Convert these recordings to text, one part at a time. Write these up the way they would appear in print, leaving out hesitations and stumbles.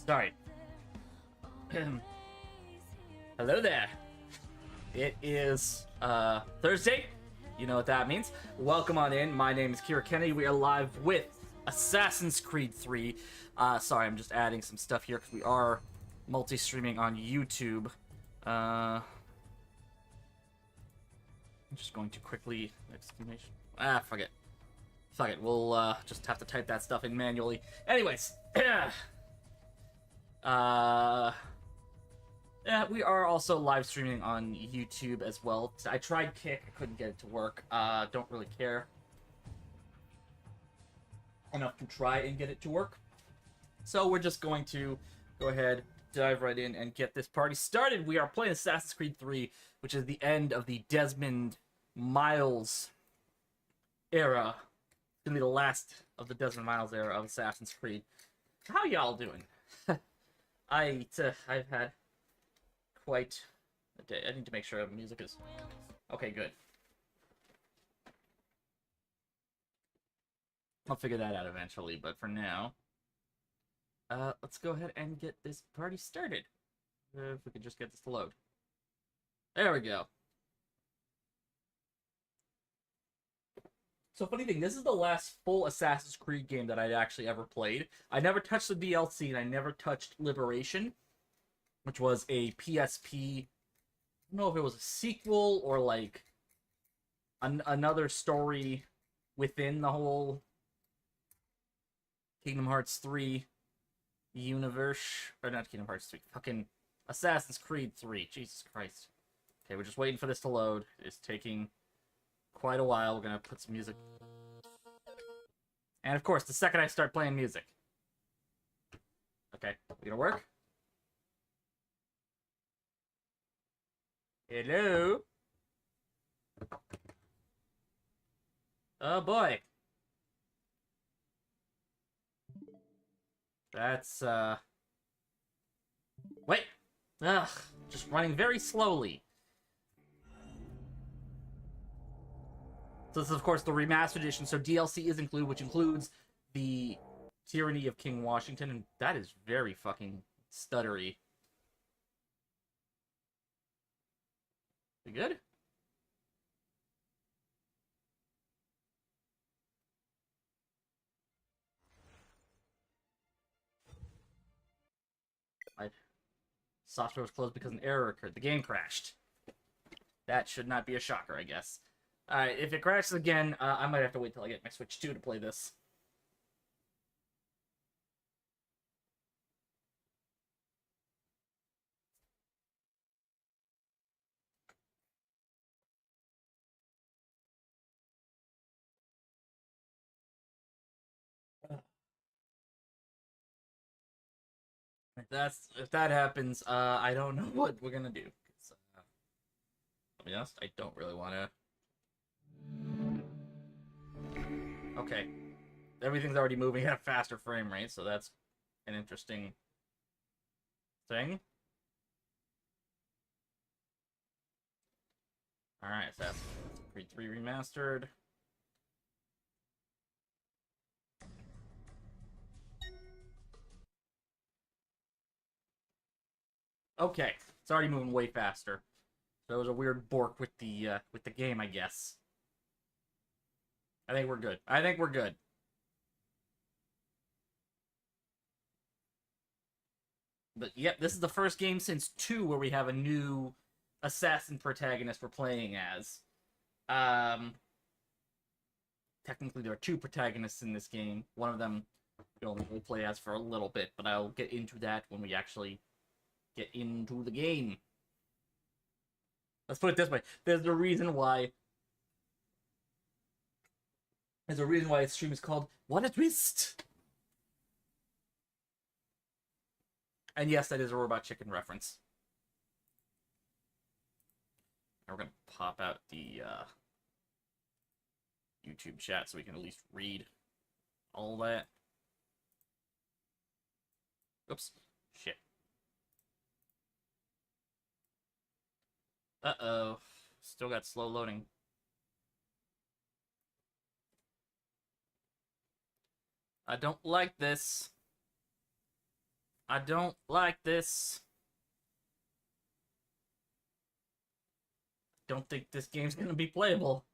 Sorry. Hello there. It is Thursday. You know what that means. Welcome on in. My name is Kira Kennedy. We are live with Assassin's Creed 3. Sorry, I'm just adding some stuff here because we are multi-streaming on YouTube. I'm just going to quickly... Exclamation. Fuck it. Fuck it. We'll just have to type that stuff in manually. Anyways. Yeah, we are also live streaming on YouTube as well. I tried Kick, I couldn't get it to work. Don't really care enough to try and get it to work. So we're just going to go ahead, dive right in, and get this party started. We are playing Assassin's Creed 3, which is the end of the Desmond Miles era. It's gonna be the last of the Desmond Miles era of Assassin's Creed. How y'all doing? I've had quite a day. I need to make sure the music is... Okay, good. I'll figure that out eventually, but for now... let's go ahead and get this party started. If we could just get this to load. There we go. So, funny thing, this is the last full Assassin's Creed game that I'd actually ever played. I never touched the DLC, and I never touched Liberation, which was a PSP... I don't know if it was a sequel or, like, another story within the whole Kingdom Hearts 3 universe. Or not Kingdom Hearts 3, fucking Assassin's Creed 3. Jesus Christ. Okay, we're just waiting for this to load. It's taking quite a while. We're gonna put some music. And of course, the second I start playing music. Okay, we gonna work? Hello? Oh boy. That's, Wait! Ugh, just running very slowly. So this is, of course, the remastered edition, so DLC is included, which includes the Tyranny of King Washington, and that is very fucking stuttery. We good? My software was closed because an error occurred. The game crashed. That should not be a shocker, I guess. Alright, if it crashes again, I might have to wait till I get my Switch 2 to play this. If that happens, I don't know what we're gonna do. I'll be honest, I don't really want to. Okay, everything's already moving at a faster frame rate, so that's an interesting thing. All right, Assassin's Creed 3 remastered. Okay, it's already moving way faster. So it was a weird bork with the game, I guess. I think we're good. I think we're good. But yep, this is the first game since 2 where we have a new assassin protagonist we're playing as. Technically there are 2 protagonists in this game. One of them we only will play as for a little bit, but I'll get into that when we actually get into the game. Let's put it this way. There's a reason why this stream is called What a Twist! And yes, that is a Robot Chicken reference. And we're gonna pop out the YouTube chat so we can at least read all that. Oops. Shit. Uh-oh. Still got slow loading. I don't like this. I don't like this. Don't think this game's gonna be playable.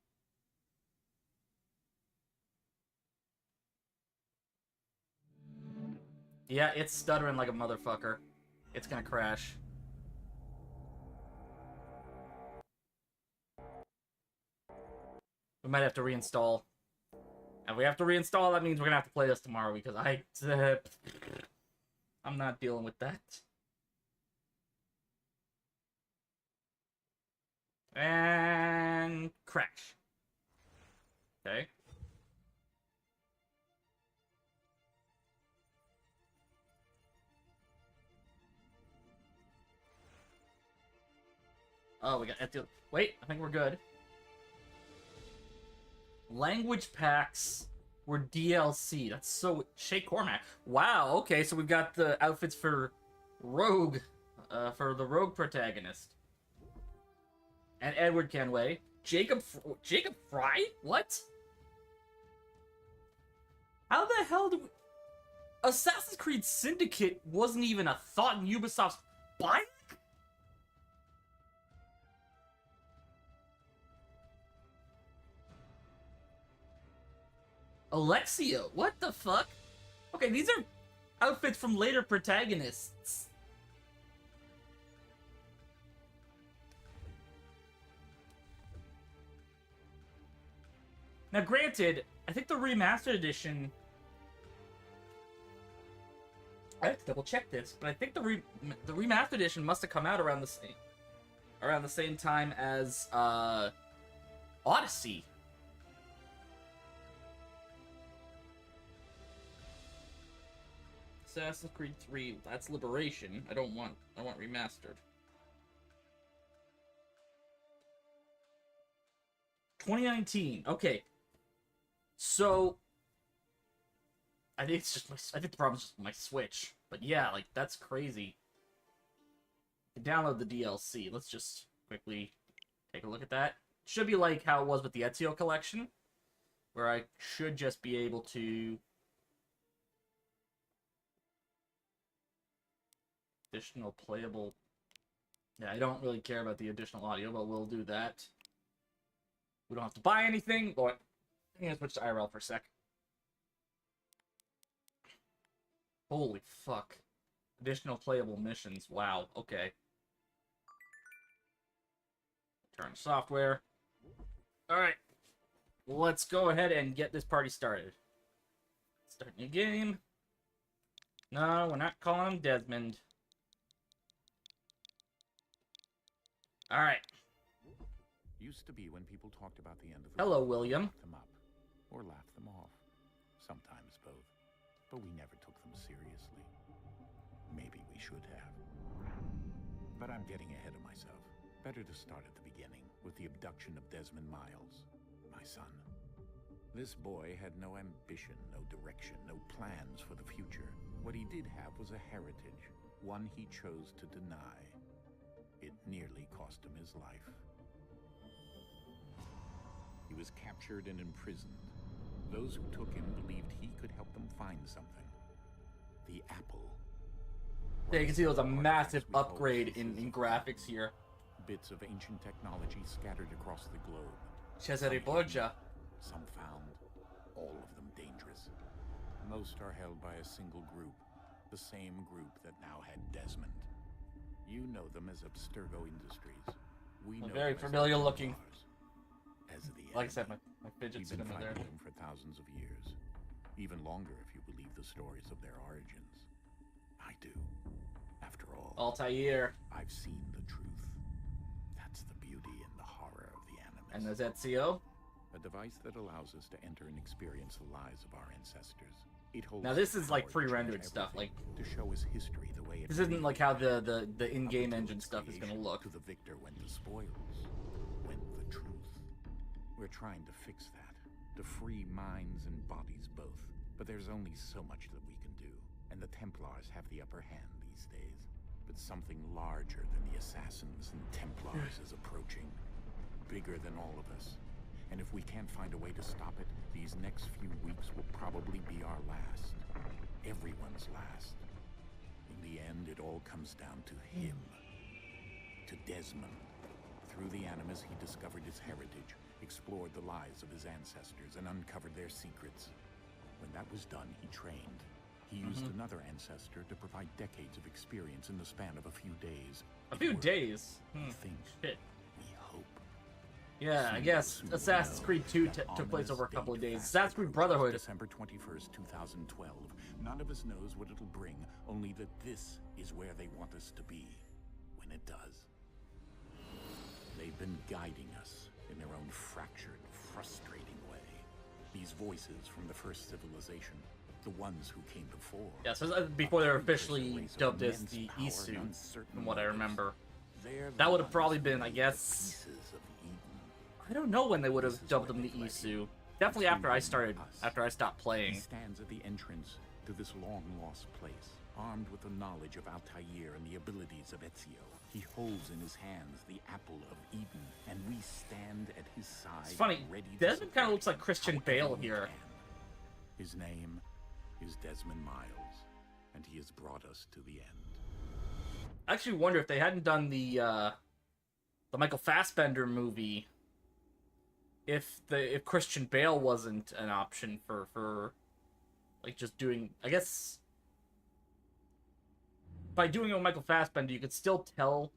Yeah, it's stuttering like a motherfucker. It's gonna crash. We might have to reinstall. And if we have to reinstall, that means we're gonna have to play this tomorrow because I'm not dealing with that. And crash. Okay. Oh, we got wait, I think we're good. Language packs were DLC. That's so Shay Cormac. Wow, okay, so we've got the outfits for Rogue, for the Rogue protagonist. And Edward Kenway. Jacob Fry? What? How the hell did we... Assassin's Creed Syndicate wasn't even a thought in Ubisoft's buying? Alexio, what the fuck? Okay, these are outfits from later protagonists. Now, granted, I think the remastered edition... I have to double check this, but I think the remastered edition must have come out around the same time as Odyssey. Assassin's Creed 3, that's Liberation. I want remastered. 2019. Okay. So I think the problem is just my Switch. But yeah, like that's crazy. Download the DLC. Let's just quickly take a look at that. Should be like how it was with the Ezio collection, where I should just be able to additional playable. Yeah, I don't really care about the additional audio, but we'll do that. We don't have to buy anything, but I'm gonna switch to IRL for a sec. Holy fuck. Additional playable missions. Wow, okay. Turn software. Alright. Let's go ahead and get this party started. Start new game. No, we're not calling him Desmond. Alright. Used to be when people talked about the end of the Hello, world, William. laughed them up or laughed them off. Sometimes both. But we never took them seriously. Maybe we should have. But I'm getting ahead of myself. Better to start at the beginning with the abduction of Desmond Miles, my son. This boy had no ambition, no direction, no plans for the future. What he did have was a heritage, one he chose to deny. It nearly cost him his life. He was captured and imprisoned. Those who took him believed he could help them find something. The apple. Yeah, you can see there was a massive upgrade in graphics here. Bits of ancient technology scattered across the globe. Cesare Borgia. Some found, all of them dangerous. Most are held by a single group, the same group that now had Desmond. You know them as Abstergo Industries. We know Very them as familiar looking. As the Like I said, enemy. my fidget We've been spinner there. fighting them for thousands of years. Even longer if you believe the stories of their origins. I do. After all, Altair. I've seen the truth. That's the beauty and the horror of the Animus. And there's Ezio. A device that allows us to enter and experience the lives of our ancestors. It holds Now this is power like to pre-rendered change stuff. Like everything, to show us history the way it this isn't really like how was. the in-game Up engine until stuff its is gonna creation, look. To the victor went the spoils, went the truth. We're trying to fix that, to free minds and bodies both. But there's only so much that we can do, and the Templars have the upper hand these days. But something larger than the Assassins and Templars is approaching, bigger than all of us. And if we can't find a way to stop it, these next few weeks will probably be our last. Everyone's last. In the end, it all comes down to him. To Desmond. Through the Animus, he discovered his heritage, explored the lives of his ancestors, and uncovered their secrets. When that was done, he trained. He used another ancestor to provide decades of experience in the span of a few days. A few days? We think. Shit. We hope. Yeah, I guess Assassin's Creed 2 took place over a couple of days. Assassin's Creed Brotherhood. December 21st, 2012. None of us knows what it'll bring, only that this is where they want us to be when it does. They've been guiding us in their own fractured, frustrating way. These voices from the first civilization, the ones who came before. Yeah, so before they were officially dubbed as the Isu, from what I remember. That would have probably been, I guess... I don't know when they would have dubbed them the Isu. Definitely after I stopped playing. He stands at the entrance to this long-lost place, armed with the knowledge of Altair and the abilities of Ezio. He holds in his hands the apple of Eden, and we stand at his side. It's funny, Desmond kind of looks like Christian Bale here. His name is Desmond Miles, and he has brought us to the end. I actually wonder if they hadn't done the Michael Fassbender movie, if Christian Bale wasn't an option for like just doing, I guess by doing it with Michael Fassbender, you could still tell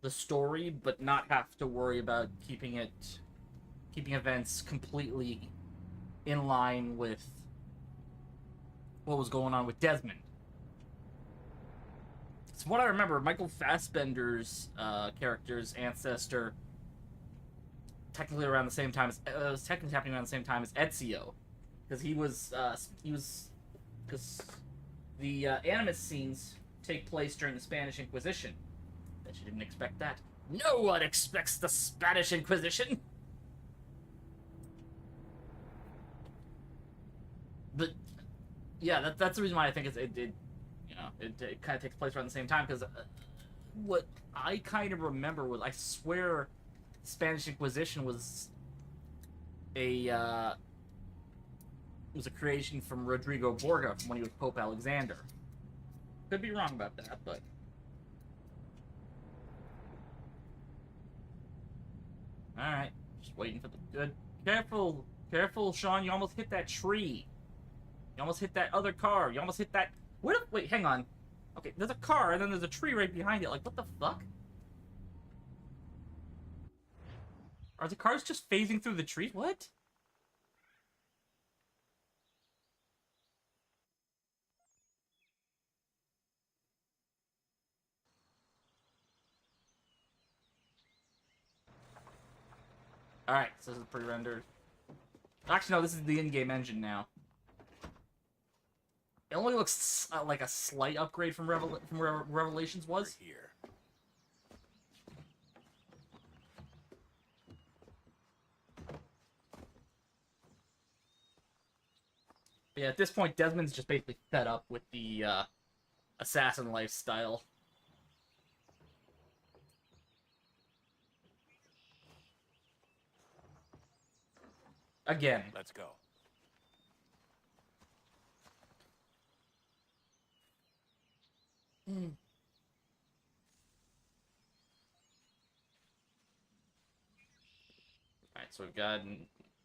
the story, but not have to worry about keeping events completely in line with what was going on with Desmond. So what I remember, Michael Fassbender's character's ancestor technically around the same time as was technically happening around the same time as Ezio, because because the Animus scenes take place during the Spanish Inquisition. Bet you didn't expect that. No one expects the Spanish Inquisition. But yeah, that's the reason why I think it kind of takes place around the same time, because what I kind of remember was, I swear, the Spanish Inquisition was a creation from Rodrigo Borgia from when he was Pope Alexander. Could be wrong about that, but all right, just waiting for the good. Careful, Sean! You almost hit that tree. You almost hit that other car. You almost hit that. Wait, hang on. Okay, there's a car, and then there's a tree right behind it. Like, what the fuck? Are the cars just phasing through the tree? What? Alright, so this is pre-rendered. Actually, no, this is the in-game engine now. It only looks like a slight upgrade from where Revelations was. We're here. But yeah, at this point, Desmond's just basically fed up with the assassin lifestyle. Again. Let's go. Alright, so we've got...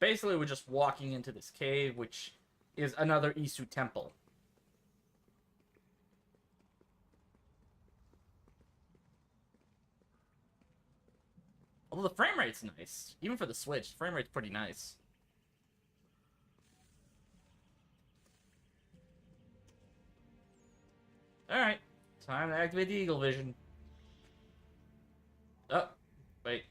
Basically, we're just walking into this cave, which is another Isu temple. Although the frame rate's nice. Even for the Switch, the frame rate's pretty nice. Alright, time to activate the Eagle Vision. Oh, wait.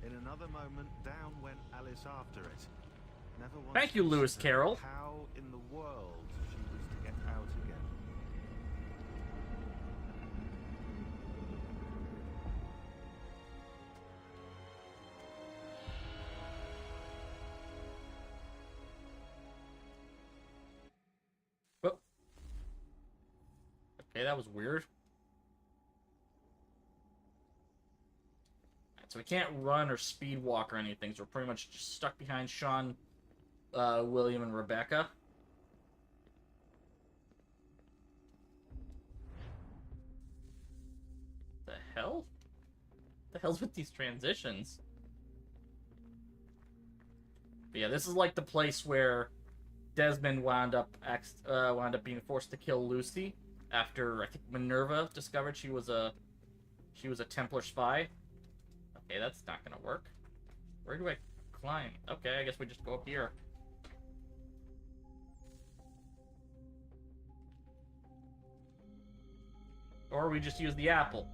In another moment, down went Alice after it. Never once Thank you, Lewis considered Carroll. How in the world she was to get out again. Okay, that was weird. Alright, so we can't run or speed walk or anything, so we're pretty much just stuck behind Sean, William, and Rebecca. The hell? The hell's with these transitions? But yeah, this is like the place where Desmond wound up being forced to kill Lucy after I think Minerva discovered she was a Templar spy. Okay, that's not gonna work. Where do I climb? Okay, I guess we just go up here. Or we just use the apple.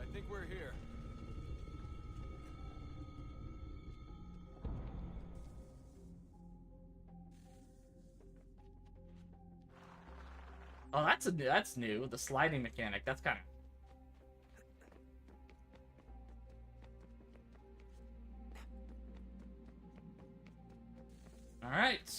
I think we're here. Oh, that's new. The sliding mechanic. That's kind of... All right.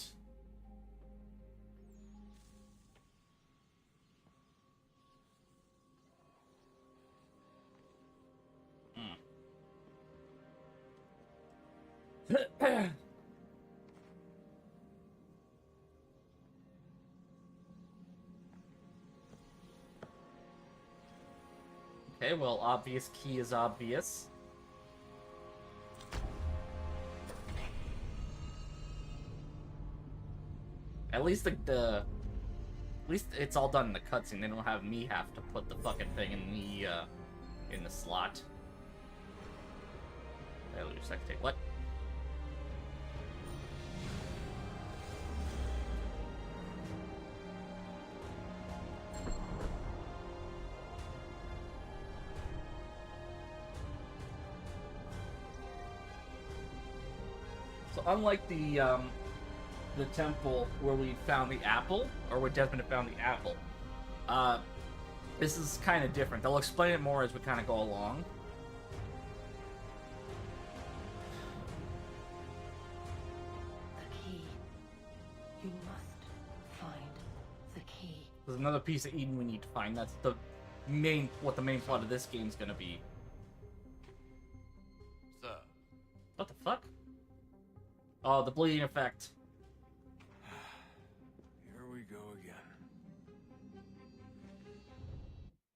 Okay, well, obvious key is obvious. At least at least it's all done in the cutscene. They don't have me have to put the fucking thing in the slot. I lose second take. What? So unlike the temple where we found the apple, or where Desmond had found the apple, this is kind of different. They'll explain it more as we kind of go along. The key. You must find the key. There's another piece of Eden we need to find. That's what the main plot of this game's gonna be. Sir. What the fuck? Oh, the bleeding effect. Here we go again.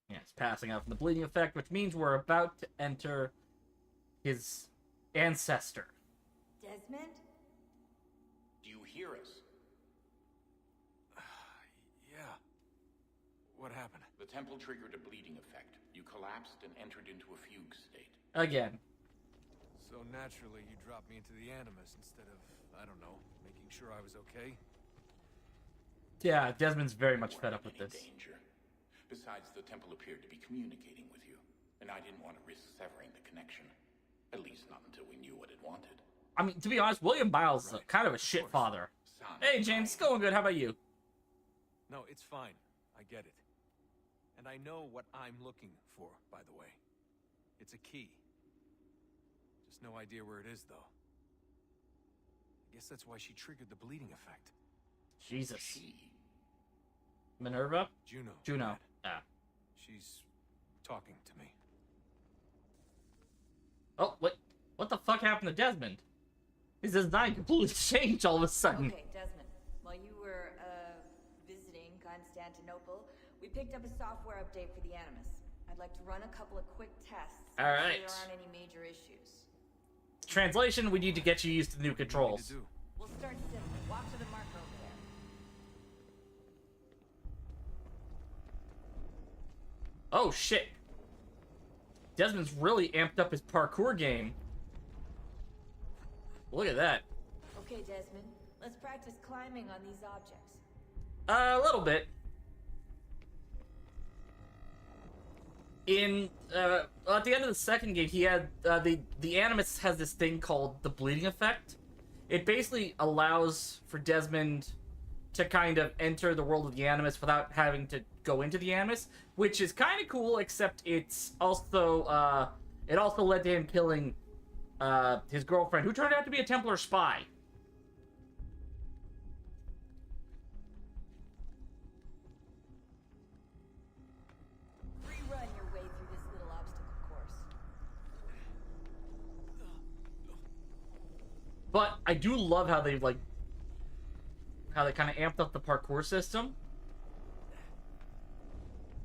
Yes, passing out from the bleeding effect, which means we're about to enter his ancestor. Desmond? Do you hear us? Yeah. What happened? The temple triggered a bleeding effect. You collapsed and entered into a fugue state. Again. So naturally, you dropped me into the Animus instead of, I don't know, making sure I was okay? Yeah, Desmond's very You much fed up weren't with in this. any danger. Besides, the temple appeared to be communicating with you, and I didn't want to risk severing the connection. At least not until we knew what it wanted. I mean, to be honest, William Byles is kind of a shit course. father. Son, Hey, James, it's going good. How about you? No, it's fine. I get it. And I know what I'm looking for, by the way. It's a key. Just no idea where it is, though. I guess that's why she triggered the bleeding effect. Jesus. She. Minerva? Juno. Juno. Dad. Ah. She's talking to me. Oh, what the fuck happened to Desmond? His design completely changed all of a sudden. Okay, Desmond. While you were, visiting Constantinople, we picked up a software update for the Animus. I'd like to run a couple of quick tests. All so right. there aren't any major issues. Translation, we need to get you used to the new What do you controls. need to do? We'll start simple. Walk to the marker over there. Oh, shit. Desmond's really amped up his parkour game. Look at that. Okay, Desmond. Let's practice climbing on these objects. A little bit. At the end of the second game, he had the Animus has this thing called the bleeding effect. It basically allows for Desmond to kind of enter the world of the Animus without having to go into the Animus, which is kind of cool. Except it's also it also led to him killing his girlfriend, who turned out to be a Templar spy. But I do love how they like how they kind of amped up the parkour system.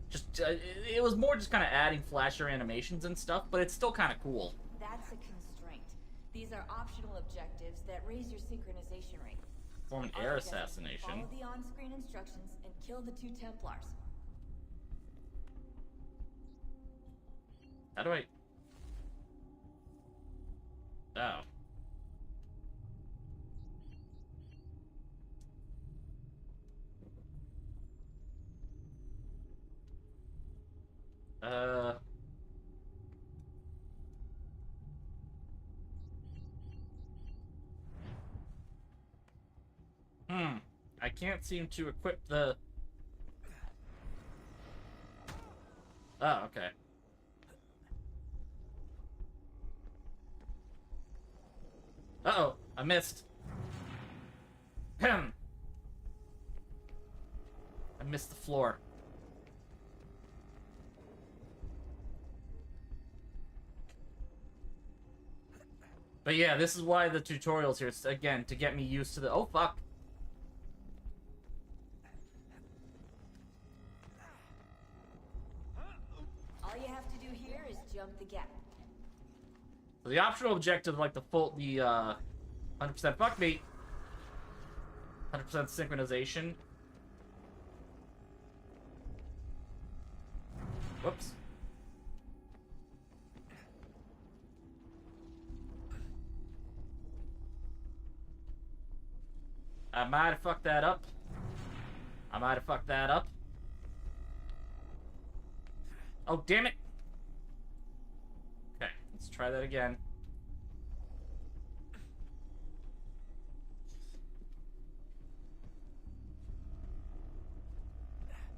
Just it was more just kind of adding flasher animations and stuff, but it's still kind of cool. That's a constraint. These are optional objectives that raise your synchronization rate. Form an Our air objective is assassination. Follow the on-screen instructions and kill the 2 Templars. How do I? Oh. Uh. I can't seem to equip the... Oh, okay. Uh-oh, I missed. Ahem. I missed the floor. But yeah, this is why the tutorial's here. It's, again, to get me used to the... Oh, fuck. All you have to do here is jump the gap. So the optional objective, like the 100% fuck me, 100% synchronization. Whoops. I might have fucked that up. Oh, damn it. Okay, let's try that again.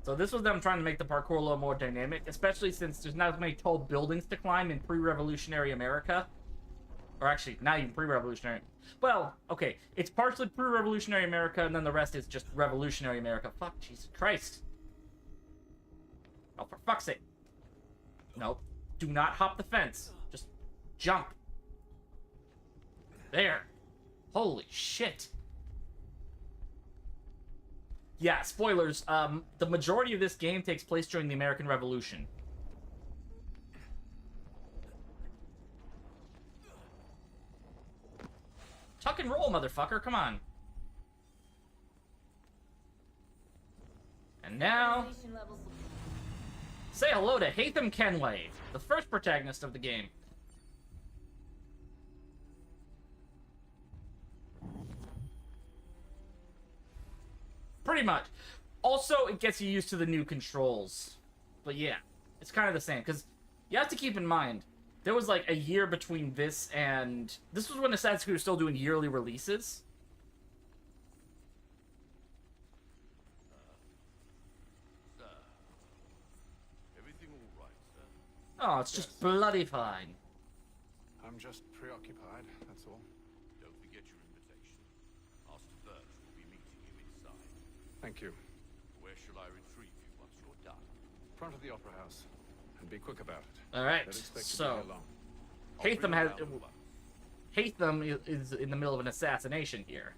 So this was them trying to make the parkour a little more dynamic, especially since there's not as many tall buildings to climb in pre-revolutionary America. Or actually, not even pre-revolutionary. Well, okay, it's partially pre-revolutionary America, and then the rest is just revolutionary America. Fuck, Jesus Christ. Oh, for fuck's sake. Nope. Do not hop the fence. Just jump. There. Holy shit. Yeah, spoilers. The majority of this game takes place during the American Revolution. Tuck and roll, motherfucker. Come on. And now... Synchronization levels look say hello to Hatham Kenway, the first protagonist of the game. Pretty much. Also, it gets you used to the new controls. But yeah, it's kind of the same. Because you have to keep in mind, there was like a year between this and... This was when Assassin's Creed was still doing yearly releases. Everything all right, sir? Oh, it's just bloody fine. I'm just preoccupied, that's all. Don't forget your invitation. Master Birch will be meeting you inside. Thank you. Where shall I retrieve you once you're done? Front of the Opera House. And be quick about it. Alright, Don't expect to be so... here long. I'll bring Hatham you has... round the bus. Hatham is in the middle of an assassination here.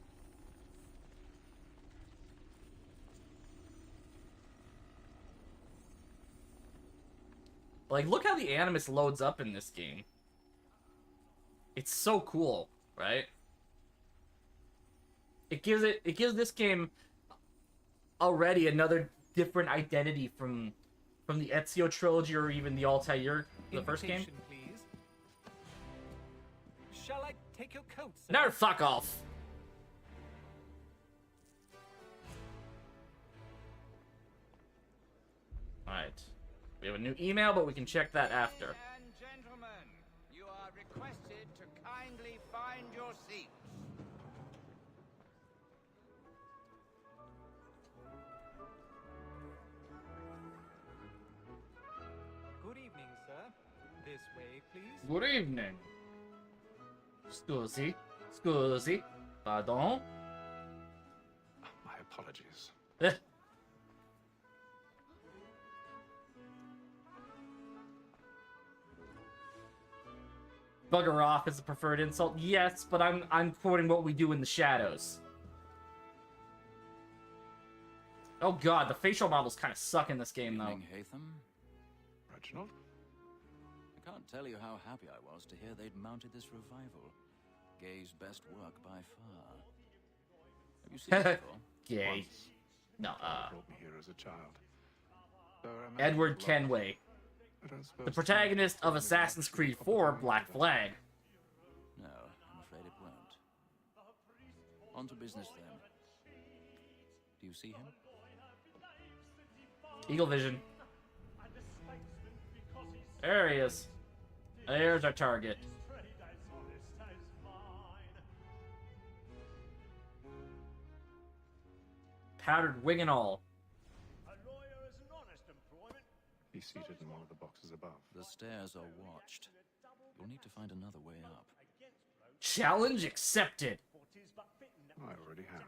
Like, look how the Animus loads up in this game. It's so cool, right? It gives this game already another different identity from the Ezio trilogy or even the Altair, the first game. Invitation, please. Shall I take your coat, sir? No, fuck off. Alright. We have a new email, but we can check that after. Ladies and gentlemen, you are requested to kindly find your seats. Good evening, sir. This way, please. Good evening. Scusi. Pardon? My apologies. Eh. Bugger off is the preferred insult. Yes, but I'm quoting what we do in the shadows. Oh god, the facial models kind of suck in this game, though. Evening, Hatham. Reginald? I can't tell you how happy I was to hear they'd mounted this revival. Gay's best work by far. Have you seen it before? Gay. Once. No, Brought me here as a child. So I imagine Edward it's Kenway. I don't suppose The it's protagonist not of Assassin's Creed 4 opportunity Black to- Flag. No, I'm afraid it won't. On to business then. Do you see him? Eagle Vision. There he is. There's our target. Powdered wing and all. He's seated in one of the boxes above. The stairs are watched. You'll need to find another way up. Challenge accepted. I already have.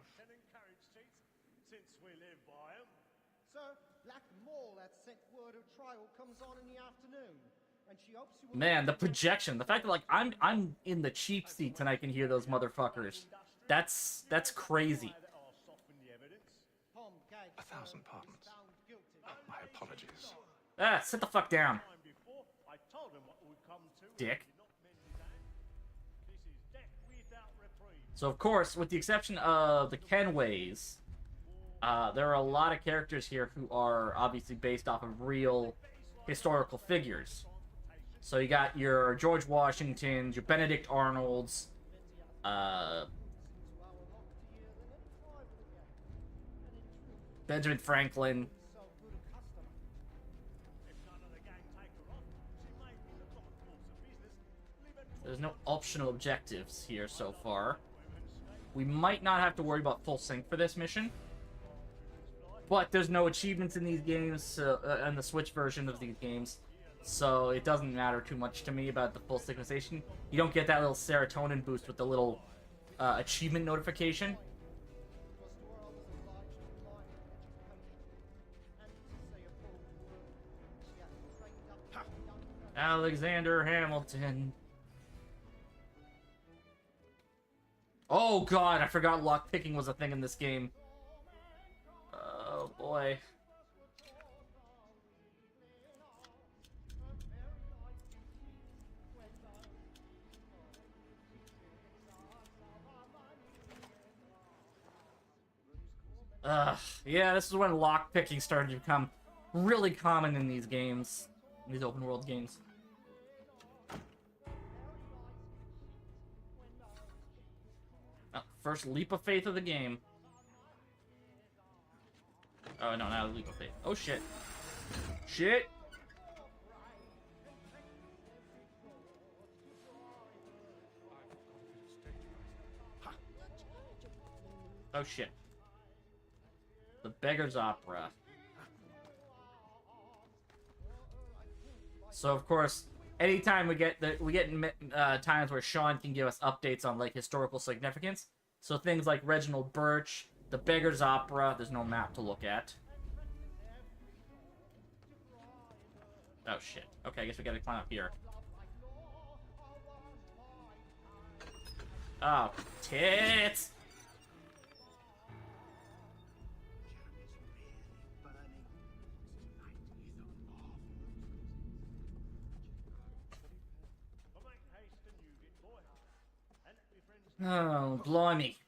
Sir, Black Mall had sent word her trial comes on in the afternoon, and she hopes you will... Man, the projection, the fact that like I'm in the cheap seats and I can hear those motherfuckers. That's crazy. 1,000 pardons. My apologies. Ah, sit the fuck down, dick. So of course, with the exception of the Kenways, there are a lot of characters here who are obviously based off of real historical figures. So you got your George Washingtons, your Benedict Arnolds, Benjamin Franklin. There's no optional objectives here so far. We might not have to worry about full sync for this mission. But there's no achievements in these games, in the Switch version of these games. So it doesn't matter too much to me about the full synchronization. You don't get that little serotonin boost with the little achievement notification. Alexander Hamilton. Oh god, I forgot lockpicking was a thing in this game. Oh boy. Yeah, this is when lockpicking started to become really common in these games, in these open world games. Oh, first leap of faith of the game. Oh no, not a leap of faith. Oh shit. Shit! Oh shit. The Beggar's Opera. So of course, anytime we get times where Sean can give us updates on like historical significance. So things like Reginald Birch, the Beggar's Opera. There's no map to look at. Oh shit. Okay, I guess we gotta climb up here. Oh, tits! Oh, blimey.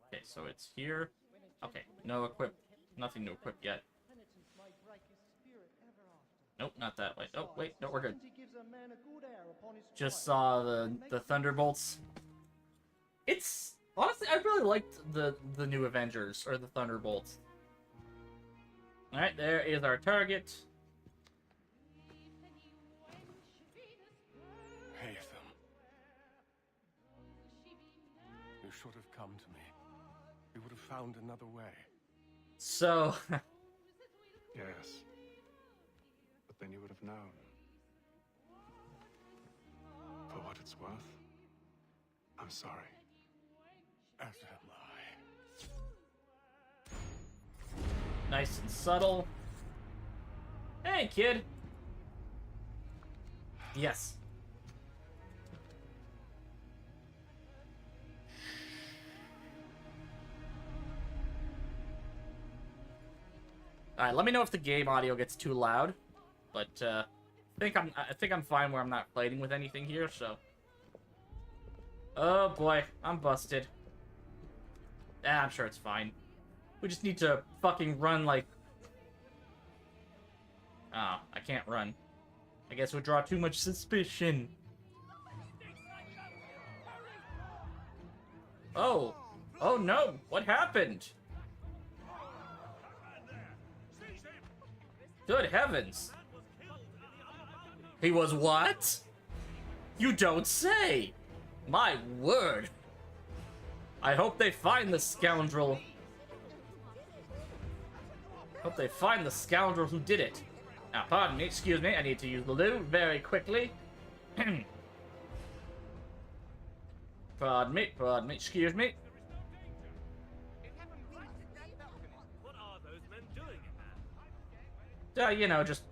Okay, so it's here. Okay, no equip. Nothing to equip yet. Nope, not that way. Oh, wait, no, we're good. Just saw the Thunderbolts. It's... Honestly, I really liked the new Avengers, or the Thunderbolts. Alright, there is our target. Hatham. You should have come to me. We would have found another way. So... Yes. But then you would have known. For what it's worth, I'm sorry. As am I. Nice and subtle. Hey, kid. Yes. Alright, let me know if the game audio gets too loud. But, I think I'm fine where I'm not fighting with anything here, so... Oh boy, I'm busted. I'm sure it's fine. We just need to fucking run like... Oh, I can't run. I guess we'll draw too much suspicion. Oh! Oh no! What happened? Good heavens! He was what? You don't say! My word! I hope they find the scoundrel. Hope they find the scoundrel who did it. Now, pardon me, excuse me, I need to use the loo very quickly. Pardon me, excuse me. What are those men doing? You know, just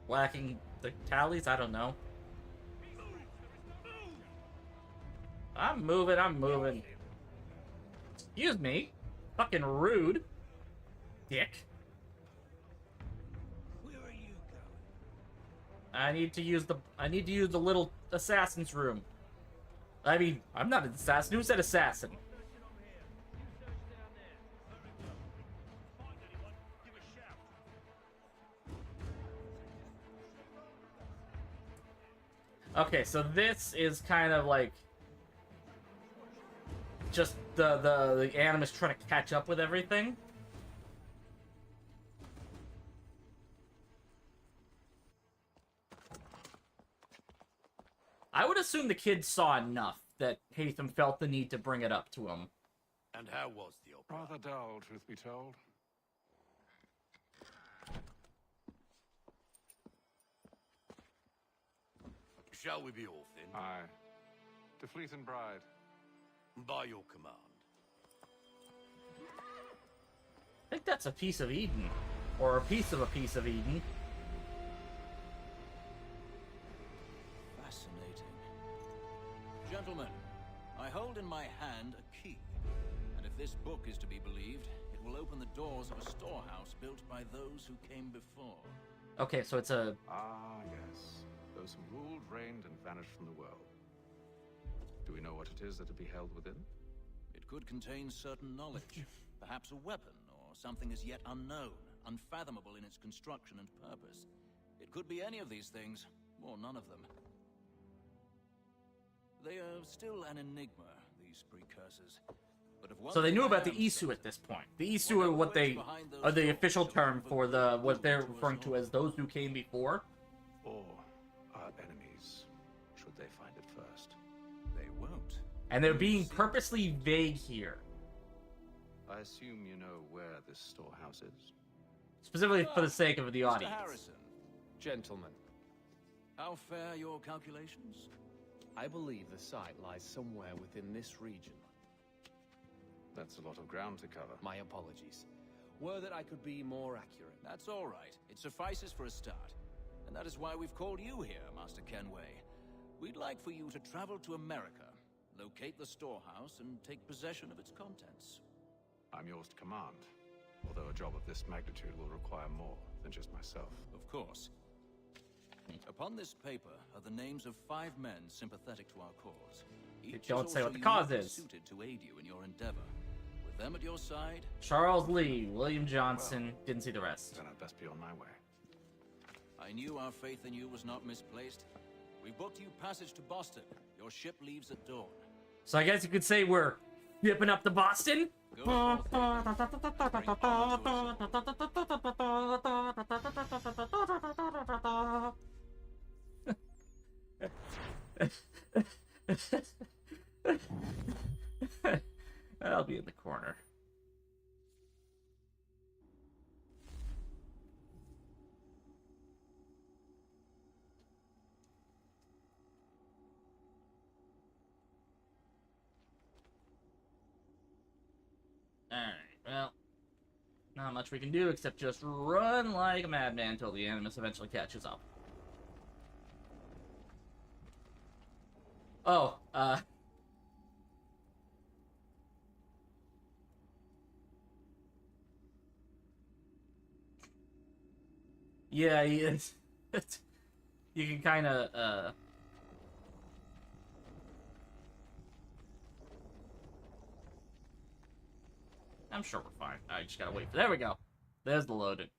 whacking the tallies, I don't know. I'm moving. Excuse me. Fucking rude. Dick. Where are you going? I need to use the little assassin's room. I mean, I'm not an assassin. Who said assassin? Okay, so this is kind of like just the Animus trying to catch up with everything. I would assume the kid saw enough that Hatham felt the need to bring it up to him. And how was the opera? Rather dull, truth be told. Shall we be off then? Aye. To Fleet and Bride. By your command. I think that's a piece of Eden. Or a piece of Eden. Fascinating. Gentlemen, I hold in my hand a key. And if this book is to be believed, it will open the doors of a storehouse built by those who came before. Okay, so it's a... Ah, yes. Those who ruled, reigned, and vanished from the world. Do we know what it is that will be held within? It could contain certain knowledge. Perhaps a weapon, or something as yet unknown, unfathomable in its construction and purpose. It could be any of these things, or none of them. They are still an enigma, these precursors. But of one So they knew thing about I the am Isu certain. at this point. The Isu are what they are the official term for the what they're referring to as those who came before. Or our enemies, should they find it first? They won't. And they're being purposely vague here. I assume you know where this storehouse is? Specifically for the sake of the Mr. audience. Harrison, Gentlemen, how fair your calculations? I believe the site lies somewhere within this region. That's a lot of ground to cover. My apologies. Were that I could be more accurate. That's all right. It suffices for a start. And that is why we've called you here, Master Kenway. We'd like for you to travel to America, locate the storehouse, and take possession of its contents. I'm yours to command, although a job of this magnitude will require more than just myself. Of course. Upon this paper are the names of 5 men sympathetic to our cause. Each Don't is say also what the cause uniquely is. suited to aid you in your endeavor. With them at your side, Charles Lee, William Johnson, didn't see the rest. Then I'd best be on my way. I knew our faith in you was not misplaced. We've booked you passage to Boston. Your ship leaves at dawn. So I guess you could say we're shipping up to Boston. Go forth, I'll be in the corner. Alright, well, not much we can do except just run like a madman until the Animus eventually catches up. Oh, yeah, you can kind of, I'm sure we're fine. I just gotta wait for, there we go. There's the loading.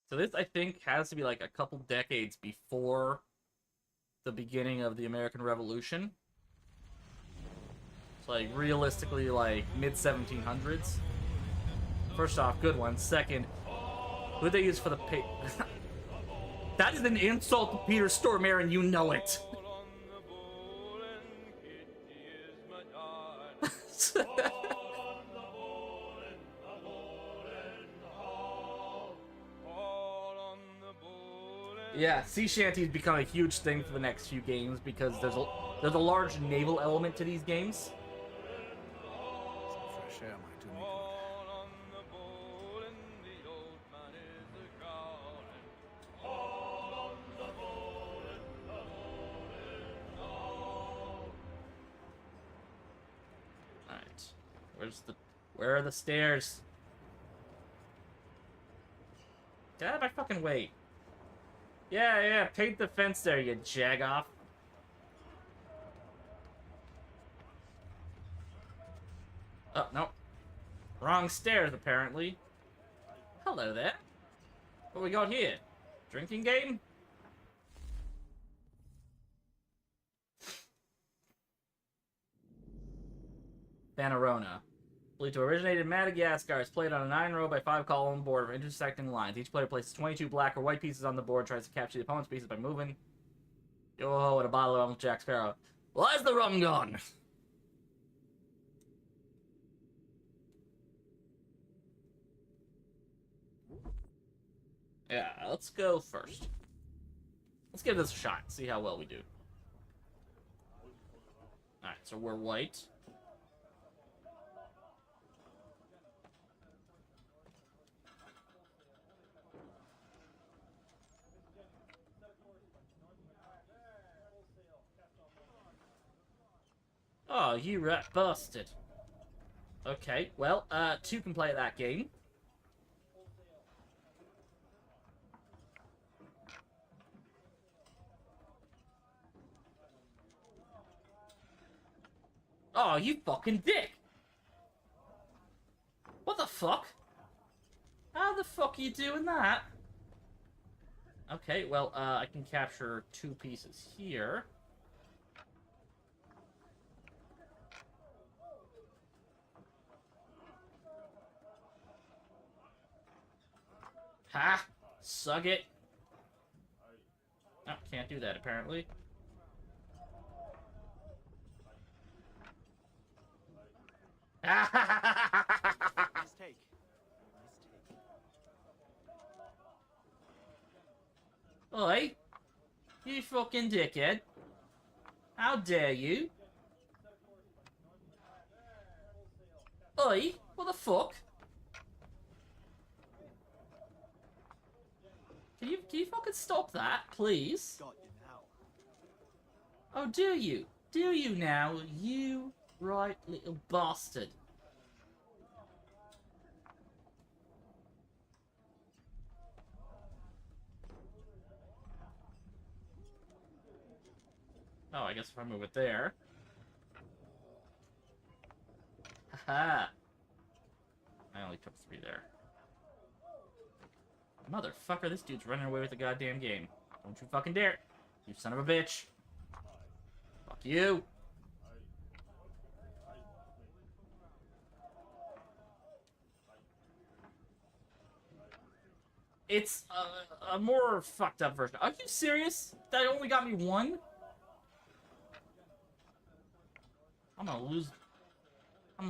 So this, I think, has to be like a couple decades before the beginning of the American Revolution. It's like realistically like mid-1700s. First off, good one. Second, who they use for the that is an insult to Peter Stormare, and you know it. Yeah, sea shanties become a huge thing for the next few games because there's a large naval element to these games. Some fresh air might do me Alright. Where are the stairs? Get out of my fucking way. Yeah, paint the fence there, you jagoff. Oh, no. Wrong stairs, apparently. Hello there. What we got here? Drinking game? Bannerona. Believed to originate in Madagascar, is played on a 9-row by 5-column board of intersecting lines. Each player places 22 black or white pieces on the board, tries to capture the opponent's pieces by moving. Yo-ho, with a bottle of Jack Sparrow. Why's the rum gone? Yeah, let's go first. Let's give this a shot, see how well we do. Alright, so we're white. Oh, you rat bastard. Okay, well, 2 can play that game. Oh, you fucking dick! What the fuck? How the fuck are you doing that? Okay, well, I can capture 2 pieces here. Ha! Suck it! Oh, can't do that, apparently. Mistake. Oi! You fucking dickhead. How dare you? Oi! What the fuck? Can you fucking stop that, please? Got you now. Oh, do you? Do you now, you right little bastard? Oh, I guess if I move it there. Haha. I only took 3 there. Motherfucker, this dude's running away with the goddamn game. Don't you fucking dare. You son of a bitch. Fuck you. It's a more fucked up version. Are you serious? That only got me 1? I'm gonna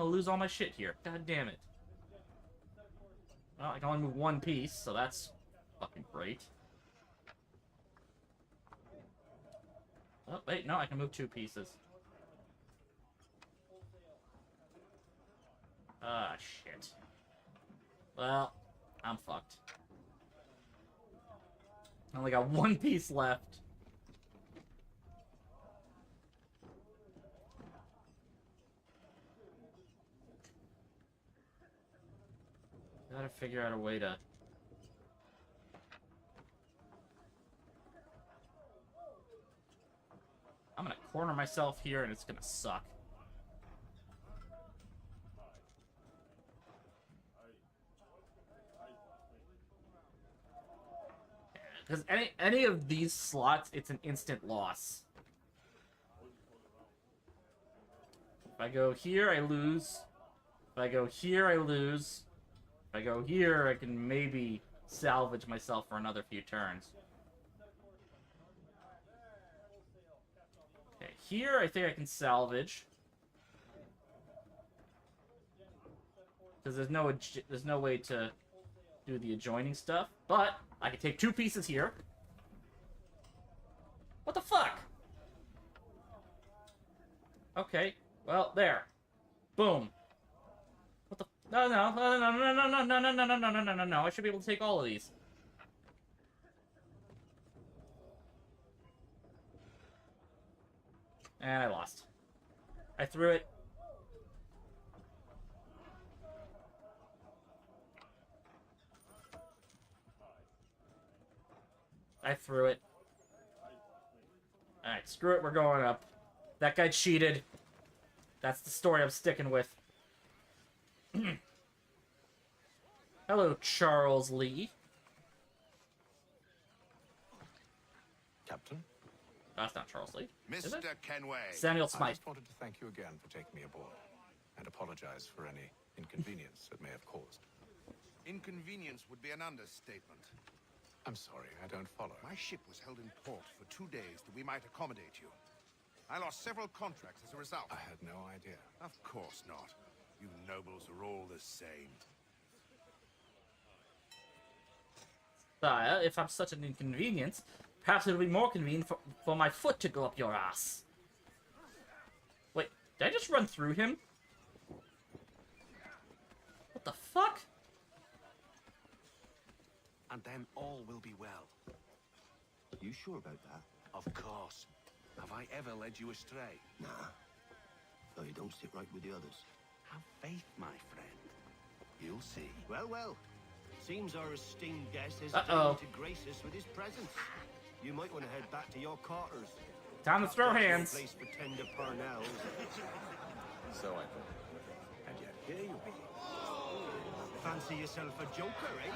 lose all my shit here. God damn it. Well, I can only move 1 piece, so that's fucking great. Oh, wait, no, I can move 2 pieces. Ah, shit. Well, I'm fucked. I only got one piece left. Gotta figure out a way to... I'm gonna corner myself here and it's gonna suck. Because any of these slots, it's an instant loss. If I go here, I lose. If I go here, I lose. If I go here, I can maybe salvage myself for another few turns. Okay, here I think I can salvage. Because there's no way to do the adjoining stuff. But I can take 2 pieces here. What the fuck? Okay, well, there. Boom. What the... No. I should be able to take all of these. And I lost. I threw it. I threw it. Alright, screw it, we're going up. That guy cheated. That's the story I'm sticking with. Hello, Charles Lee. Captain? That's not Charles Lee. Is it? Mr. Kenway. Samuel I Smythe. just wanted to thank you again for taking me aboard, and apologize for any inconvenience it may have caused. Inconvenience would be an understatement. I'm sorry, I don't follow. My ship was held in port for 2 days that we might accommodate you. I lost several contracts as a result. I had no idea. Of course not. You nobles are all the same. Sire, if I'm such an inconvenience, perhaps it'll be more convenient for my foot to go up your ass. Wait, did I just run through him? What the fuck? And then all will be well. You sure about that? Of course. Have I ever led you astray? Nah. Though you don't sit right with the others. Have faith, my friend. You'll see. Well. Seems our esteemed guest is Uh-oh. to grace us with his presence. You might want to head back to your quarters. Time to throw That's no hands. place for tender parnells. So I thought. And yet here you be. Fancy yourself a joker, eh?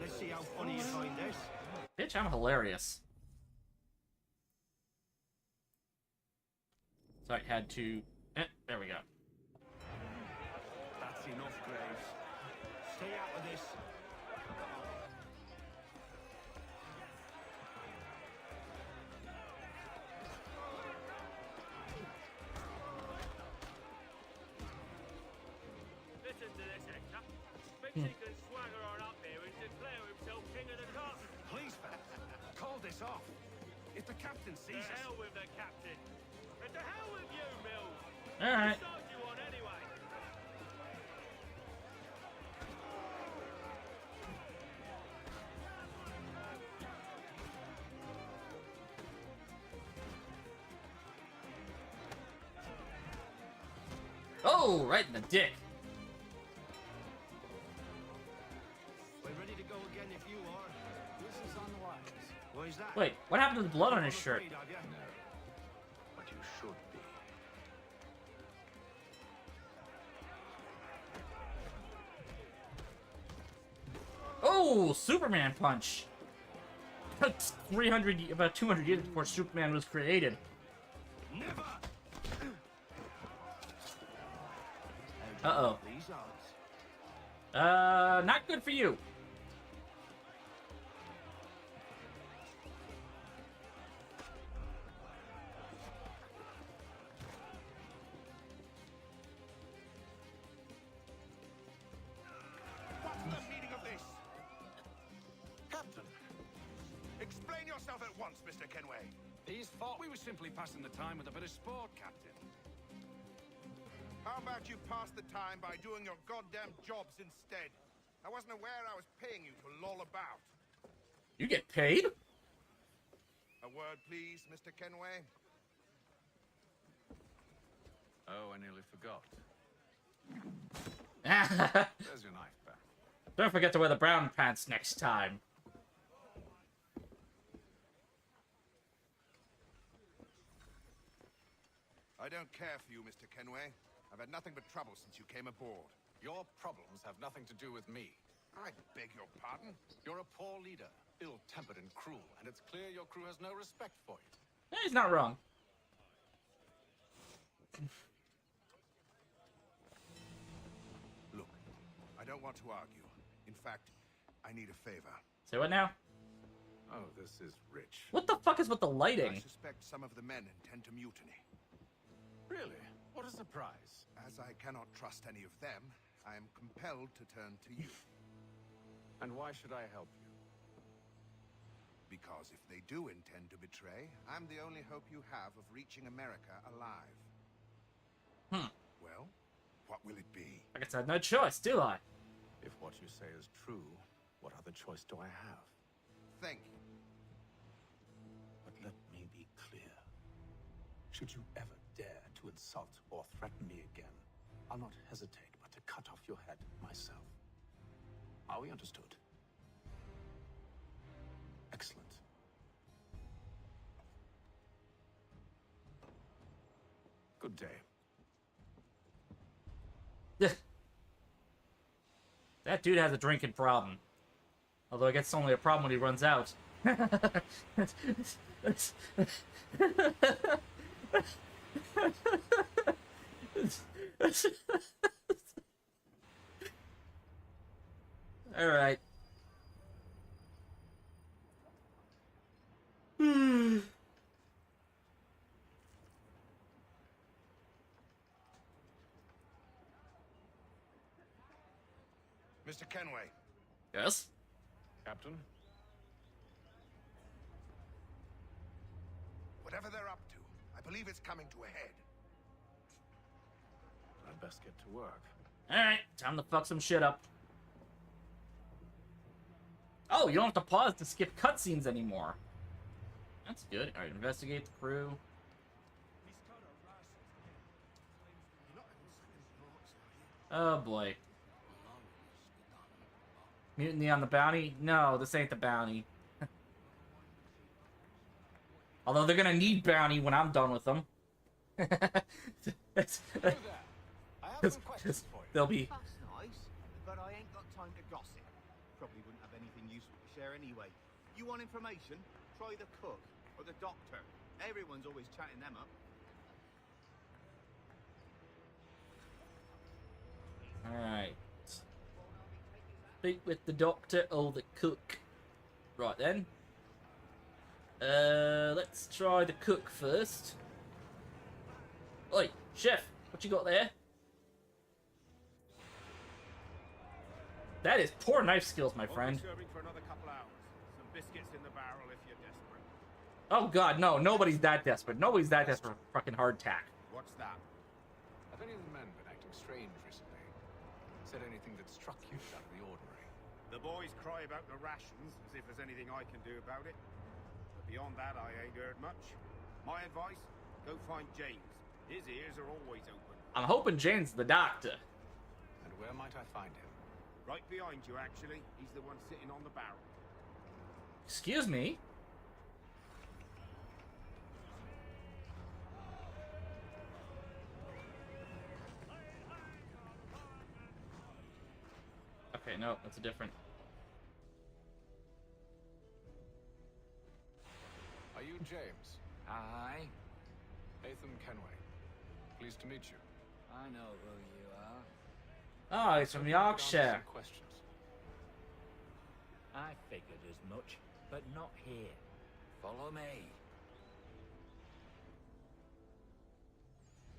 Let's see how funny you find this. Bitch, I'm hilarious. So I had to... there we go. That's enough, Graves. Stay out of this. Listen to this, Hector. Thinks he can swagger on up here and declare himself king of the castle. Please, fellas, call this off. If the captain sees The us... hell with the captain. And to hell with you, Mills. Alright. What side you on anyway? Oh, right in the dick. We're ready to go again if you are. This is unwise. Why is that? Wait, what happened to the blood on his shirt? Afraid of ya? No. But you should be. Oh, Superman punch. 200 years before Superman was created. Never! How do you Uh-oh. like these odds? Not good for you. What's the meaning of this? Captain, explain yourself at once, Mr. Kenway. He's thought we were simply passing the time with a bit of sport, Captain. How about you pass the time by doing your goddamn jobs instead? I wasn't aware I was paying you to loll about. You get paid? A word, please, Mr. Kenway. Oh, I nearly forgot. There's your knife back. Don't forget to wear the brown pants next time. I don't care for you, Mr. Kenway. I've had nothing but trouble since you came aboard. Your problems have nothing to do with me. I beg your pardon? You're a poor leader, ill-tempered and cruel, and it's clear your crew has no respect for you. He's not wrong. Look, I don't want to argue. In fact, I need a favor. Say what now? Oh, this is rich. What the fuck is with the lighting? I suspect some of the men intend to mutiny. Really? What a surprise. As I cannot trust any of them, I am compelled to turn to you. And why should I help you? Because if they do intend to betray, I'm the only hope you have of reaching America alive. Well, what will it be? I guess I had no choice, do I? If what you say is true, what other choice do I have? Think. But let me be clear. Should you ever dare to insult or threaten me again, I'll not hesitate but to cut off your head myself. Are we understood? Excellent. Good day. That dude has a drinking problem. Although I guess it's only a problem when he runs out. Alright. Mr. Kenway. Yes? Captain? Whatever they're up to, I believe it's coming to a head. I'd best get to work. Alright, time to fuck some shit up. Oh, you don't have to pause to skip cutscenes anymore. That's good. Alright, investigate the crew. Oh boy. Mutiny on the bounty? No, this ain't the bounty. Although they're gonna need bounty when I'm done with them. They'll be. That's nice, but I ain't got time to gossip. Probably wouldn't have anything useful to share anyway. You want information? Try the cook or the doctor. Everyone's always chatting them up. Alright. Speak with the doctor or the cook. Right then. Let's try the cook first. Oi, chef, what you got there? That is poor knife skills, my friend. Serving for another couple hours. Some biscuits in the barrel if you're desperate. Oh god, no, nobody's that desperate. Nobody's that desperate for fucking hardtack. What's that? Have any of the men been acting strange recently? Said anything that struck you out of the ordinary? The boys cry about the rations, as if there's anything I can do about it. But beyond that, I ain't heard much. My advice, go find James. His ears are always open. I'm hoping Jane's the doctor. And where might I find him? Right behind you, actually. He's the one sitting on the barrel. Excuse me? Okay, no, that's a different. Are you James? Aye. Atham Kenway. Pleased to meet you. I know who you are. Oh, he's from Yorkshire. Some questions. I figured as much, but not here. Follow me.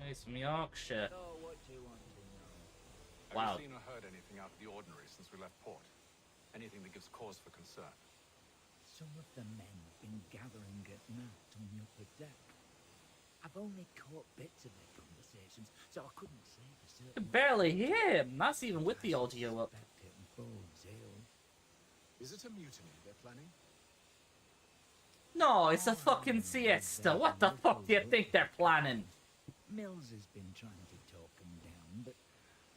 He's from Yorkshire. So what do you want to know? Wow. Have you seen or heard anything out of the ordinary since we left port? Anything that gives cause for concern? Some of the men have been gathering at night on the upper deck. I've only caught bits of their conversations, so I couldn't say for You certain. can barely hear him. That's even with the audio up. Is it a mutiny they're planning? No, it's a fucking siesta. What the fuck do you think they're planning? Mills has been trying to talk them down, but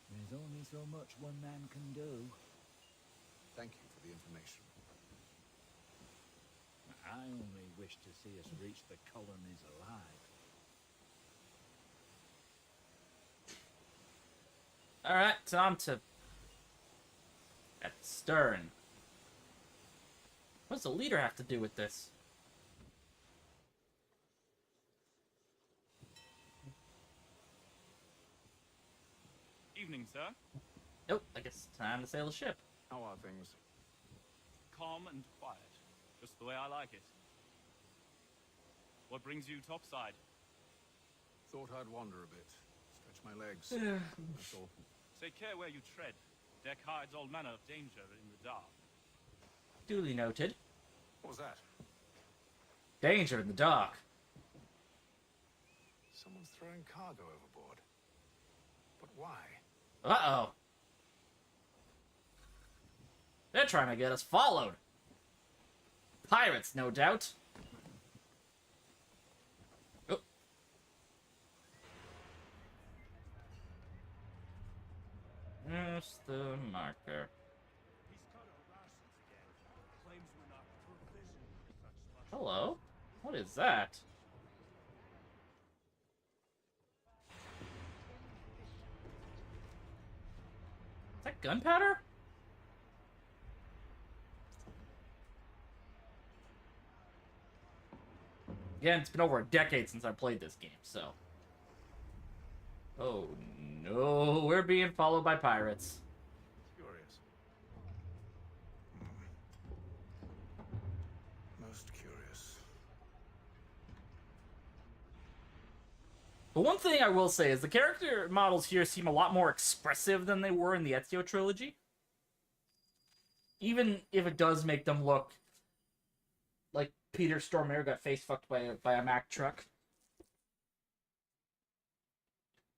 there's only so much one man can do. Thank you for the information. I only wish to see us reach the colonies alive. Alright, time to... at the stern. What does the leader have to do with this? Evening, sir. Nope, I guess it's time to sail the ship. How are things? Calm and quiet. Just the way I like it. What brings you topside? Thought I'd wander a bit. Stretch my legs. Yeah. That's all. Take care where you tread. Deck hides all manner of danger in the dark. Duly noted. What was that? Danger in the dark. Someone's throwing cargo overboard. But why? Uh-oh. They're trying to get us followed. Pirates, no doubt. Oh. There's the marker. Hello? What is that? Is that gunpowder? Again, it's been over a decade since I played this game, so... Oh no, we're being followed by pirates. Curious. Most curious. But one thing I will say is the character models here seem a lot more expressive than they were in the Ezio trilogy. Even if it does make them look like Peter Stormare got face fucked by a Mack truck.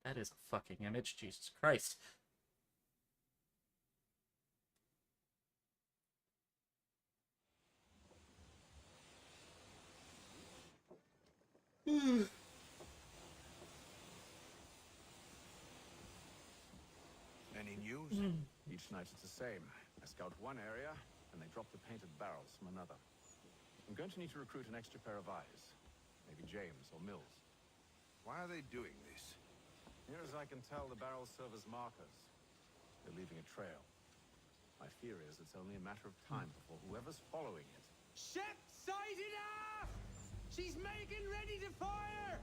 That is a fucking image, Jesus Christ. Any news? Each night it's the same. I scout one area, and they drop the painted barrels from another. I'm going to need to recruit an extra pair of eyes. Maybe James or Mills. Why are they doing this? Near as I can tell, the barrels serve as markers. They're leaving a trail. My fear is it's only a matter of time before whoever's following it. Ship sighted aft! She's making ready to fire!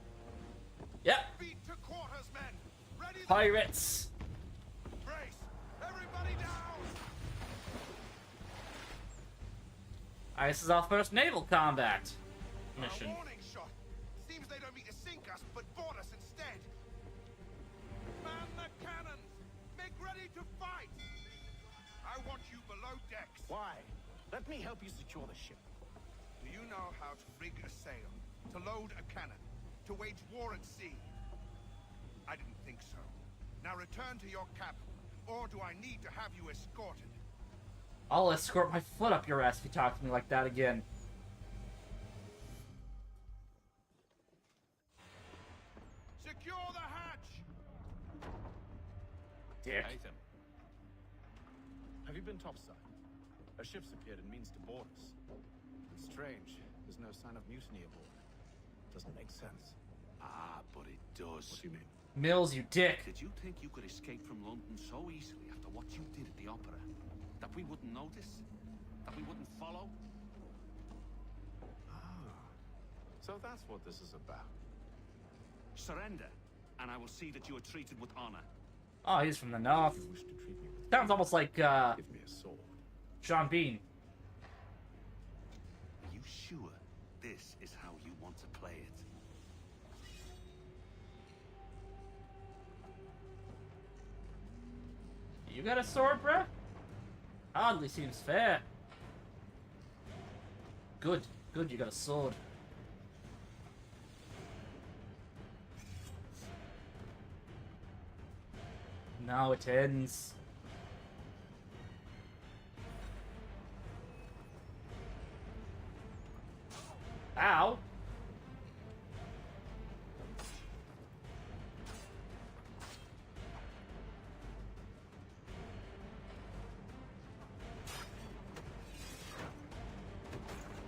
Yep. Beat to quarters, men! Ready the Pirates. brace! Everybody down! Alright, this is our first naval combat mission. A warning shot. Seems they don't mean to sink us, but board us instead. Man the cannons! Make ready to fight! I want you below decks. Why? Let me help you secure the ship. Do you know how to rig a sail, to load a cannon, to wage war at sea? I didn't think so. Now return to your cabin, or do I need to have you escorted? I'll escort my foot up your ass if you talk to me like that again. Secure the hatch! Dick. Nathan. Have you been topside? A ship's appeared and means to board us. It's strange. There's no sign of mutiny aboard. Doesn't make sense. Ah, but it does. What do you mean? Mills, you dick. Did you think you could escape from London so easily after what you did at the opera? That we wouldn't notice? That we wouldn't follow? So that's what this is about. Surrender, and I will see that you are treated with honor. Oh, he's from the north. You wish to treat me with Sounds almost like, Give me a sword. Sean Bean. Are you sure this is how you want to play it? You got a sword, bruh? Hardly seems fair. Good, good, you got a sword. Now it ends. Ow.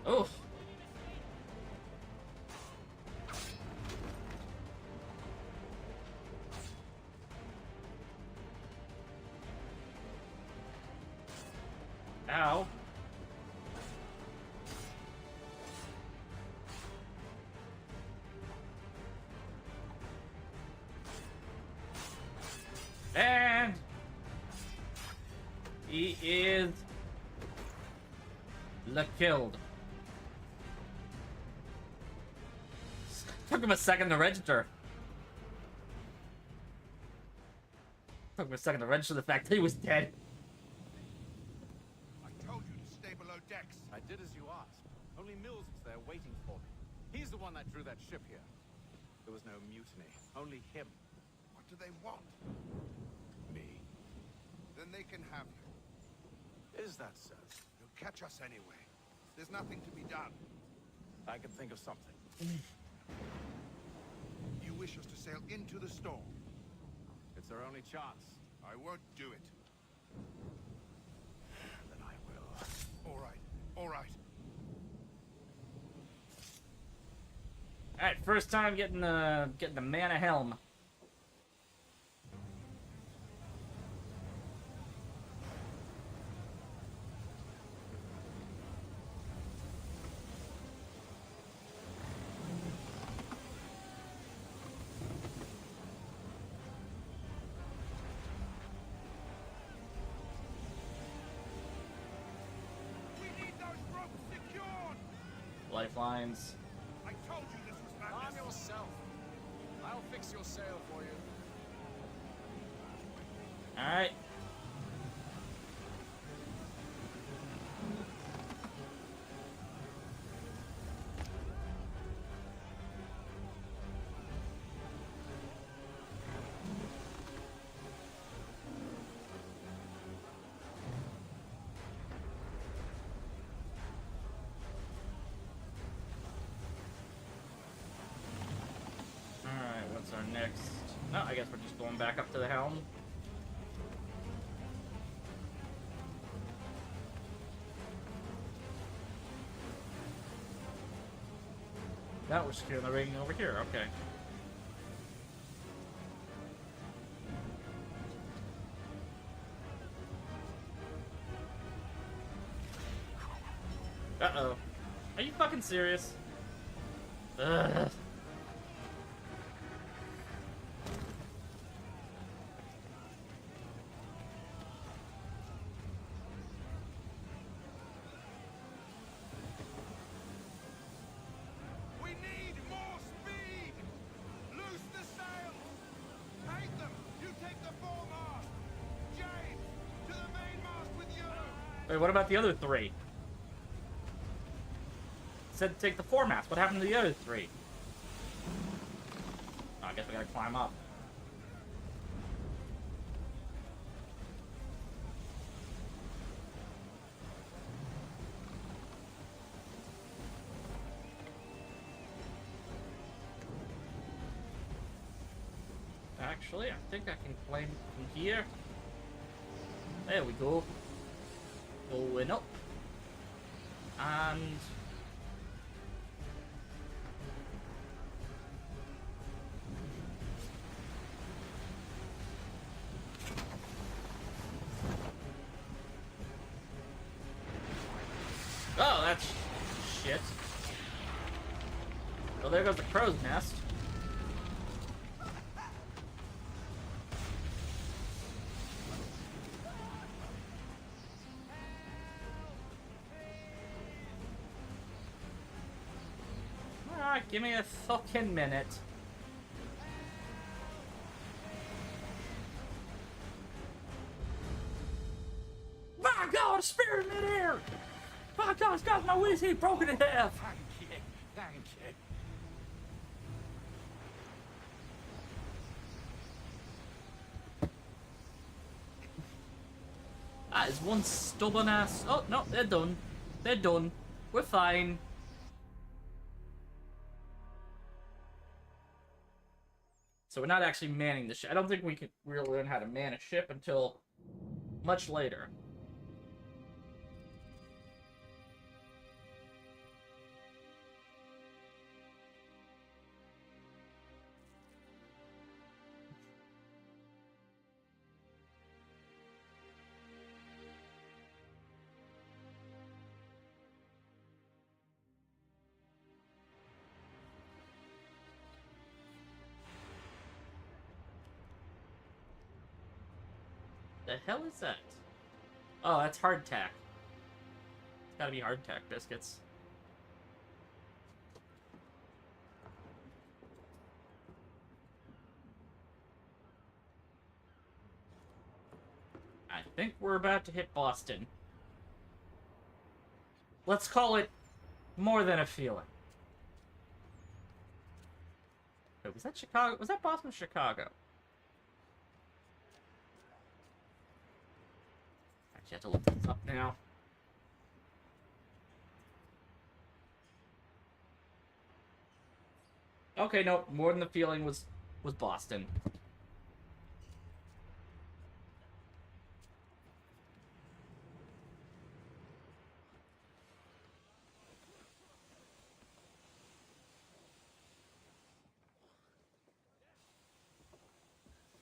Oh. Ow. And he is killed. Took him a second to register. Took him a second to register the fact that he was dead. I told you to stay below decks. I did as you asked. Only Mills was there waiting for me. He's the one that drew that ship here. There was no mutiny, only him. What do they want? Me. Then they can have you. Is that so? You'll catch us anyway. There's nothing to be done. I can think of something. You wish us to sail into the storm? It's our only chance. I won't do it. Then I will. All right, all right. Alright, first time getting the man a helm. Lifelines. I told you this was madness. Arm yourself. I'll fix your sail for you. Alright. What's our next? No, I guess we're just going back up to the helm. That was securing the rigging over here, okay. Uh-oh. Are you fucking serious? Ugh. Wait, what about the other three? It said take the foremast. What happened to the other three? Oh, I guess we gotta climb up. Actually, I think I can climb from here. There we go. Going up. And... oh, that's shit. Well, there goes the crow's nest. Alright, give me a fucking minute. My God, spirit in midair! My God, it's got my whiz heat broken in half! Thank you, thank you. That is one stubborn ass. Oh, no, they're done. They're done. We're fine. So we're not actually manning the ship. I don't think we could really learn how to man a ship until much later. The hell is that? Oh, that's hardtack. It's gotta be hardtack biscuits. I think we're about to hit Boston. Let's call it more than a feeling. Wait, was that Chicago? Was that Boston or Chicago? Actually, I have to look this up now. Okay, no, more than the feeling was Boston.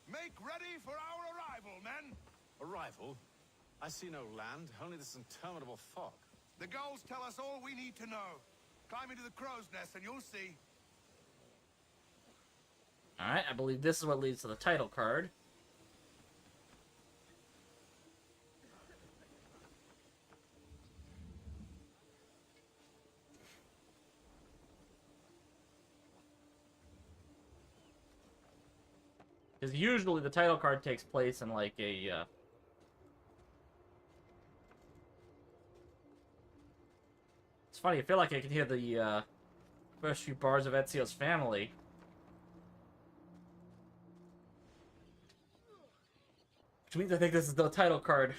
Make ready for our arrival, men! Arrival? I see no land, only this interminable fog. The gulls tell us all we need to know. Climb into the crow's nest and you'll see. Alright, I believe this is what leads to the title card. Because usually the title card takes place in like a It's funny, I feel like I can hear the first few bars of Ezio's Family. Which means I think this is the title card.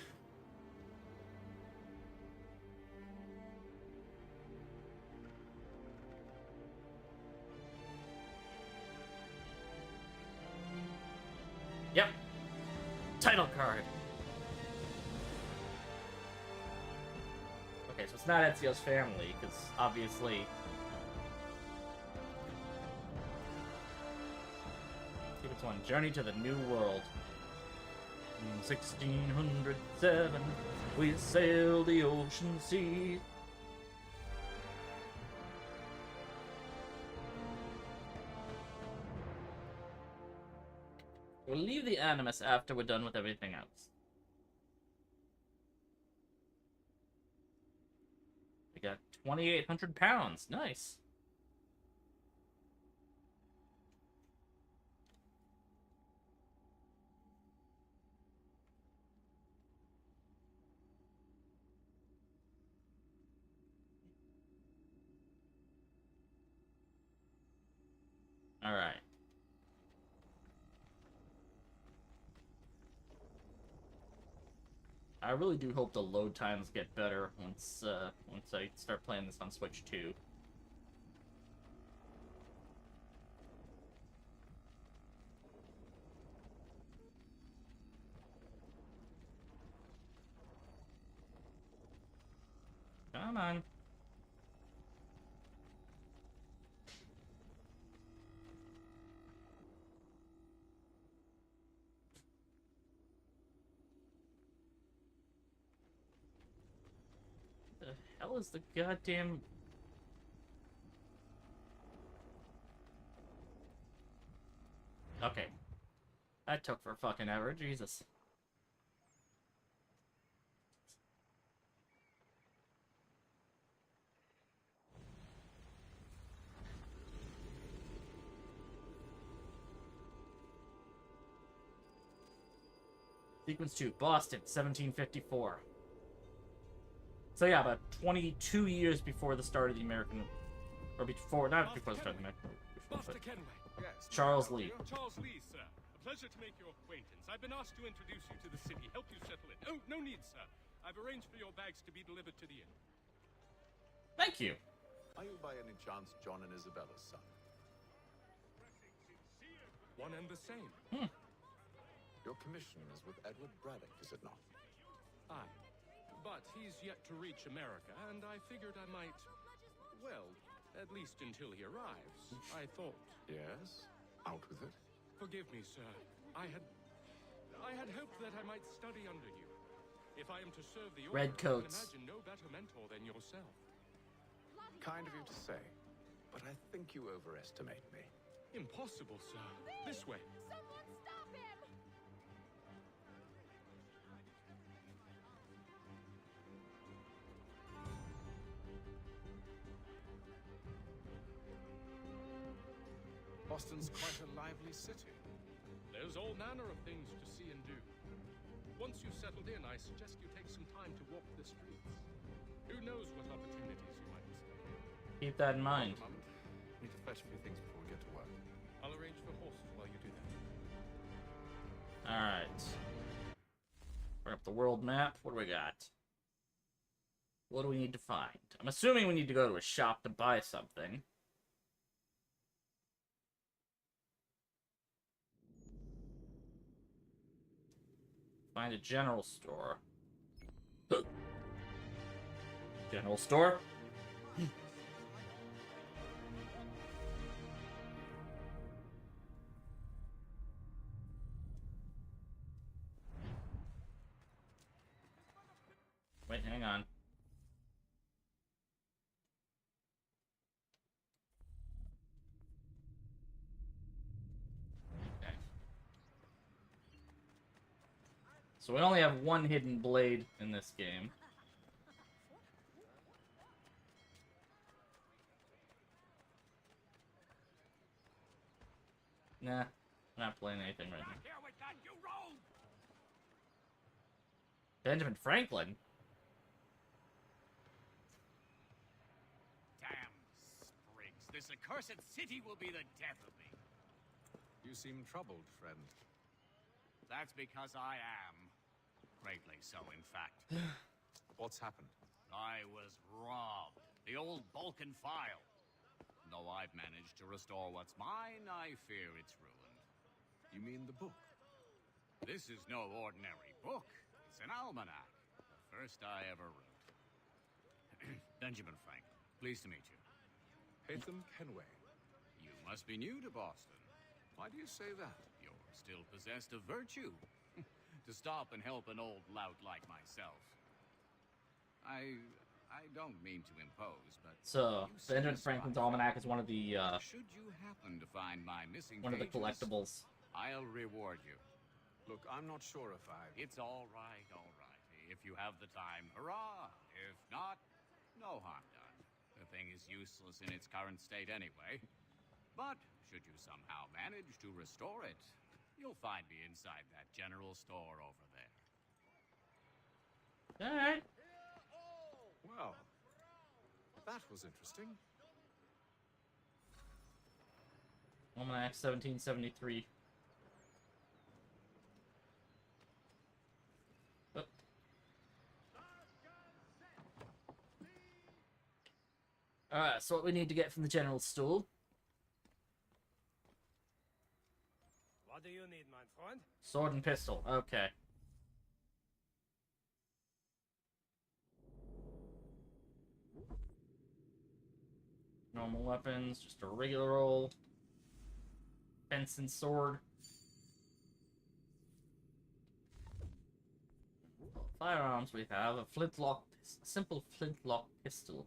Yep. Title card. Okay, so it's not Ezio's Family, because obviously... I think it's on Journey to the New World. In 1607, we sailed the ocean sea. We'll leave the Animus after we're done with everything else. We got 2,800 pounds. Nice. All right. I really do hope the load times get better once I start playing this on Switch 2. Come on. The hell is the goddamn... Okay. That took for fucking ever, Jesus. Sequence 2, Boston, 1754. So yeah, about 22 years before the start of the American... Or before, not before the start of the American... Master Kenway. Charles Lee. Charles Lee, sir. pleasure to make your acquaintance. I've been asked to introduce you to the city, help you settle in. Oh, no need, sir. I've arranged for your bags to be delivered to the inn. Thank you. Are you by any chance John and Isabella's son? One and the same. Your commission is with Edward Braddock, is it not? Aye. But he's yet to reach America, and I figured I might... Well, at least until he arrives, I thought. Yes? Out with it. Forgive me, sir. I had hoped that I might study under you. If I am to serve the order, Redcoats. I can imagine no better mentor than yourself. Kind of you to say, but I think you overestimate me. Impossible, sir. This way. Someone stop him! Boston's quite a lively city. There's all manner of things to see and do. Once you've settled in, I suggest you take some time to walk the streets. Who knows what opportunities you might discover. Keep that in mind. Hold on a moment. Need to fetch a few things before we get to work. I'll arrange for horses while you do that. Alright. Bring up the world map. What do we got? What do we need to find? I'm assuming we need to go to a shop to buy something. Find a general store. General store? Wait, hang on. Okay. So we only have one hidden blade in this game. Nah, I'm not playing anything right now. Benjamin Franklin? Damn sprigs. This accursed city will be the death of me. You seem troubled, friend. That's because I am. Greatly so, in fact. What's happened? I was robbed. The old Balkan file. Though I've managed to restore what's mine, I fear it's ruined. You mean the book? This is no ordinary book. It's an almanac. The first I ever wrote. Benjamin Franklin, pleased to meet you. Haytham Kenway. You must be new to Boston. Why do you say that? You're still possessed of virtue. To stop and help an old lout like myself. I don't mean to impose, but... So, Benjamin Franklin's Almanac is one of the, Should you happen to find my missing one of the pages, collectibles. I'll reward you. Look, I'm not sure if I... It's all right, all right. If you have the time, hurrah! If not, no harm done. The thing is useless in its current state anyway. But, should you somehow manage to restore it, you'll find me inside that general store over there. Alright. Well, that was interesting. Almanac 1773. Oh. Alright, so what we need to get from the general store. What do you need, my friend? Sword and pistol. Okay. Normal weapons, just a regular old fencing sword. Firearms we have a flintlock, simple flintlock pistol.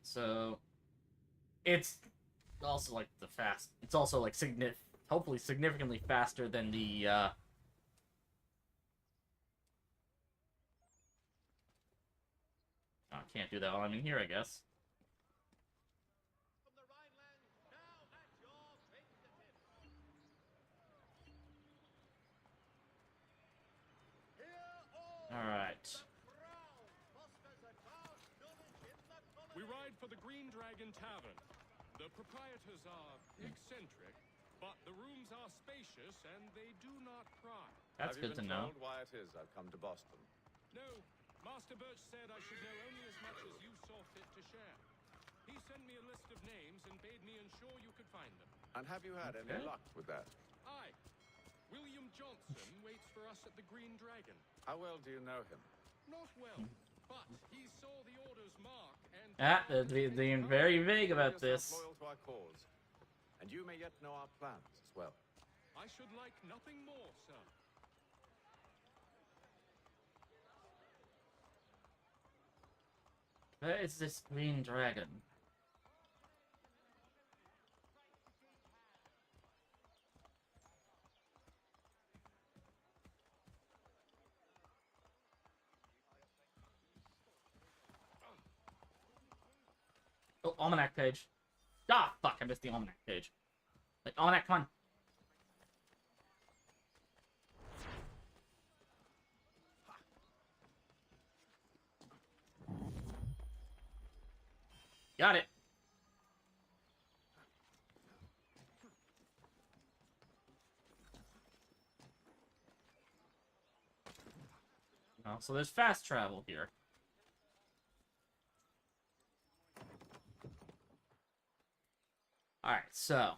So it's also like the fast. It's also like hopefully significantly faster than the oh, I can't do that while I'm in here, I guess. All right. for the Green Dragon Tavern. The proprietors are eccentric, but the rooms are spacious and they do not pry. That's good to know. Have you been told why it is I've come to Boston? No, Master Birch said I should know only as much as you saw fit to share. He sent me a list of names and bade me ensure you could find them. And have you had any luck with that? Aye. William Johnson waits for us at the Green Dragon. How well do you know him? Not well, but he saw the order's mark and... They're being very vague about this. Loyal to our cause. And you may yet know our plans as well. I should like nothing more, sir. Where is this green dragon? Oh, almanac page. Ah, fuck, I missed the almanac page. Like, almanac, come on. Got it. Oh, so there's fast travel here. Alright, so.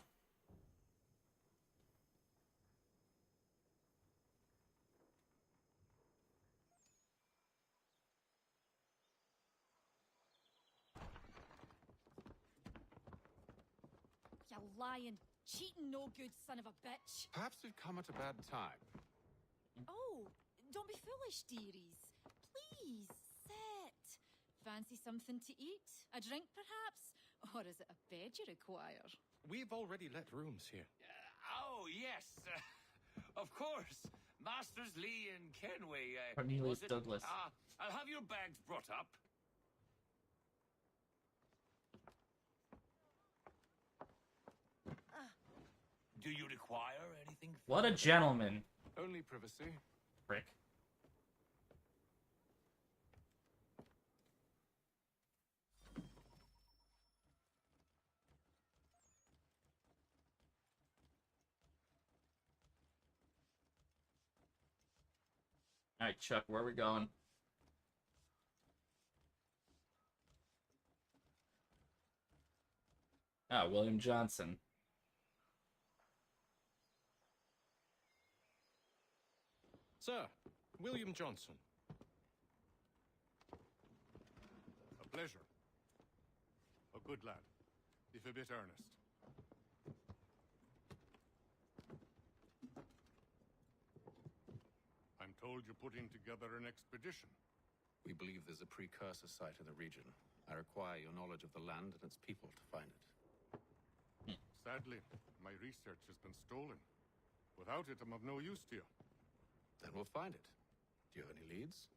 You lying, cheating, no good son of a bitch. Perhaps we've come at a bad time. Oh, don't be foolish, dearies. Please, sit. Fancy something to eat? A drink, perhaps? Or is it a bed you require? We've already let rooms here. Oh, yes. Of course. Masters Lee and Kenway. Cornelius was it? Douglas. I'll have your bags brought up. Do you require anything? What a gentleman. Only privacy. Frick. Alright, Chuck, where are we going? Ah, William Johnson. Sir, William Johnson. A pleasure. A good lad, if a bit earnest. I'm told you're putting together an expedition. We believe there's a precursor site in the region. I require your knowledge of the land and its people to find it. Sadly, my research has been stolen. Without it, I'm of no use to you. Then we'll find it. Do you have any leads?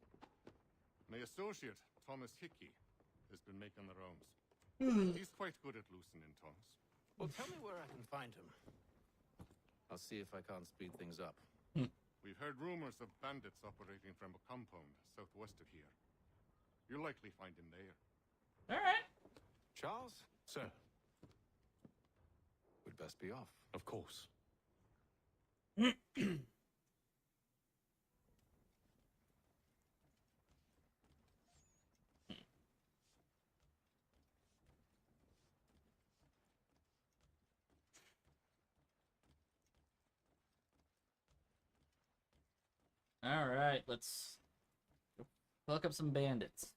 My associate, Thomas Hickey, has been making the rounds. He's quite good at loosening tongues. Well, tell me where I can find him. I'll see if I can't speed things up. We've heard rumors of bandits operating from a compound southwest of here. You'll likely find him there. All right. Charles? Sir. We'd best be off. Of course. All right, let's look up some bandits.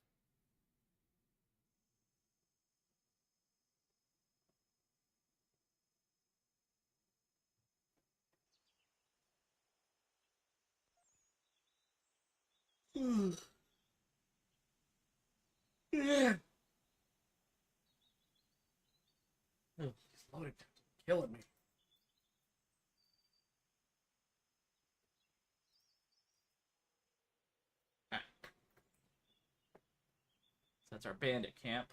Yeah. Oh, these loading times are killing me. That's our bandit camp.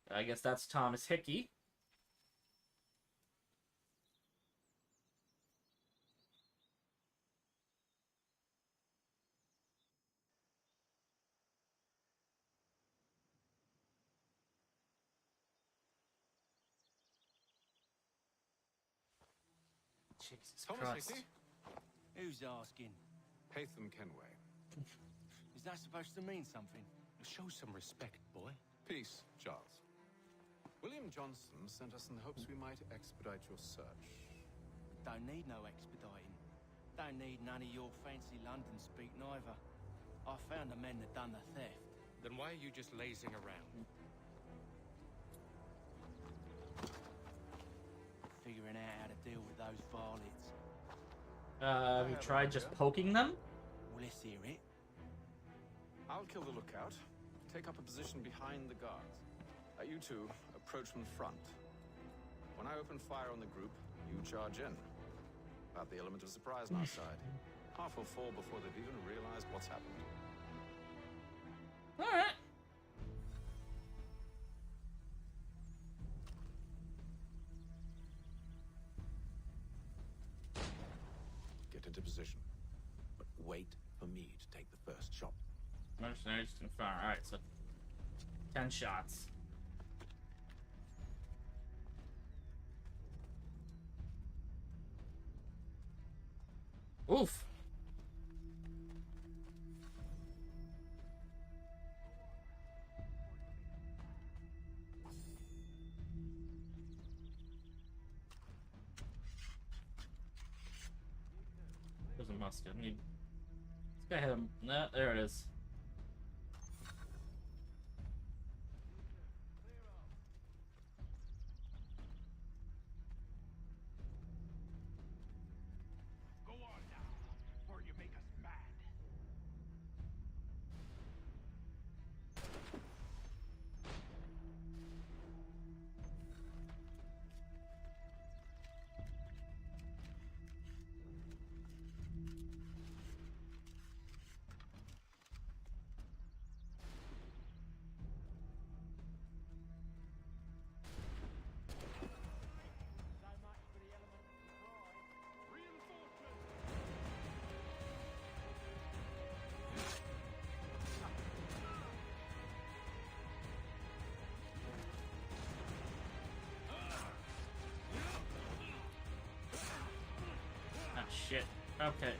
I guess that's Thomas Hickey. Jesus Thomas Christ. Hickey? Who's asking? Haytham Kenway. Is that supposed to mean something? Show some respect, boy. Peace, Charles. William Johnson sent us in the hopes we might expedite your search. Don't need no expediting. Don't need none of your fancy London speak neither. I found the men that done the theft. Then why are you just lazing around? Figuring out how to deal with those varlets. Have you tried just poking them? Well, let's hear it. I'll kill the lookout. Take up a position behind the guards. You two approach from the front. When I open fire on the group, you charge in. About the element of surprise on our side. Half will fall before they've even realized what's happened. All right. Get into position. But wait for me to take the first shot. Mercenaries can fire. All right, so 10 shots. Oof. There's a musket. I need. This guy had him. Nah, there it is. Go on now, or you make us mad. Ah, shit. Okay.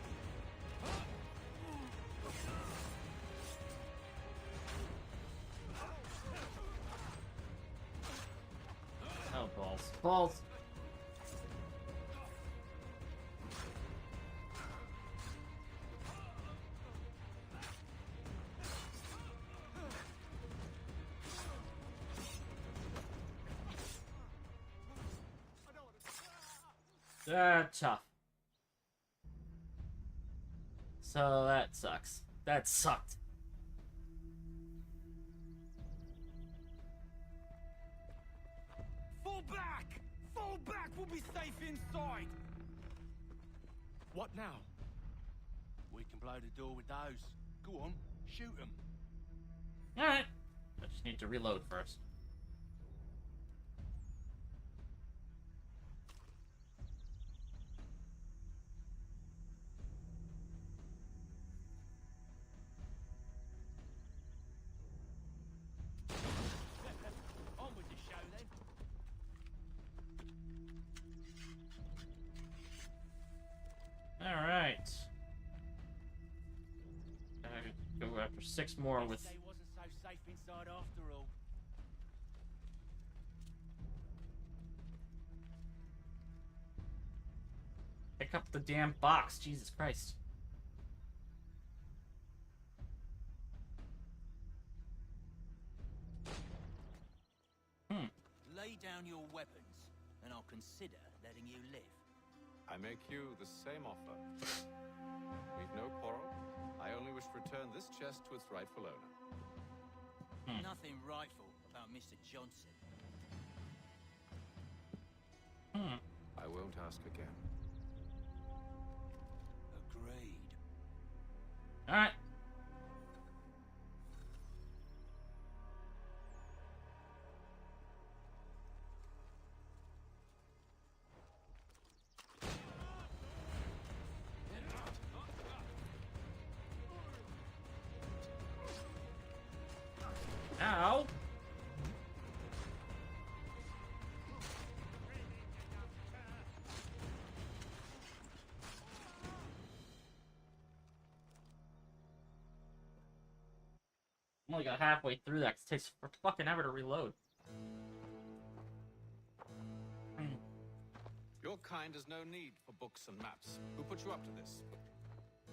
Oh, balls. Balls! Tough. So that sucks. That sucked. Fall back! Fall back! We'll be safe inside! What now? We can blow the door with those. Go on, shoot them. Alright. I just need to reload first. On with the show then. Alright. Go after 6 more with... They wasn't so safe inside after all. Pick up the damn box, Jesus Christ. Lay down your weapons, and I'll consider letting you live. I make you the same offer. We've no quarrel. I only wish to return this chest to its rightful owner. Nothing rightful about Mr. Johnson. I won't ask again. Agreed. Alright. Ow! Only got halfway through that 'cause it takes fucking ever to reload. Your kind has no need for books and maps. Who put you up to this?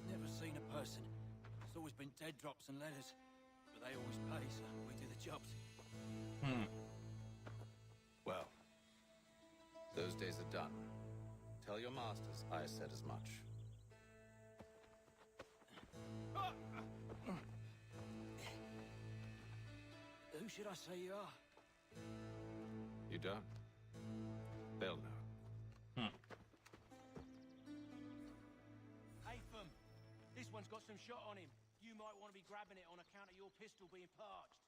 Never seen a person. It's always been dead drops and letters. But they always pay, so we do the jobs. Well, those days are done. Tell your masters I said as much. Who should I say you are? You don't? They'll know. Hey, Fum. This one's got some shot on him. You might want to be grabbing it on account of your pistol being parched.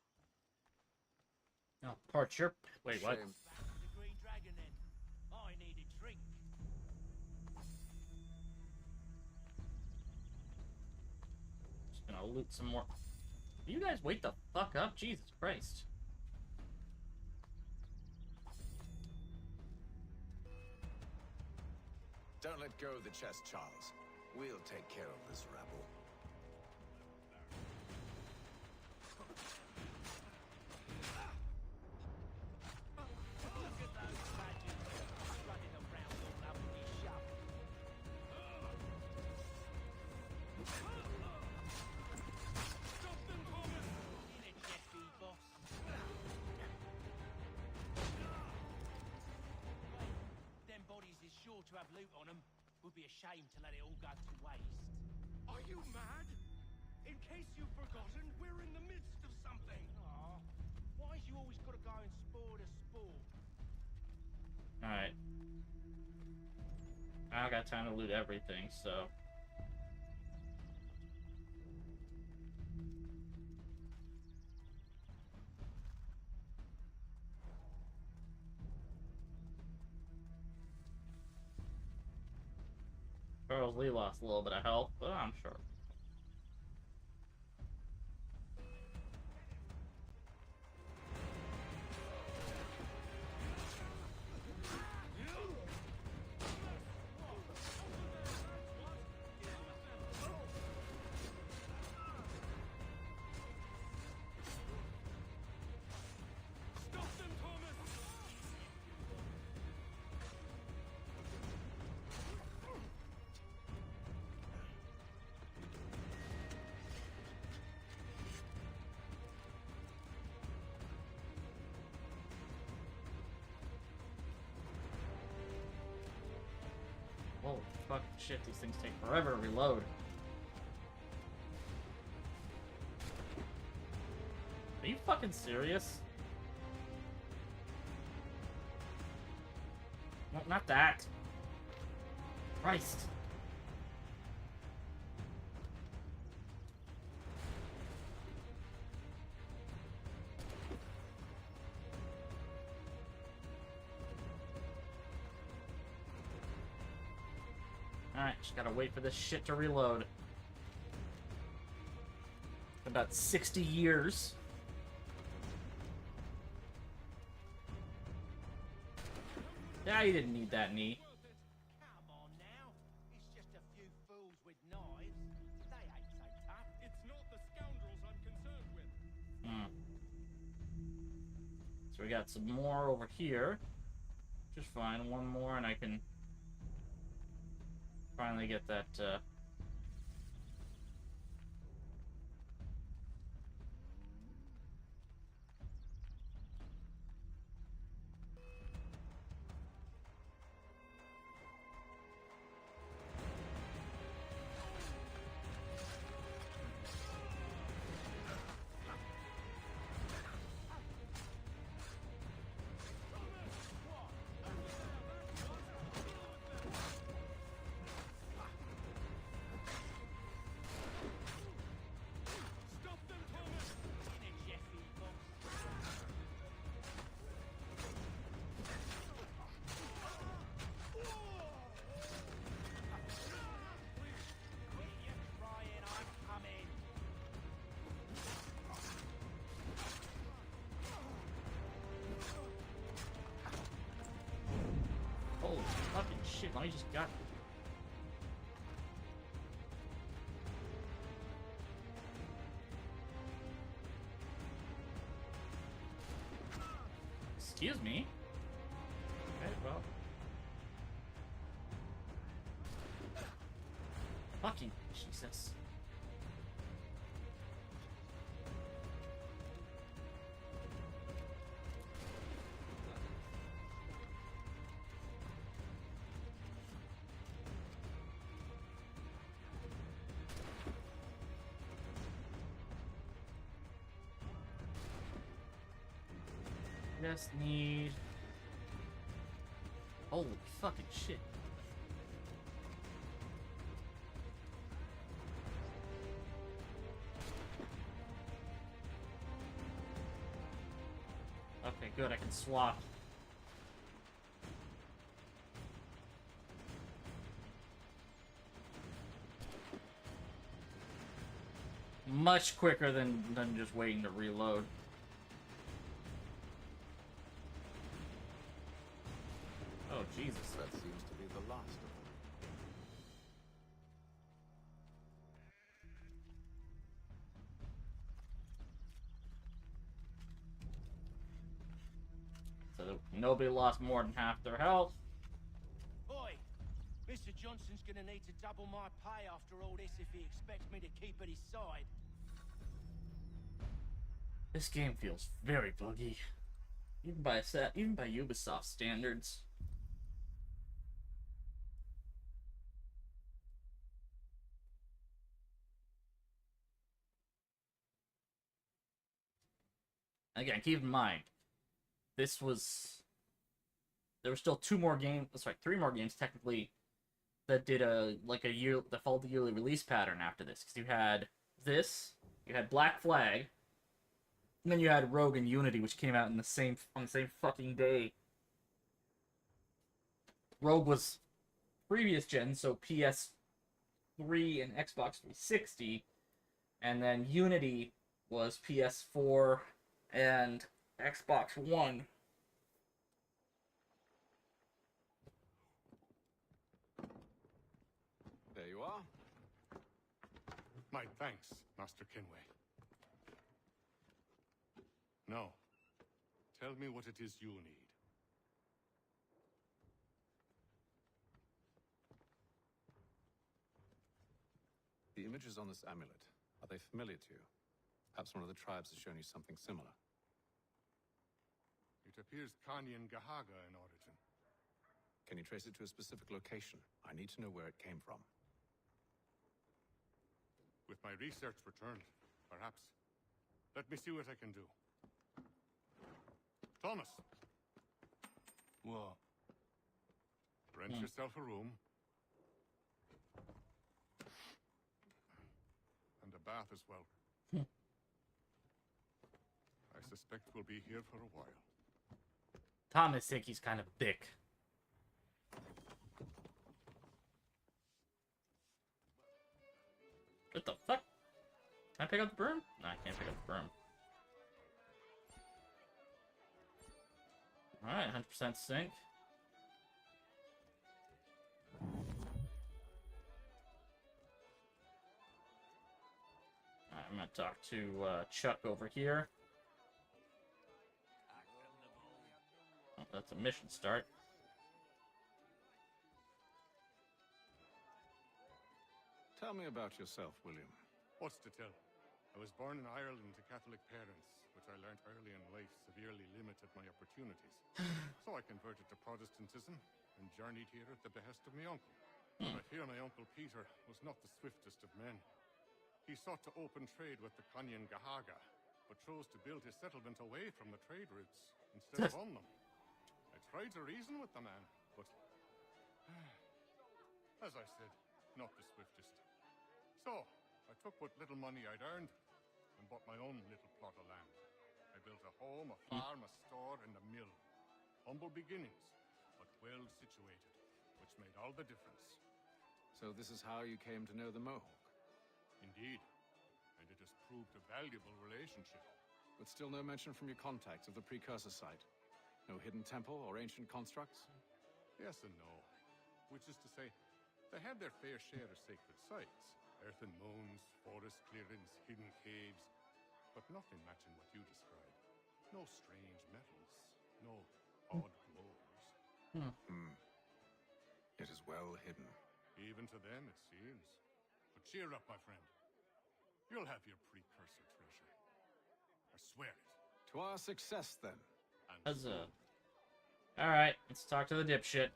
Oh, parts your... Wait, what? Back to the Green Dragon, then. I need a drink. Just gonna loot some more. You guys wake the fuck up? Jesus Christ. Don't let go of the chest, Charles. We'll take care of this rabble. Look at those badgers strutting around all over me shop. Stop them, Thomas! In a jiffy, boss. Them bodies is sure to have loot on them. Would be a shame to let it all go to waste. Are you mad? In case you've forgotten, we're in the midst of something. Aw, why's you always got to go and spoil the sport? Alright. I don't got time to loot everything, so... Charles Lee lost a little bit of health, but I'm sure. Stop them, Thomas! Holy fuck, shit, these things take forever to reload. Are you fucking serious? No, not that. Christ. Alright, just gotta wait for this shit to reload. About 60 years. Yeah, you didn't need that knee. Come on now. It's just a few fools with knives. They ain't so tough. It's not the scoundrels I'm concerned with. So we got some more over here. Just fine. One more and I can finally get that, Stop them, Thomas! In a jiffy, boss. Quit your crying, I'm coming. holy fucking shit, I just got... Excuse me? Okay, well. Fucking Jesus. Just need... Holy fucking shit. Okay, good, I can swap. Much quicker than just waiting to reload. Oh, Jesus. That seems to be the last of them. So nobody lost more than half their health. Oi! Mr. Johnson's gonna need to double my pay after all this if he expects me to keep at his side. This game feels very buggy. Even by Ubisoft standards. Again, keep in mind, there were still 3 more games technically that did that followed the yearly release pattern after this. Because you had Black Flag, and then you had Rogue and Unity, which came out on the same fucking day. Rogue was previous gen, so PS3 and Xbox 360, and then Unity was PS4 and Xbox One. There you are. My thanks, Master Kenway. Now, tell me what it is you need. The images on this amulet, are they familiar to you? Perhaps one of the tribes has shown you something similar. It appears Kanyan Gahaga in origin. Can you trace it to a specific location? I need to know where it came from. With my research returned, perhaps. Let me see what I can do. Thomas! What? Rent yourself a room. And a bath as well. I suspect we'll be here for a while. Thomas think he's kind of thick. What the fuck? Can I pick up the broom? No, I can't pick up the broom. Alright, 100% sync. Alright, I'm gonna talk to Chuck over here. Oh, that's a mission start. Tell me about yourself, William. What's to tell? I was born in Ireland to Catholic parents, which I learned early in life severely limited my opportunities. So I converted to Protestantism and journeyed here at the behest of my uncle. I fear my uncle Peter was not the swiftest of men. He sought to open trade with the Kanyan Gahaga, but chose to build his settlement away from the trade routes instead of on them. I tried to reason with the man, but as I said, not the swiftest. So, I took what little money I'd earned and bought my own little plot of land. I built a home, a farm, a store, and a mill. Humble beginnings, but well situated, which made all the difference. So this is how you came to know the Mohawk? Indeed, and it has proved a valuable relationship. But still no mention from your contacts of the precursor site? No hidden temple or ancient constructs? Yes and no. Which is to say, they had their fair share of sacred sites. Earthen mounds, forest clearings, hidden caves. But nothing matching what you described. No strange metals, No odd glows. It is well hidden. Even to them, it seems. But cheer up, my friend. You'll have your precursor treasure. I swear it. To our success, then. Huzzah. Alright, let's talk to the dipshit.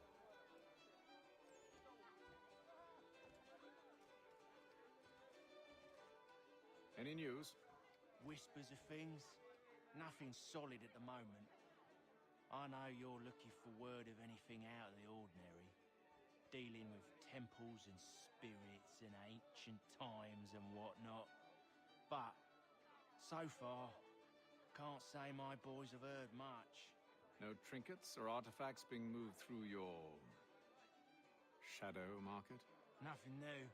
Any news? Whispers of things. Nothing solid at the moment. I know you're looking for word of anything out of the ordinary. Dealing with temples and spirits and ancient times and whatnot. But, so far, can't say my boys have heard much. No trinkets or artifacts being moved through your shadow market? Nothing new.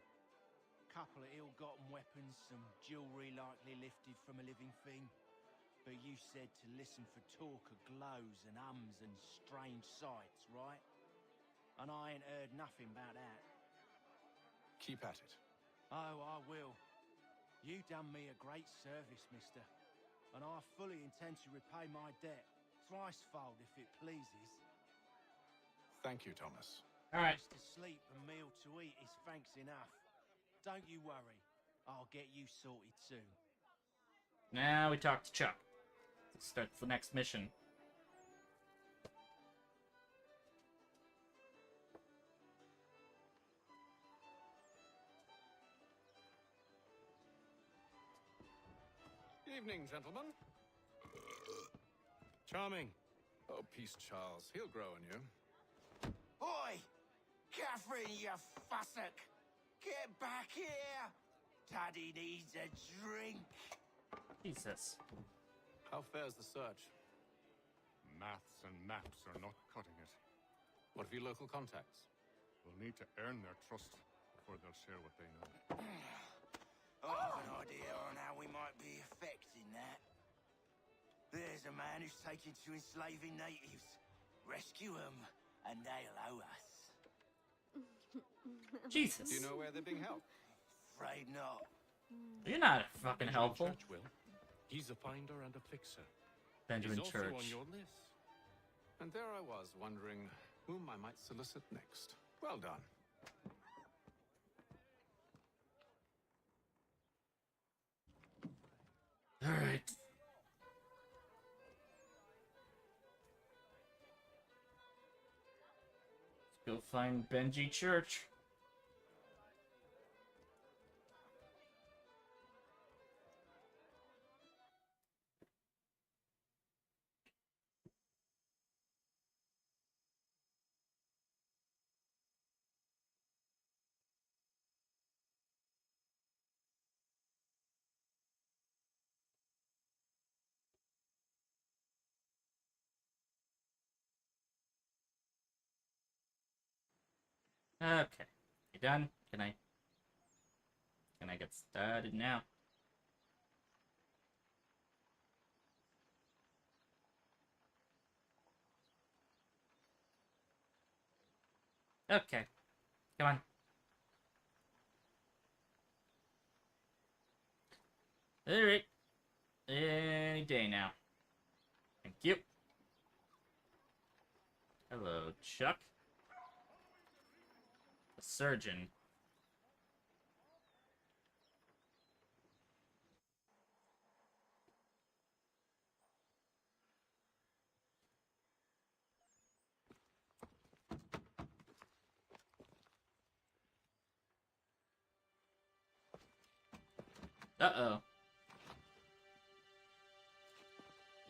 Couple of ill-gotten weapons, some jewelry likely lifted from a living thing. But you said to listen for talk of glows and ums and strange sights, right? And I ain't heard nothing about that. Keep at it. Oh, I will. You done me a great service, mister. And I fully intend to repay my debt. Thricefold, if it pleases. Thank you, Thomas. Alright. Place to sleep and meal to eat is thanks enough. Don't you worry. I'll get you sorted soon. Now we talk to Chuck. Let's start the next mission. Evening, gentlemen. Charming. Oh, peace, Charles. He'll grow on you. Oi! Catherine, you fussock! Get back here! Daddy needs a drink! Jesus. How fares the search? Maths and maps are not cutting it. What of your local contacts? We'll need to earn their trust before they'll share what they know. I have an idea on how we might be affecting that. There's a man who's taken to enslaving natives. Rescue them, and they'll owe us. Jesus. Do you know where they're being held? Afraid not. You're not fucking helpful. Church, Will. He's a finder and a fixer. Benjamin He's Church. also on your list. And there I was, wondering whom I might solicit next. Well done. Alright. Let's go find Benji Church. Okay. You done? Can I get started now? Okay. Come on. Alright. Any day now. Thank you. Hello, Chuck. The surgeon. Uh-oh.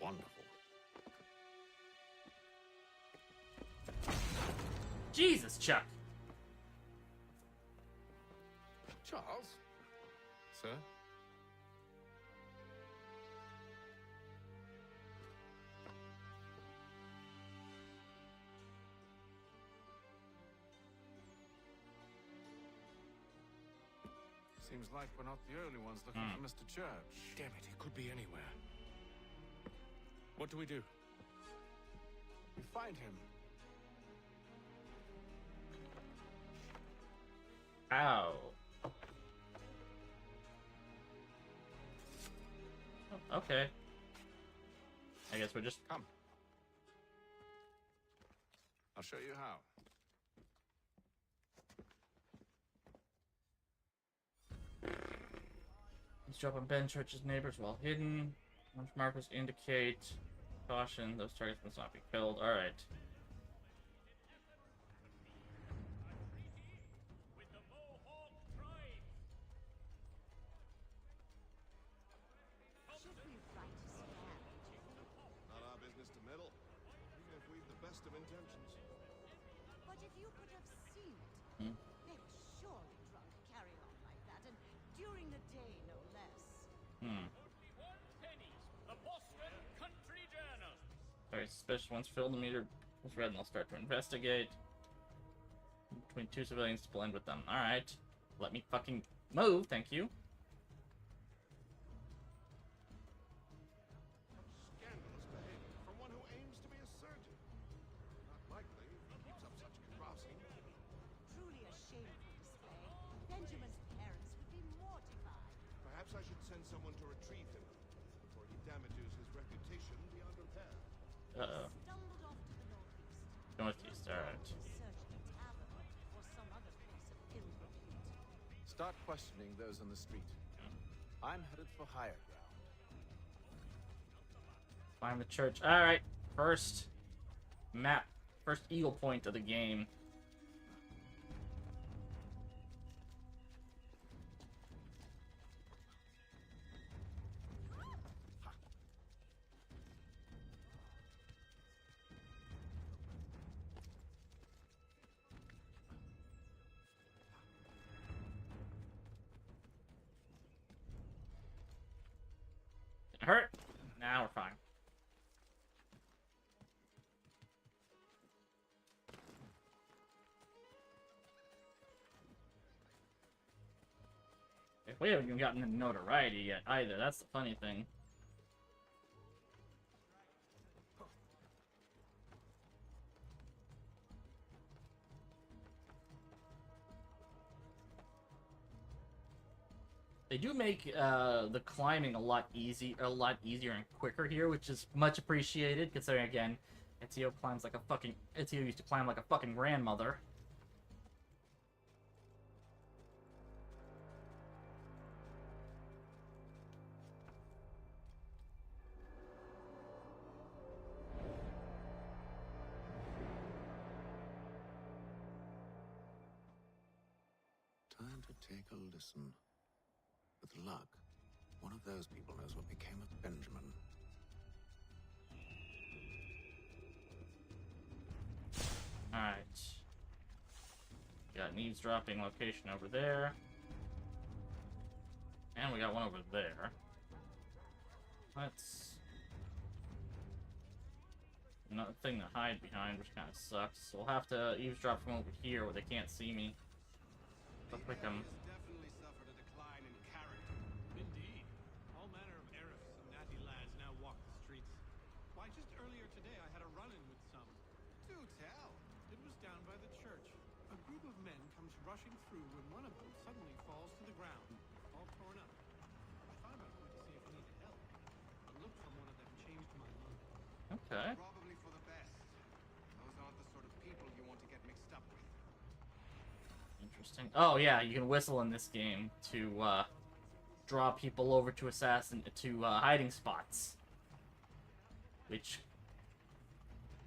Wonderful. Jesus, Chuck. Charles? Sir? Seems like we're not the only ones looking for Mr. Church. Damn it, he could be anywhere. What do we do? We find him. Ow. Okay. I guess we're just... Come. show you how. Eavesdrop on Ben Church's neighbors while hidden. Launch markers indicate caution. Those targets must not be killed. Alright. Should we write a scam, do you think? Not our business to meddle, even if we've the best of intentions. But if you could have seen it, Hmm. they were surely drunk carrying on like that, and during the day, no less. Hmm. The Boston Country Journal. Very suspicious. Once filled, the meter is red and they'll start to investigate. Between two civilians to blend with them. Alright. Let me fucking move, thank you. Scandalous behavior from one who aims to be a surgeon. Not likely if he keeps up such carousing. Truly a shameful display. Benjamin's parents would be mortified. Perhaps I should send someone to retrieve him before he damages his reputation beyond repair. Uh-oh. Stumbled off to the northeast. Northeast, alright. Searched a tavern or some other place of ill repute. Start questioning those on the street. I'm headed for higher ground. Find the church. Alright. First map. First eagle point of the game. Didn't hurt. Now we're fine. We haven't even gotten the notoriety yet either. That's the funny thing. They do make the climbing a lot easier and quicker here, which is much appreciated. Considering again, Ezio used to climb like a fucking grandmother. Time to take a listen. With luck, one of those people knows what became of Benjamin. Alright. Got an eavesdropping location over there. And we got one over there. Let's... Another thing to hide behind, which kind of sucks. So we'll have to eavesdrop from over here where they can't see me. Look like I'm... Definitely suffered a decline in character. Indeed. All manner of Arifs and natty lads now walk the streets. Why, just earlier today I had a run-in with some. Do tell. It was down by the church. A group of men comes rushing through when one of them suddenly falls to the ground, all torn up. I thought about going to see if he needed help. A look from one of them changed my mind. Okay. Probably for the best. Those aren't the sort of people you want to get mixed up with. Interesting. Oh yeah, you can whistle in this game to draw people over to hiding spots, which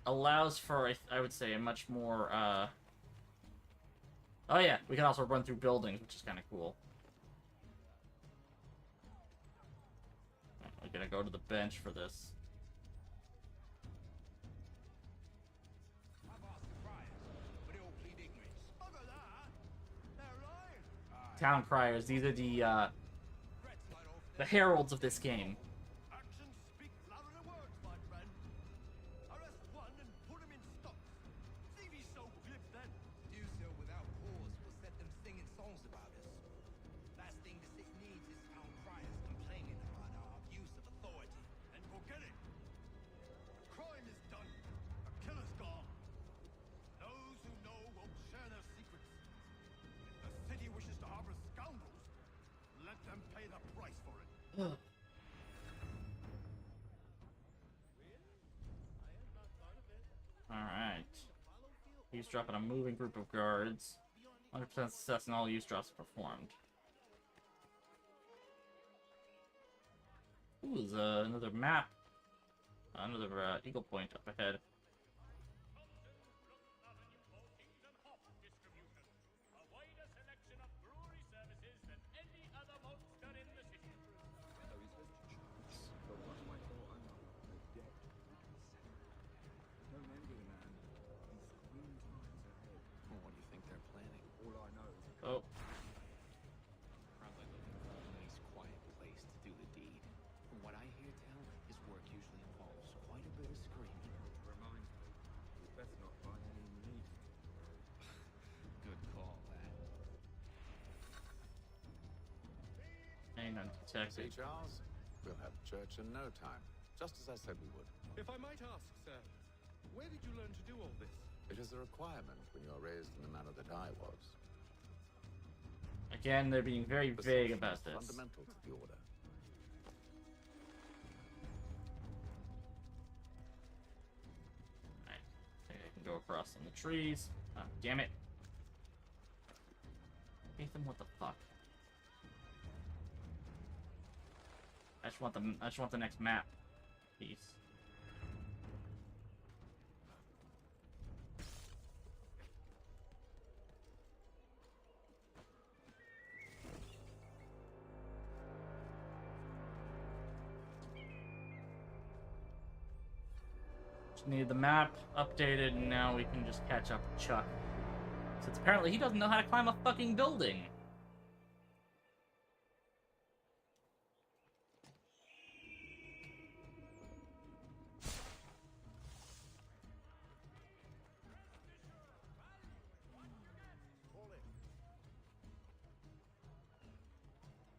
allows for I would say a much more. Oh yeah, we can also run through buildings, which is kind of cool. We're gonna go to the bench for this. Town criers. These are the heralds of this game. Actions speak louder than words, my friend. Arrest one and put him in stocks. See if he's so glib then. Do so without cause will set them singing songs about us. Last thing the city needs is town criers complaining about our abuse of authority. And forget it. The crime is done. The killer's gone. Those who know won't share their secrets. If the city wishes to harbor scoundrels, let them pay the price for it. Eavesdrop on a moving group of guards. 100% success in all eavesdrops performed. Ooh, there's another map. Another Eagle Point up ahead. Well, what do you think they're planning? All I know is Oh. Probably looking for a nice, quiet place to do the deed. From what I hear tell, his work usually involves quite a bit of screaming. reminds me. We best not find any meat. Good call, that. Ain't undetected. See, Charles? We'll have church in no time. Just as I said we would. If I might ask, sir, where did you learn to do all this? It is a requirement when you are raised in the manner that I was. Again, they're being very vague about this. Fundamental to the order. Alright, I think I can go across on the trees. Ah, damn it. Ethan, what the fuck? I just want the next map piece. Just need the map updated, and now we can just catch up with Chuck. Since apparently he doesn't know how to climb a fucking building.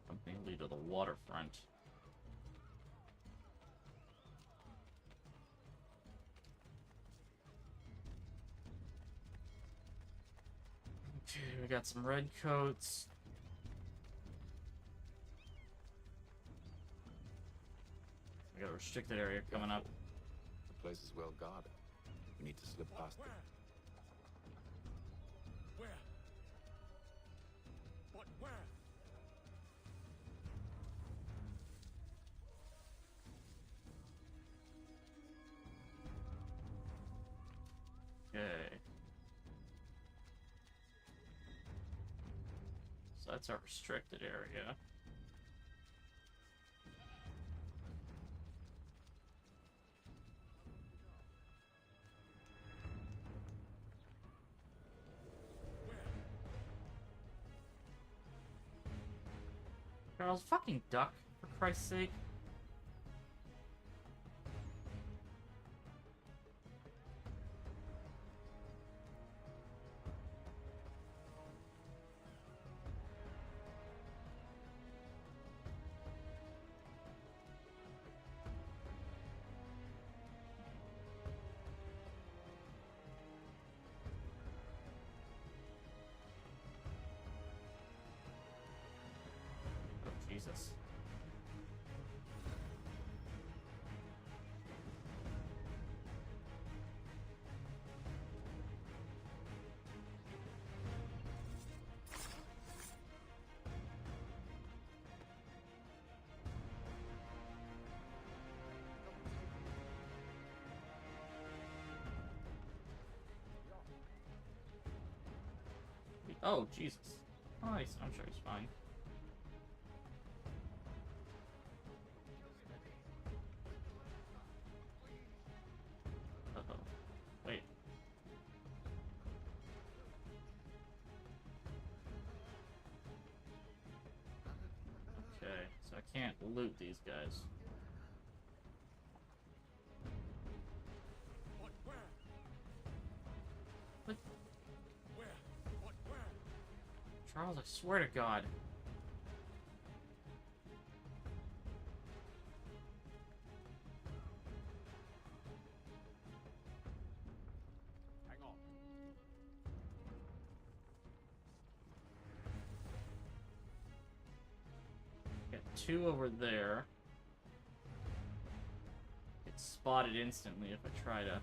Something lead to the waterfront. Okay, we got some red coats. We got a restricted area coming up. The place is well guarded. We need to slip past them. Where? But where? Okay. So that's our restricted area. Charles, fucking duck, for Christ's sake. Oh, Jesus. Oh, Jesus. Nice. I'm sure he's fine. Uh-oh. Wait. Okay, so I can't loot these guys. But where? What? Where? But where? Charles, I swear to God. Hang on. Got two over there. Get spotted instantly if I try to.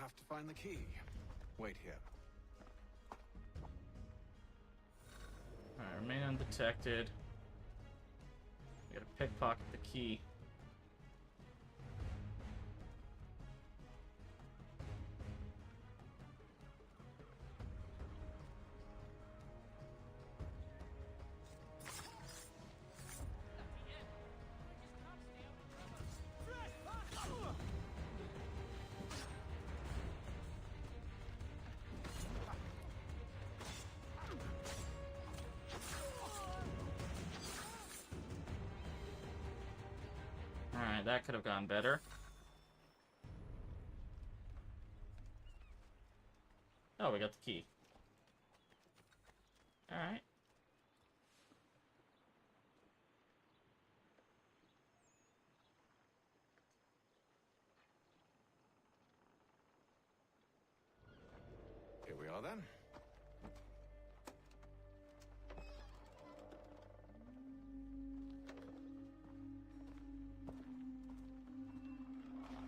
have to find the key. Wait here. Alright, remain undetected. We gotta pickpocket the key. Alright, that could have gone better. Oh, we got the key. Alright. Here we are then.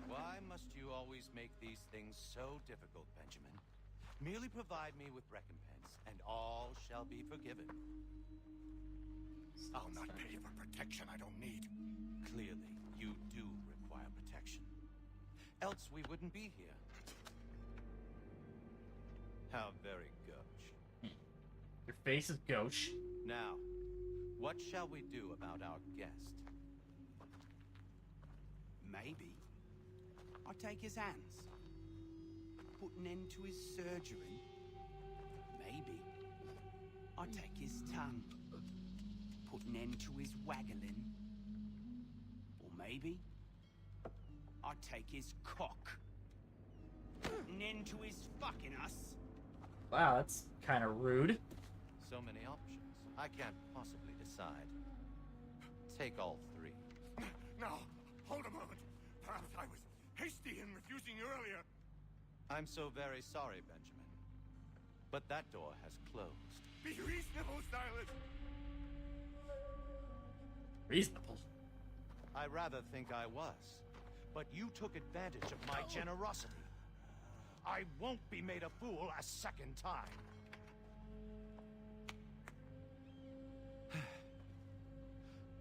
Why must you always make these things so difficult, Benjamin? Merely provide me with recompense, and all shall be forgiven. I'll not pay for protection I don't need. Clearly, you do require protection. Else we wouldn't be here. How very gauche. Your face is gauche. Now, what shall we do about our guest? Maybe I take his hands, put an end to his surgery. Maybe I take his tongue, put an end to his waggling. Or maybe I take his cock, put an end to his fucking us. Wow, that's kind of rude. So many options. I can't possibly decide. Take all three. Now, hold a moment. Perhaps I was hasty in refusing you earlier. I'm so very sorry, Benjamin. But that door has closed. Be reasonable, Silas. Reasonable? I rather think I was. But you took advantage of my generosity. I won't be made a fool a second time.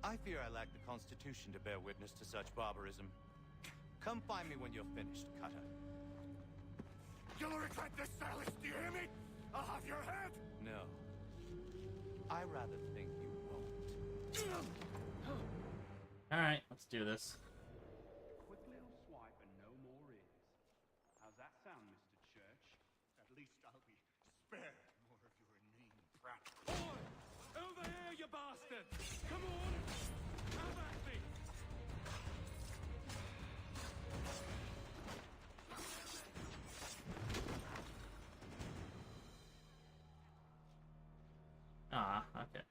I fear I lack the constitution to bear witness to such barbarism. Come find me when you're finished, Cutter. You'll regret this, Silas. Do you hear me? I'll have your head. No. I rather think you won't. Alright, let's do this. Quick little swipe and no more is. How's that sound, Mr. Church? At least I'll be spared more of your inane prat. Boy! Over here, you bastard! Come on! Have at me! Ah, okay.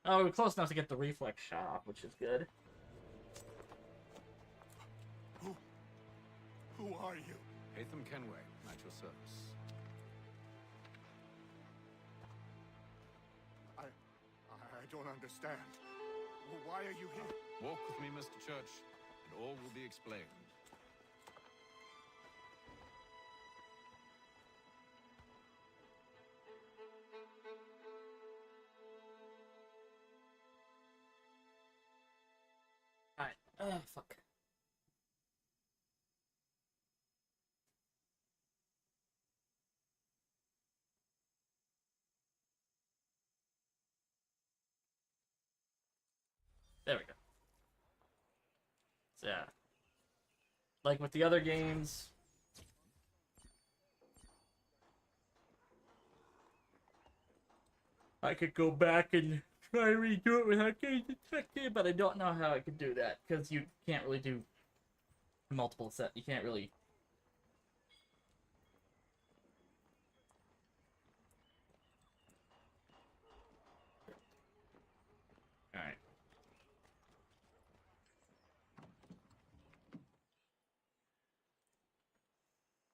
Oh, we're close enough to get the reflex shot off, which is good. Who are you? Hatham Kenway, at your service. I don't understand. Why are you here? Walk with me, Mr. Church, and all will be explained. Alright. Fuck. There we go. So, yeah. Like with the other games, I could go back and try and redo it without getting detected, but I don't know how I could do that, because you can't really do multiple set. You can't really... Alright.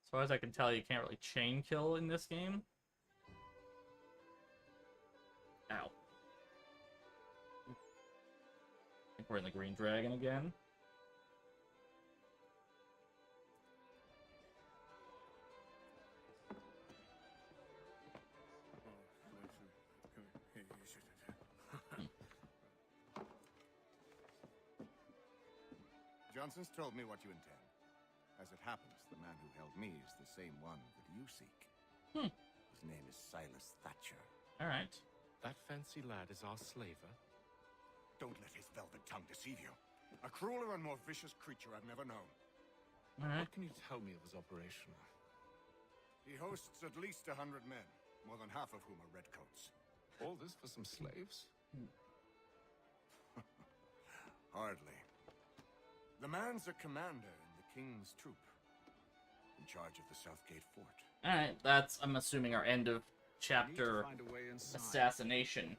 As far as I can tell, you can't really chain kill in this game. Ow. I think we're in the Green Dragon again. Johnson's told me what you intend. As it happens, the man who held me is the same one that you seek. His name is Silas Thatcher. All right. That fancy lad is our slaver? Don't let his velvet tongue deceive you. A crueler and more vicious creature I've never known. All right. What can you tell me of his operation? He hosts at least 100 men, more than half of whom are redcoats. All this for some slaves? Hardly. The man's a commander in the king's troop, in charge of the Southgate Fort. All right, that's, I'm assuming, our end of chapter assassination.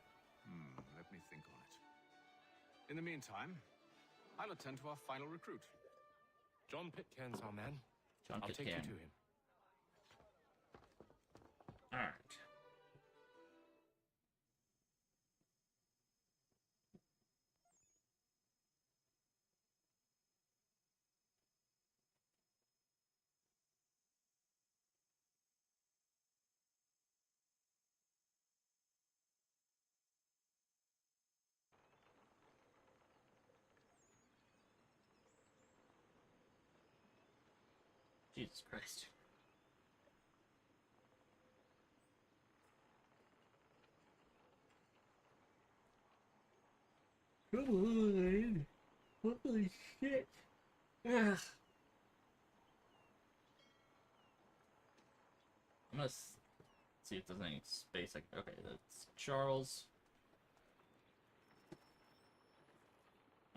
Let me think on it. In the meantime, I'll attend to our final recruit. John Pitcairn's our man. John I'll take you Pitcairn. to him. All right. Jesus Christ. Come on. Holy shit. Ugh. I'm gonna see if there's any space. Okay, that's Charles.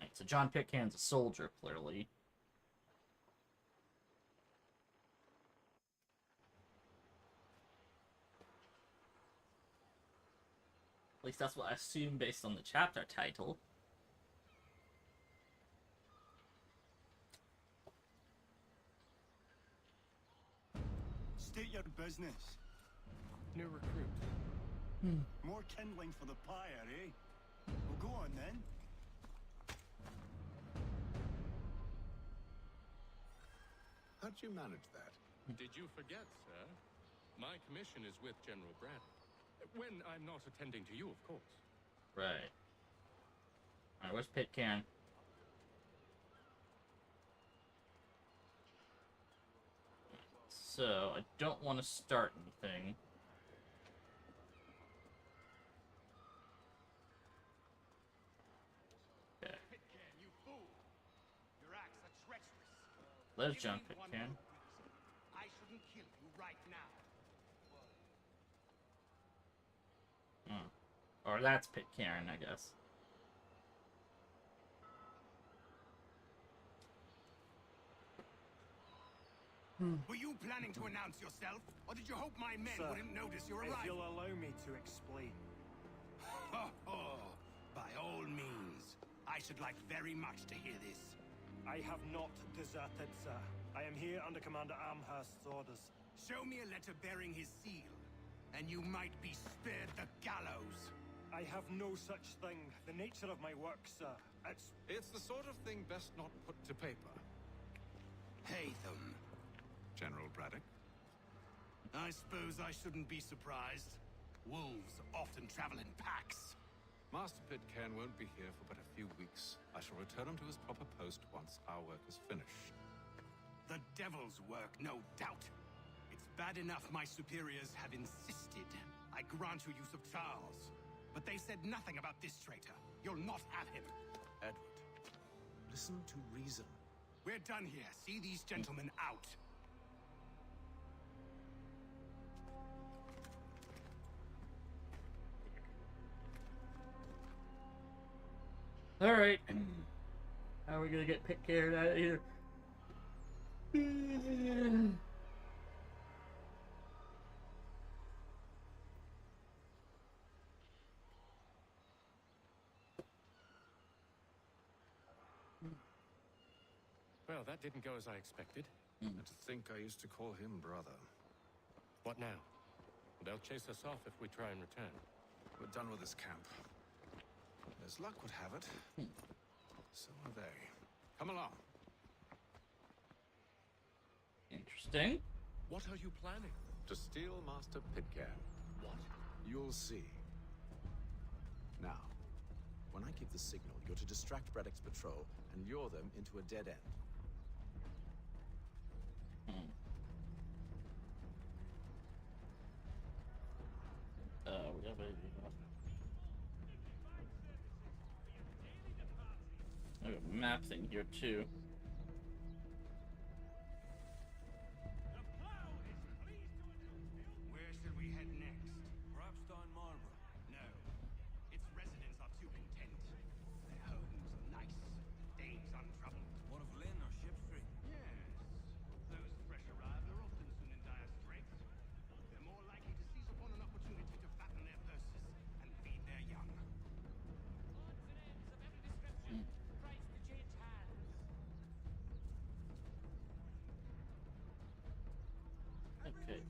Right, so John Pitcairn's a soldier, clearly. At least that's what I assume based on the chapter title. State your business. New recruit. More kindling for the pyre, eh? Well, go on then. How'd you manage that? Did you forget, sir? My commission is with General Braddock. When I'm not attending to you, of course. Right. Alright, where's Pitcairn? So, I don't want to start anything. Okay. Pitcairn, you fool! Your acts are treacherous. There's Give John me one Pitcairn. more. I shouldn't kill you right now. Or that's Pitcairn, I guess. Were you planning to announce yourself, or did you hope my men Sir, wouldn't notice your if arrival? you'll allow me to explain. By all means. I should like very much to hear this. I have not deserted, sir. I am here under Commander Amherst's orders. Show me a letter bearing his seal, and you might be spared the gallows. I have no such thing. The nature of my work, sir. It's the sort of thing best not put to paper. Haytham. General Braddock? I suppose I shouldn't be surprised. Wolves often travel in packs. Master Pitcairn won't be here for but a few weeks. I shall return him to his proper post once our work is finished. The devil's work, no doubt. It's bad enough my superiors have insisted I grant you use of Charles. But they said nothing about this traitor. You'll not have him. Edward, listen to reason. We're done here. See these gentlemen out. Alright. How are we gonna get Pitcairn out of here? Well, that didn't go as I expected. And to think I used to call him brother. What now? They'll chase us off if we try and return. We're done with this camp. As luck would have it, so are they. Come along. Interesting. What are you planning? To steal Master Pitcairn. What? You'll see. Now, When I give the signal, you're to distract Braddock's patrol and lure them into a dead end. We have a map thing here too. Where should we head next? Perhaps down Marlborough. No. Its residents are too content. Their homes nice, dames untroubled. What of Lynn or Ship Street? Yes. Those fresh arrived are often soon in dire straits. They're more likely to seize upon an opportunity to fatten their purses and feed their young. Okay.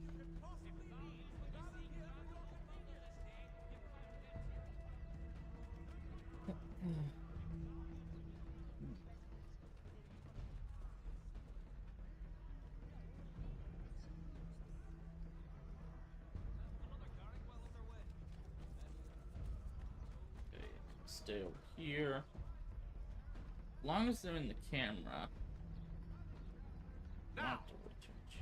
Okay, stay over here. As long as they're in the camera. I don't have to worry too much.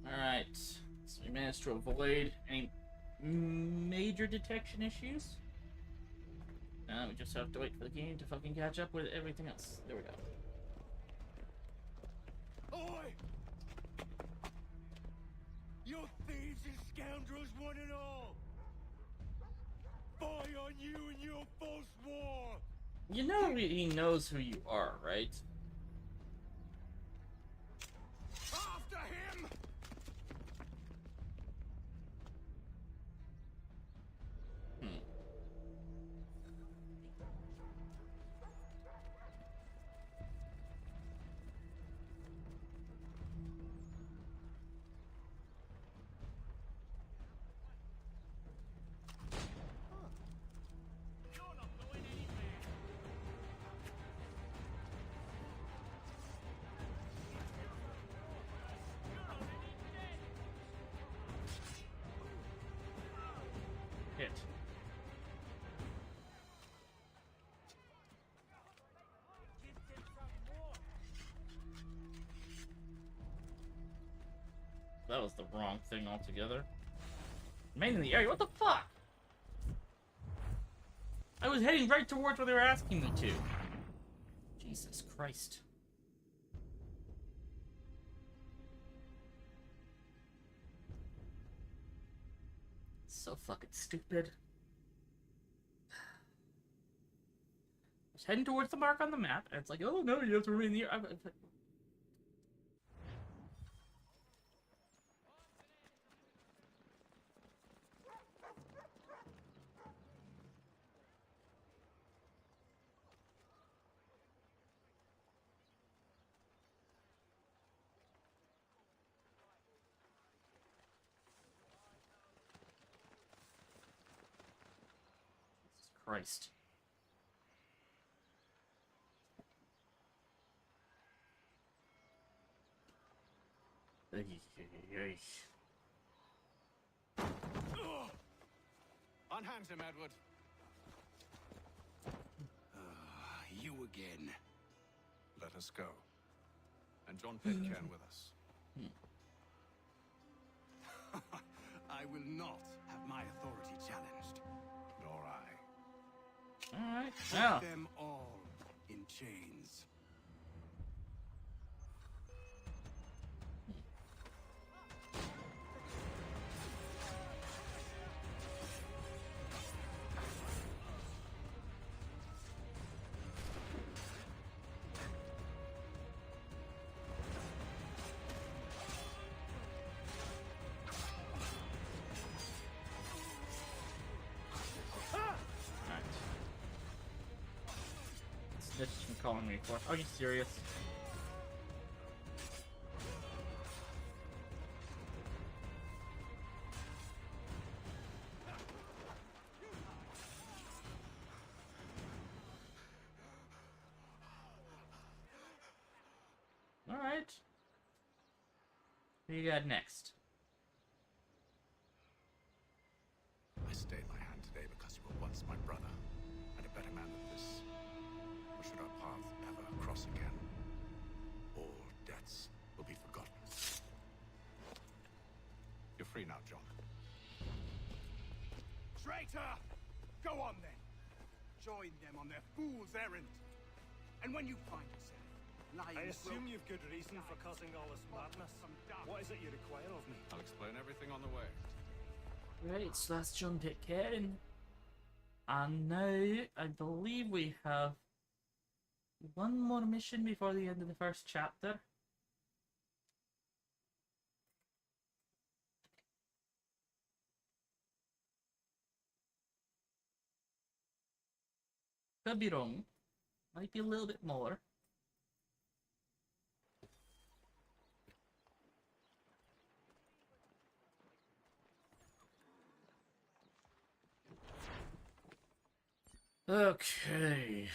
Alright, so we managed to avoid any major detection issues. Now we just have to wait for the game to fucking catch up with everything else. There we go. Oi! You thieves and scoundrels, one and all! Fie on you and your false war! You know he knows who you are, right? After him! Hit. That was the wrong thing altogether. Remain in the area. What the fuck? I was heading right towards where they were asking me to. Jesus Christ. So fucking stupid. I was heading towards the mark on the map, and it's like, oh no, you have to remain here. Jesus Christ. Unhand him, Edward. You again. Let us go. And John Pitcairn with us. I will not have my authority challenged. Nor I. Alright, Put now. them all in chains. Snitch from calling me for. Are you serious? Alright. What do you got next? I stay my hand today because you were once my brother, and a better man than this. Or should our paths ever cross again, all debts will be forgotten. You're free now, John. Traitor! Go on then. Join them on their fool's errand. And when you find yourself lying... I assume you've good reason for causing all this madness. What is it you require of me? I'll explain everything on the way. Right, so that's John Pitcairn. And now, I believe we have one more mission before the end of the first chapter. Could be wrong. Might be a little bit more. Okay.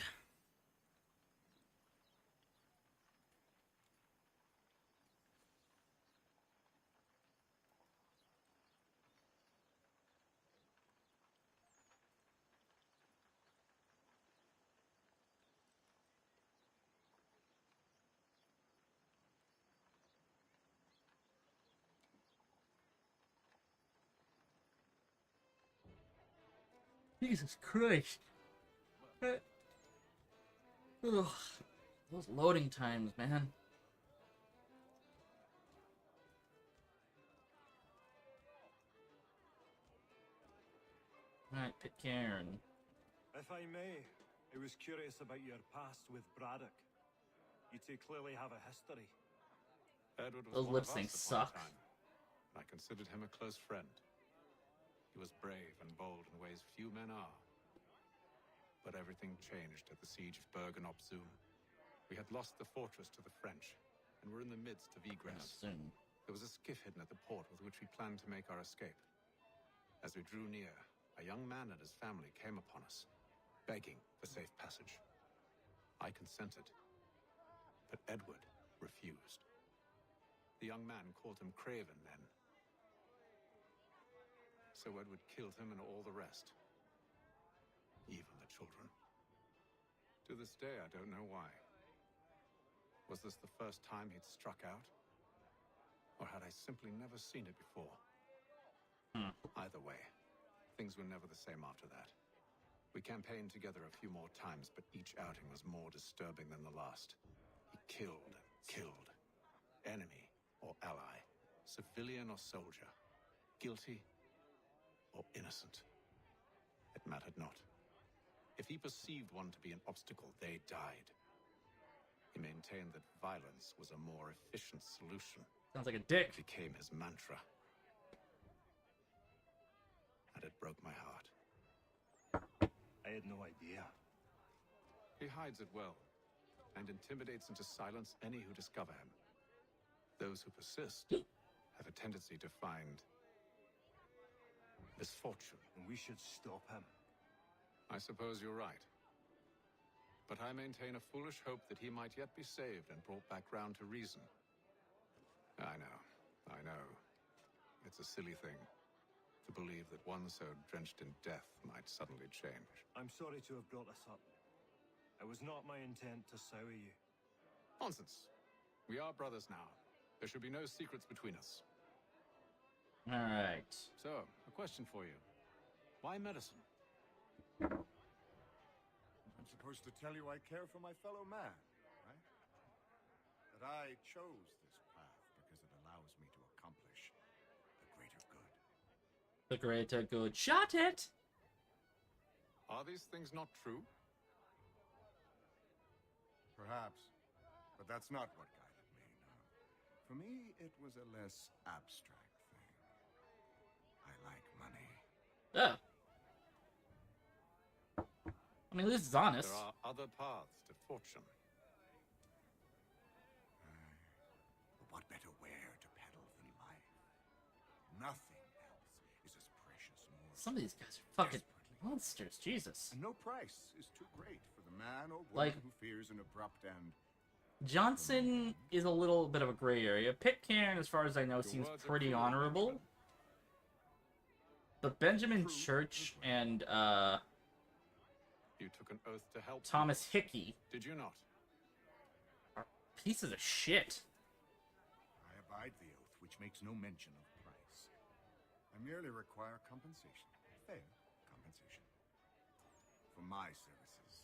Jesus Christ. Ugh. Those loading times, man. Alright, Pitcairn. If I may, I was curious about your past with Braddock. You two clearly have a history. Edward was Those one lip of us syncs upon a suck. time, and I considered him a close friend. He was brave and bold in ways few men are. But everything changed at the siege of Bergen-op-Zoom. We had lost the fortress to the French, and were in the midst of egress. There was a skiff hidden at the port with which we planned to make our escape. As we drew near, a young man and his family came upon us, begging for safe passage. I consented, but Edward refused. The young man called him Craven then. So Edward killed him and all the rest. Even the children. To this day, I don't know why. Was this the first time he'd struck out? Or had I simply never seen it before? Either way, things were never the same after that. We campaigned together a few more times, but each outing was more disturbing than the last. He killed and killed. Enemy or ally, civilian or soldier, guilty or innocent. It mattered not. If he perceived one to be an obstacle, they died. He maintained that violence was a more efficient solution. Sounds like a dick. It became his mantra. And it broke my heart. I had no idea. He hides it well, and intimidates into silence any who discover him. Those who persist have a tendency to find misfortune. And we should stop him. I suppose you're right. But I maintain a foolish hope that he might yet be saved and brought back round to reason. I know. It's a silly thing to believe that one so drenched in death might suddenly change. I'm sorry to have brought this up. It was not my intent to sour you. Nonsense. We are brothers now. There should be no secrets between us. Alright. So, a question for you. Why medicine? I'm supposed to tell you I care for my fellow man, right? That I chose this path because it allows me to accomplish the greater good. The greater good. Shut it! Are these things not true? Perhaps, but that's not what guided me, no. For me, it was a less abstract thing. I like money. Yeah. I mean, this is honest. There are other paths to fortune. But what better ware to peddle than life? Nothing else is as precious more. Some of these guys are fucking monsters, Jesus. And no price is too great for the man or woman Like- who fears an abrupt end. Johnson is a little bit of a gray area. Pitcairn, as far as I know, seems pretty honorable. But Benjamin Church and You took an oath to help Thomas people. Hickey Did you not? are pieces of shit. I abide the oath, which makes no mention of price. I merely require compensation. Fair compensation. For my services.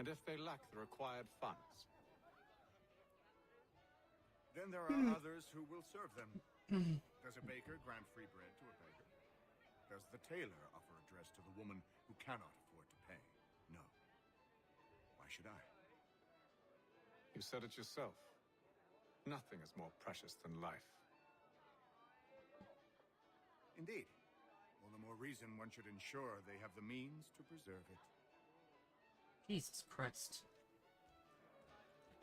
And if they lack the required funds? Then there are others who will serve them. Does a baker grant free bread to a beggar? Does the tailor offer a dress to the woman who cannot afford to pay? No. Why should I? You said it yourself. Nothing is more precious than life. Indeed. All the more reason one should ensure they have the means to preserve it. Jesus Christ.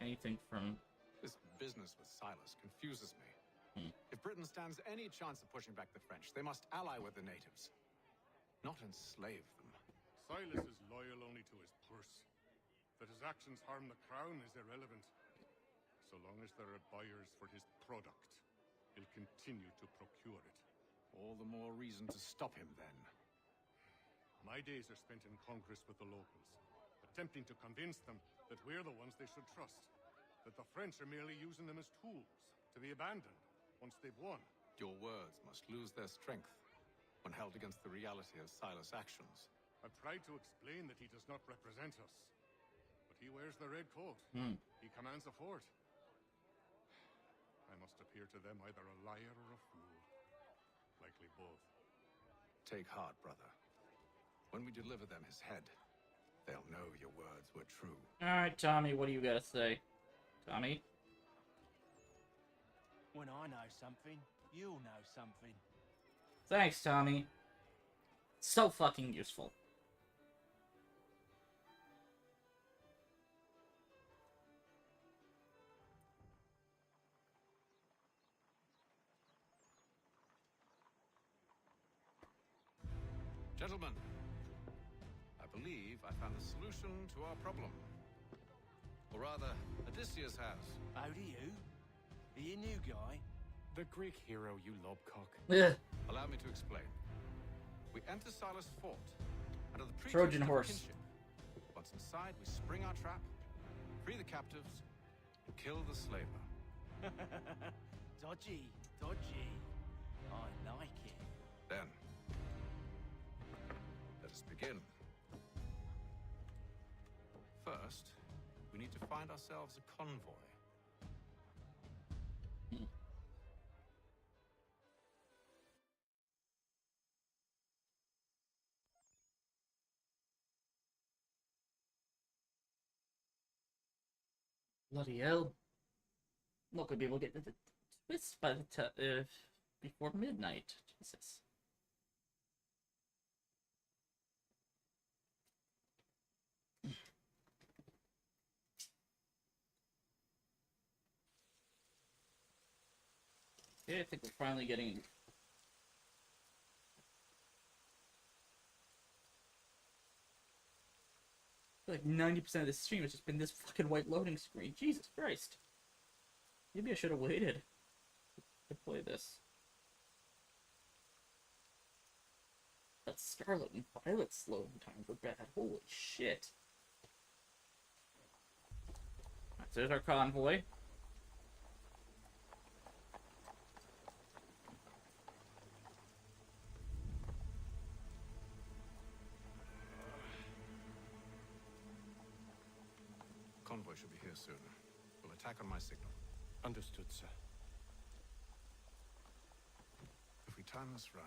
Anything from... This business with Silas confuses me. If Britain stands any chance of pushing back the French, they must ally with the natives, not enslave them. Silas is loyal only to his purse. That his actions harm the crown is irrelevant. So long as there are buyers for his product, he'll continue to procure it. All the more reason to stop him, then. My days are spent in Congress with the locals, attempting to convince them that we're the ones they should trust, that the French are merely using them as tools, to be abandoned once they've won. Your words must lose their strength when held against the reality of Silas' actions. I've tried to explain that he does not represent us, but he wears the red coat. He commands a fort. I must appear to them either a liar or a fool. Likely both. Take heart, brother. When we deliver them his head, they'll know your words were true. Alright, Tommy, what do you gotta say? Tommy? When I know something, you'll know something. Thanks, Tommy. So fucking useful. Gentlemen, I believe I found the solution to our problem. Or rather, Odysseus has. Oh, do you? Are you new guy? The Greek hero, you lobcock. Allow me to explain. We enter Silas' fort under the pretext Trojan of horse. kinship. Once inside, we spring our trap, free the captives, and kill the slaver. Dodgy, dodgy. I like it. Then, let us begin. First, we need to find ourselves a convoy. Bloody hell. Not gonna be able to get the twist by the before midnight. Jesus. Yeah, I think we're finally getting... I feel like 90% of this stream has just been this fucking white loading screen. Jesus Christ. Maybe I should have waited to play this. That Scarlet and Violet's loading times were bad. Holy shit. Alright, so there's our convoy. Convoy should be here soon. We'll attack on my signal. Understood, sir. If we time this right,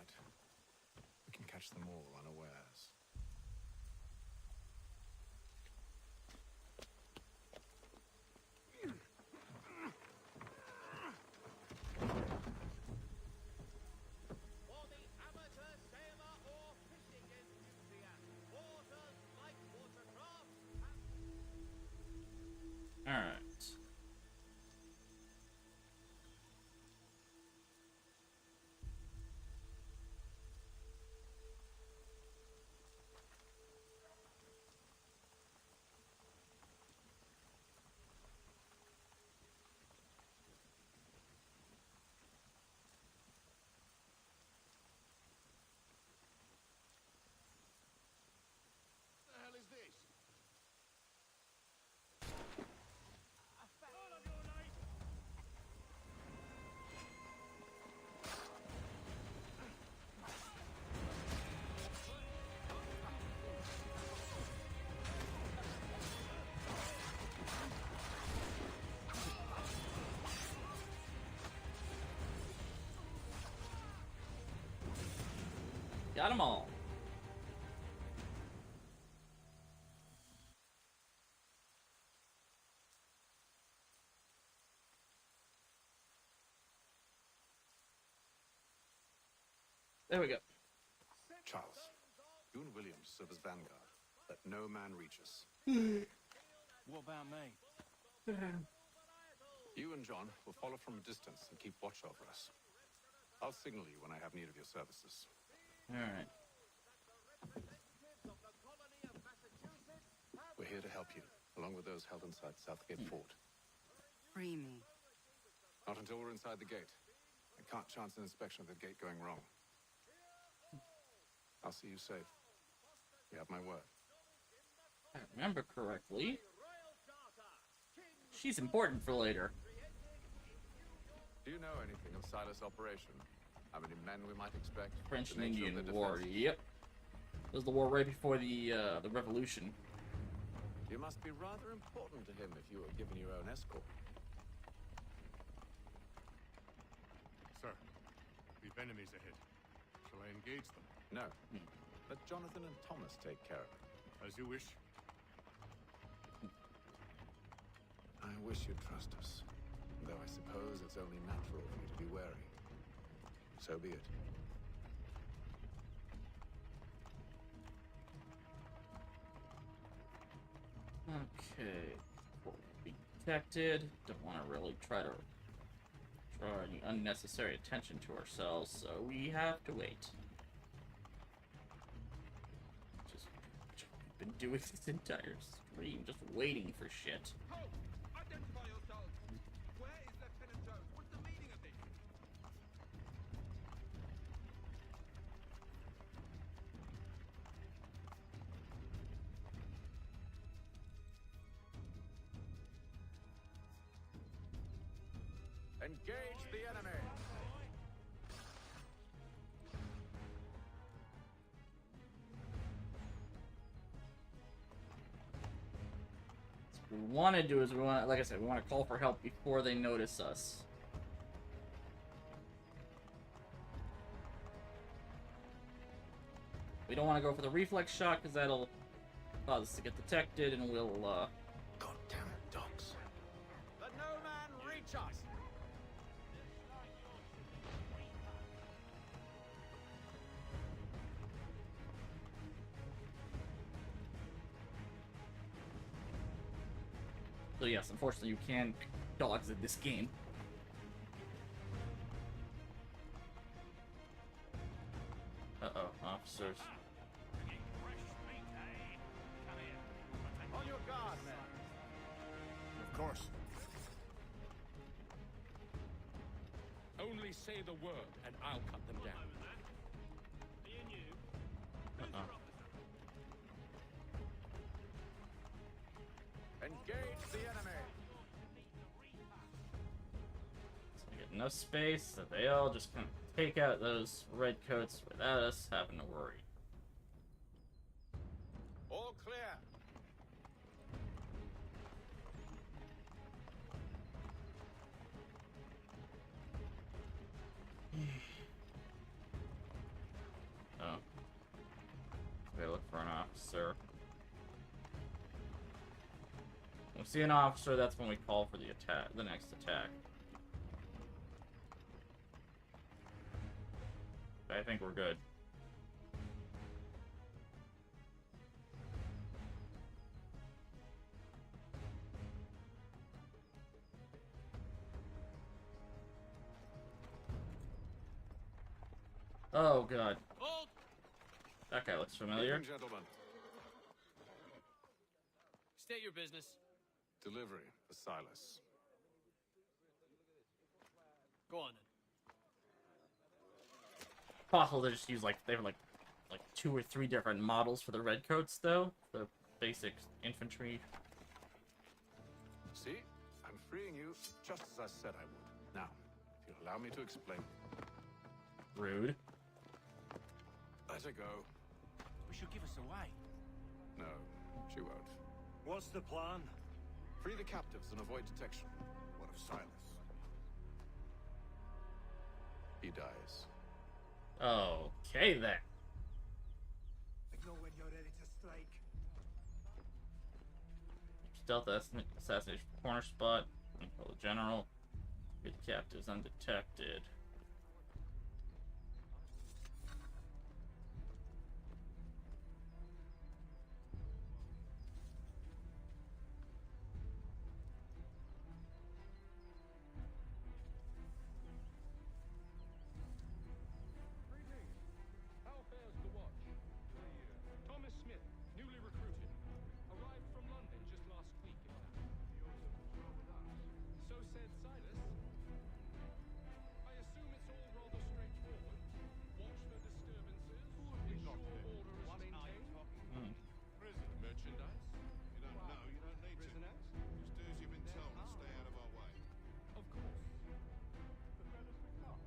we can catch them all unawares. Alright. Got them all. There we go. Charles, you and Williams serve as vanguard. Let no man reach us. What about me? You and John will follow from a distance and keep watch over us. I'll signal you when I have need of your services. All right. We're here to help you, along with those held inside Southgate Fort. Free me. Not until we're inside the gate. I can't chance an inspection of the gate going wrong. I'll see you safe. You have my word. If I remember correctly, she's important for later. Do you know anything of Silas' operation? How many men we might expect? French The and nature of Indian their War. defense? Yep. It was the war right before the Revolution. You must be rather important to him if you were given your own escort. Sir, we've enemies ahead. Shall I engage them? No. Let Jonathan and Thomas take care of it. As you wish. I wish you'd trust us. Though I suppose it's only natural for you to be wary. So be it. Okay. Before we be detected, don't want to really try to draw any unnecessary attention to ourselves, so we have to wait. Just been doing this entire stream, just waiting for shit. Identify yourselves. Where is Lieutenant Jones? What's the meaning of this? Engage the enemy! What we want to do is like I said, we want to call for help before they notice us. We don't want to go for the reflex shot because that'll cause us to get detected, and we'll Goddamn dogs. Let no man reach us! So yes, unfortunately you can pick dogs in this game. Uh-oh, officers. On your guard, men! Of course. Only say the word, and I'll cut them down. Uh-oh. Engage the enemy! So we get enough space that they all just kind of take out those redcoats without us having to worry. All clear! Oh. We look for an officer. When we see an officer, that's when we call for the attack, the next attack. I think we're good. Oh god. That guy looks familiar. Evening, gentlemen. State your business. Delivery for Silas. Go on then. Possible to just use like they have like 2 or 3 different models for the redcoats though. The basic infantry. See? I'm freeing you just as I said I would. Now, if you'll allow me to explain. Rude. Let her go. We should give us away. No, she won't. What's the plan? Free the captives and avoid detection. What of Silas? He dies. Okay then. Stealth assassination corner spot. Kill the general. Get the captives undetected. Greetings. How fares the watch? Thomas Smith, newly recruited. Arrived from London just last week, in fact. So said Silas. I assume it's all rather straightforward. Watch for disturbances, ensure order is maintained. Prison. Merchandise? You don't know, you don't need to. Prisoners? Just do as you've been told and stay out of our way. Of course. The fellas we got.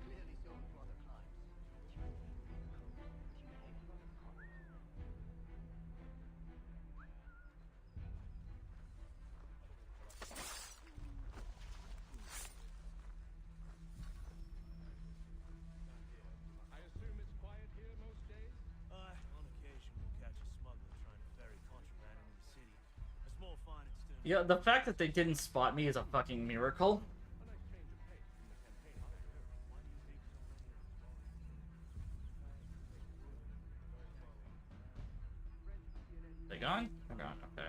Clearly sold for other clients. I assume it's quiet here most days? On occasion, we'll catch a smuggler trying to ferry contraband into the city. A small fine and stern. Yeah, the fact that they didn't spot me is a fucking miracle. They gone? They're gone, okay.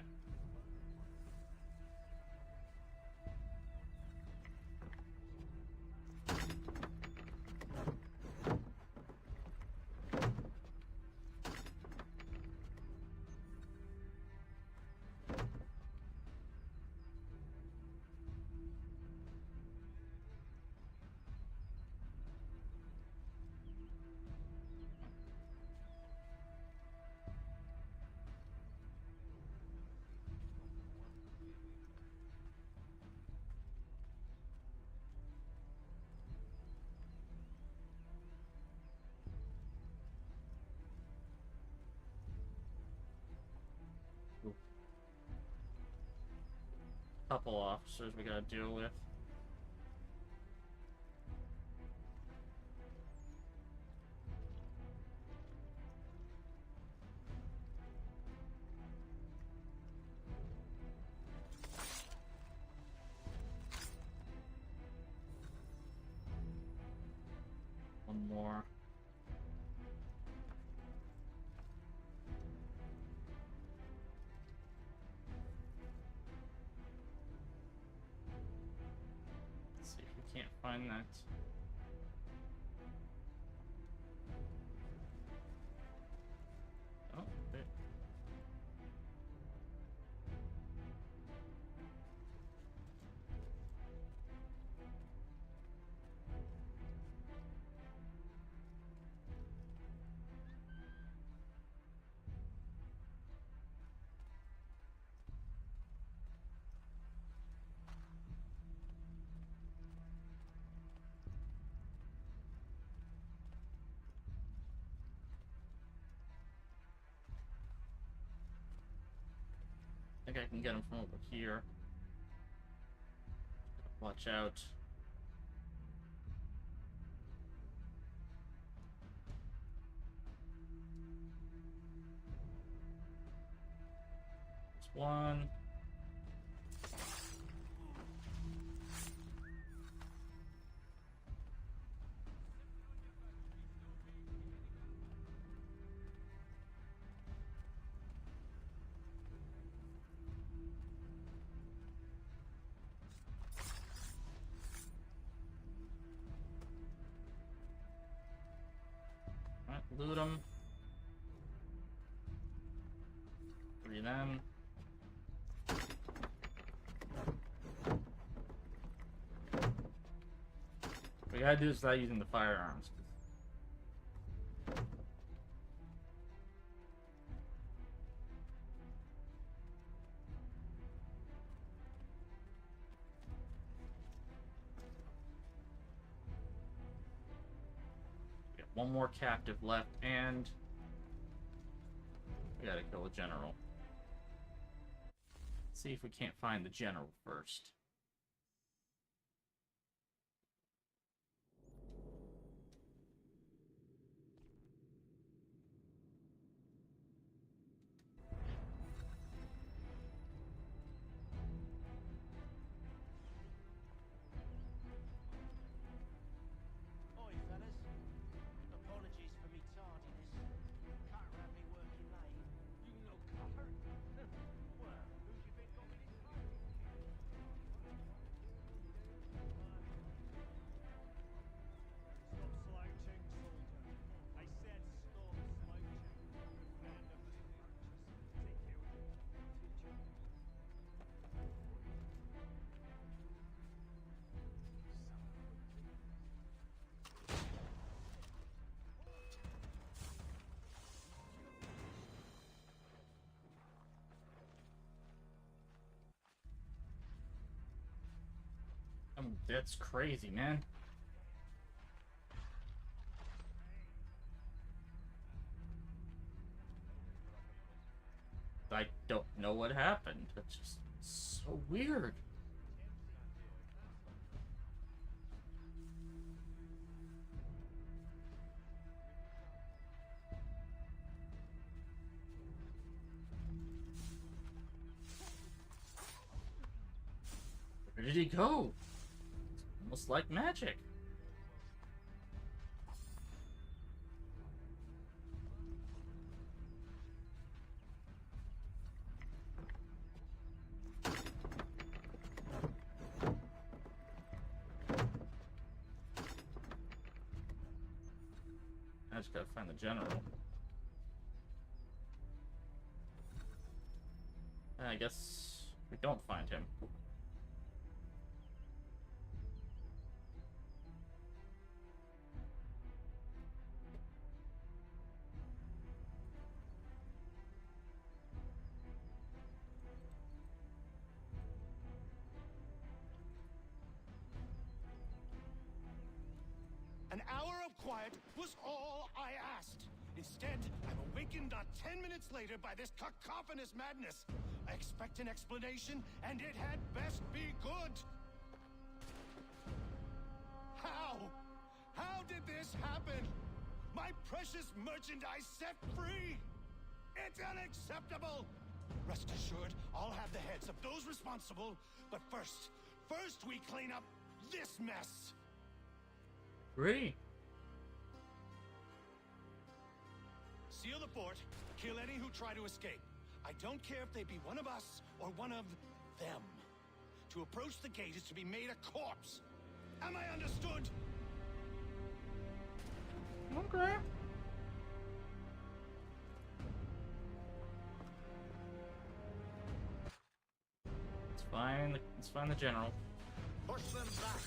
Couple officers we gotta deal with. One more. Let's see if we can't find that. Oh, there. I think I can get him from over here. Watch out. There's one. Alright, loot them. 3 of them. We gotta do this without using the firearms. We got one more captive left, and we gotta kill a general. Let's see if we can't find the general first. Oi, fellas. Apologies for me tardiness. Cutter had me working late. You know Cutter? Well, who do you think got me this party? Stop slouching, soldier. I said stop slouching. Friend of Mr. Purchase. Take care of it. Teacher. That's crazy, man. I don't know what happened. It's just so weird. Where did he go? It's almost like magic. I just gotta find the general. I guess we don't find him. An hour of quiet was all I asked. Instead, I'm awakened not 10 minutes later by this cacophonous madness. I expect an explanation, and it had best be good. How? How did this happen? My precious merchandise set free! It's unacceptable! Rest assured, I'll have the heads of those responsible, but first we clean up this mess! Great. Seal the fort, kill any who try to escape. I don't care if they be one of us or one of them. To approach the gate is to be made a corpse. Am I understood? Okay. Let's find the general. Push them back.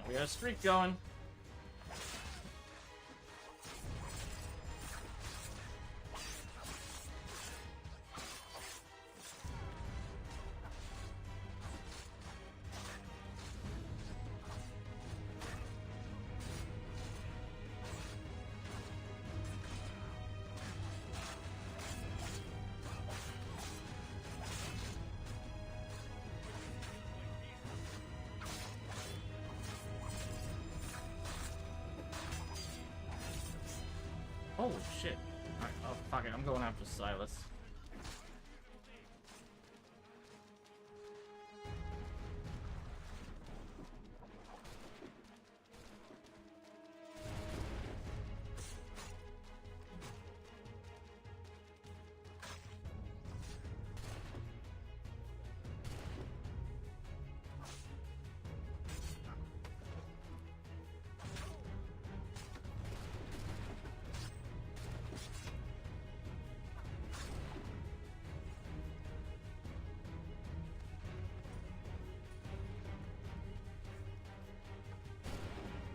We got a streak going. Holy shit. Alright, oh fuck it, I'm going after Silas.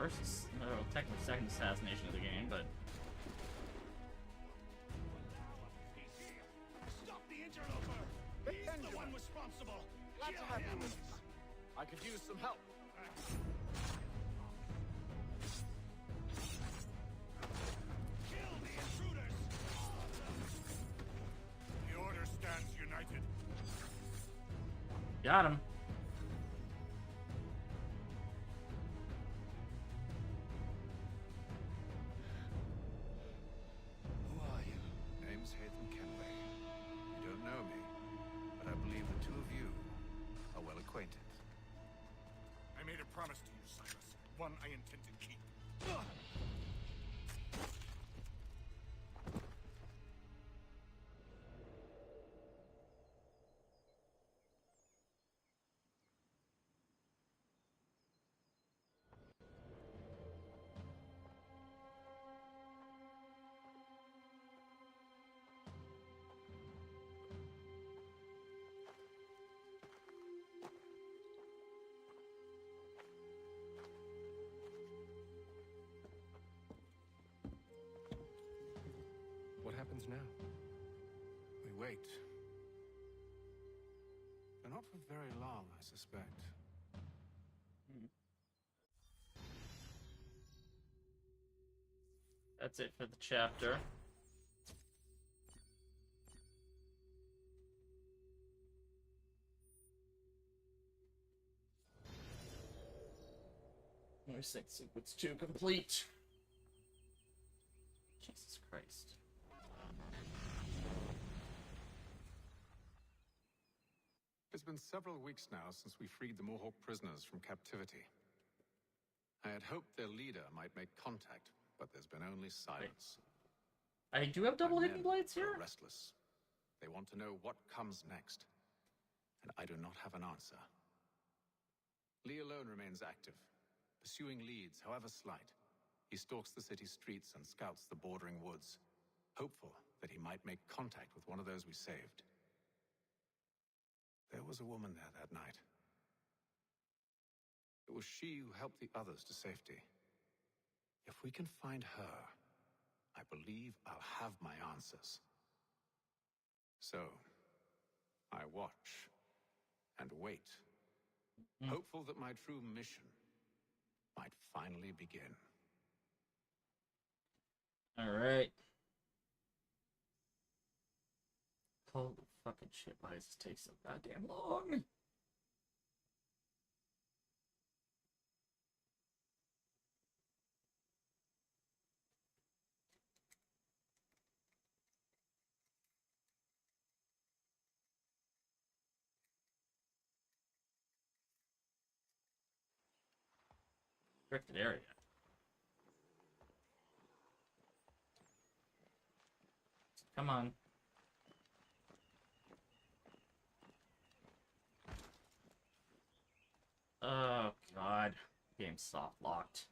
First, technically second assassination of the game, but Stop the interloper! He's the one responsible! Glad to have you with us. I could use some help. Kill the intruders! The Order stands united. got him. Who are you? Name's Haytham Kenway. You don't know me, but I believe the two of you are well acquainted. I made a promise to you, Silas. One I intend to keep. What happens now? We wait. But not for very long, I suspect. That's it for the chapter. Nursing sequence 2 complete. Jesus Christ. It's been several weeks now since we freed the Mohawk prisoners from captivity. I had hoped their leader might make contact, but there's been only silence. I do have double hidden blades here? Restless. They want to know what comes next, and I do not have an answer. Lee alone remains active, pursuing leads, however slight. He stalks the city streets and scouts the bordering woods, hopeful that he might make contact with one of those we saved. There was a woman there that night. It was she who helped the others to safety. If we can find her, I believe I'll have my answers. So, I watch and wait, hopeful that my true mission might finally begin. Alright. Holy fucking shit, why does this take so goddamn long? Restricted area. Come on. Oh god. Game's soft locked.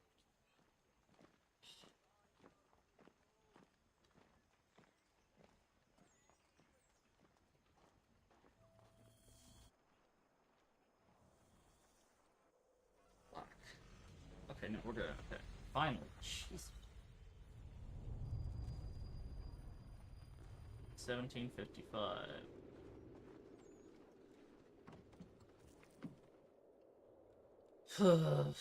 Fuck. Okay, no, we're good. Okay. Finally. Jeez. 1755. Hello,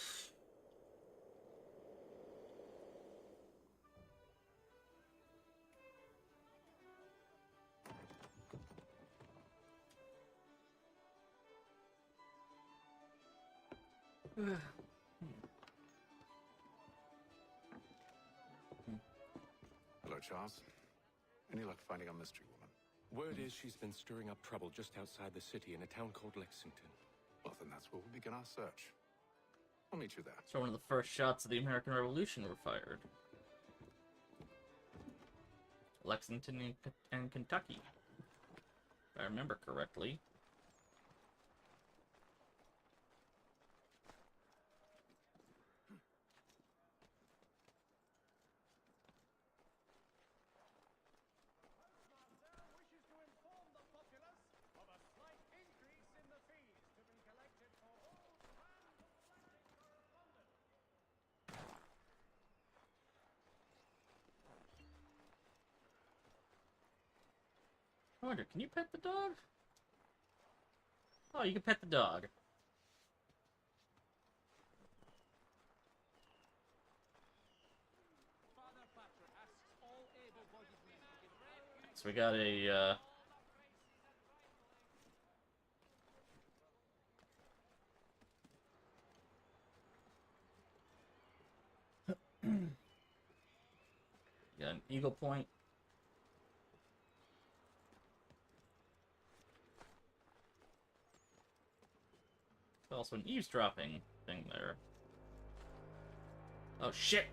Charles. Any luck finding our mystery woman? Word is she's been stirring up trouble just outside the city in a town called Lexington. Well, then that's where we'll begin our search. I'll meet you there. So one of the first shots of the American Revolution were fired. Lexington and Kentucky, if I remember correctly. I wonder, can you pet the dog? Oh, you can pet the dog. So we got a, got an eagle point. Also an eavesdropping thing there. Oh shit!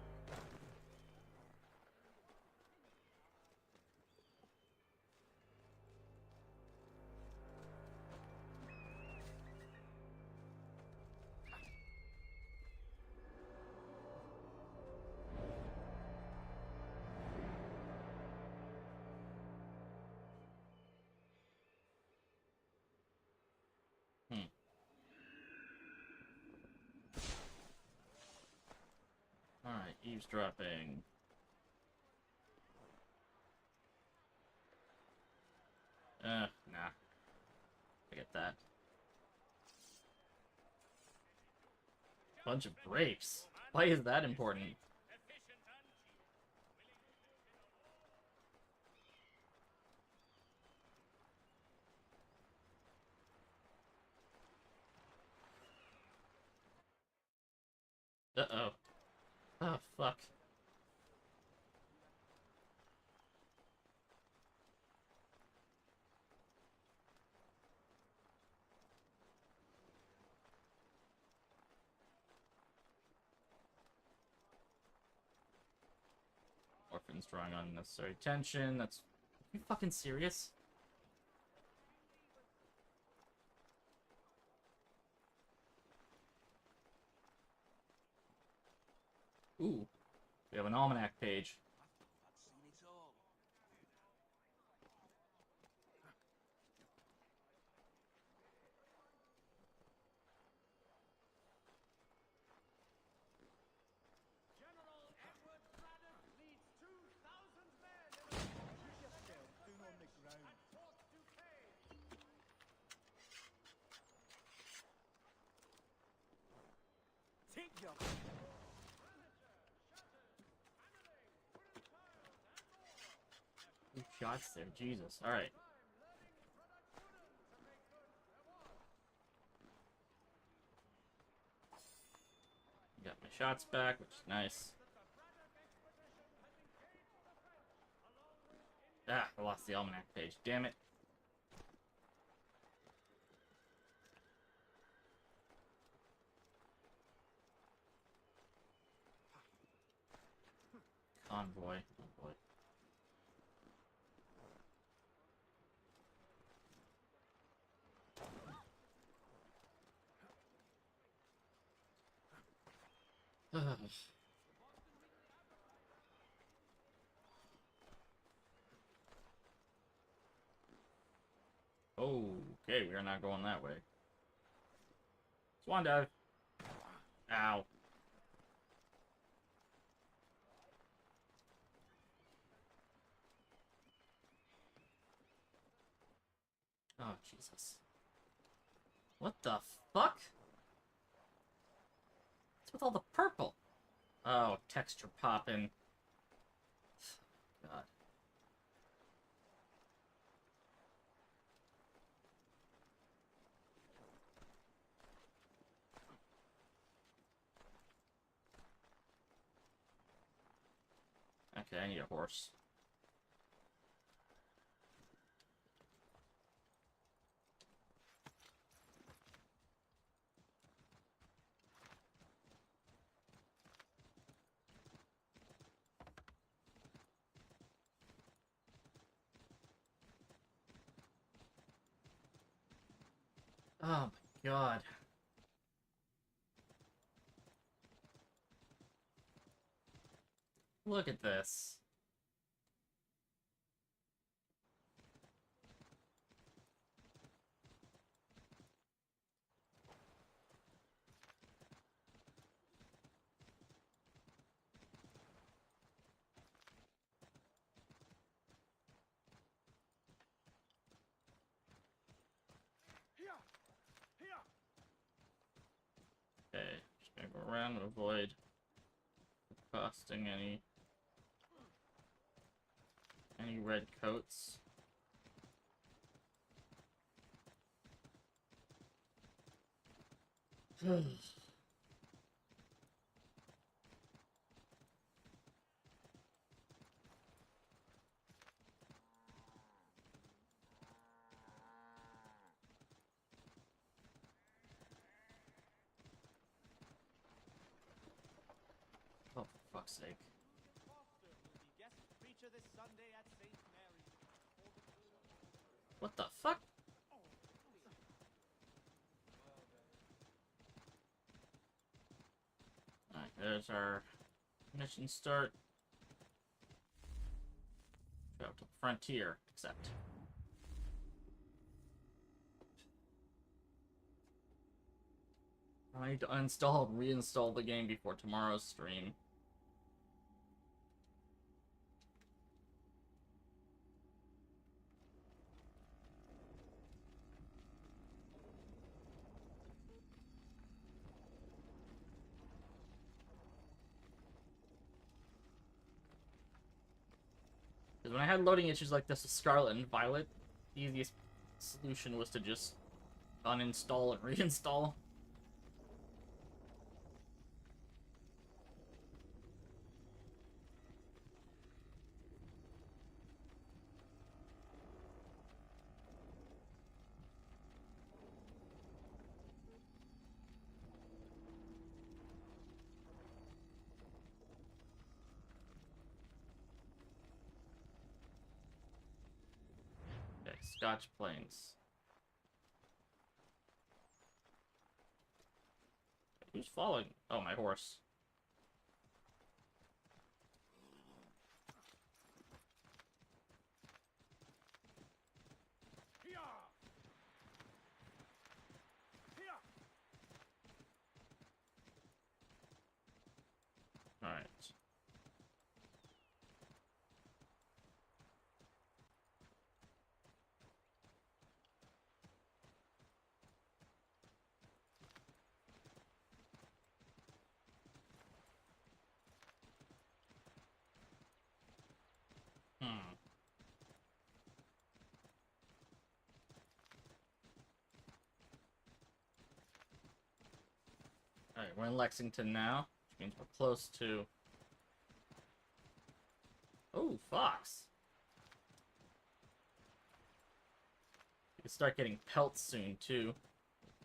Alright, eavesdropping. Nah. Forget that. Bunch of grapes. Why is that important? Uh-oh. Oh, fuck. Orphans drawing unnecessary tension. That's... Are you fucking serious? Ooh. We have an almanac page. Take your... Two shots there, Jesus. Alright. Got my shots back, which is nice. Ah, I lost the almanac page. Damn it. Convoy. Oh boy. Okay, we are not going that way. Swan dive. Ow. Oh, Jesus. What the fuck? What's with all the purple? Oh, texture popping. God. Okay, I need a horse. Oh my God. Look at this. around and avoid costing any red coats. Oh, for fuck's sake. What the fuck? Alright, there's our mission start. Travel to the frontier, except. I need to uninstall and reinstall the game before tomorrow's stream. Because when I had loading issues like this with Scarlet and Violet, the easiest solution was to just uninstall and reinstall. Okay, Scotch Plains. Who's following? Oh, my horse. Alright. Alright, we're in Lexington now, which means we're close to... Oh, Fox! We can start getting pelts soon, too.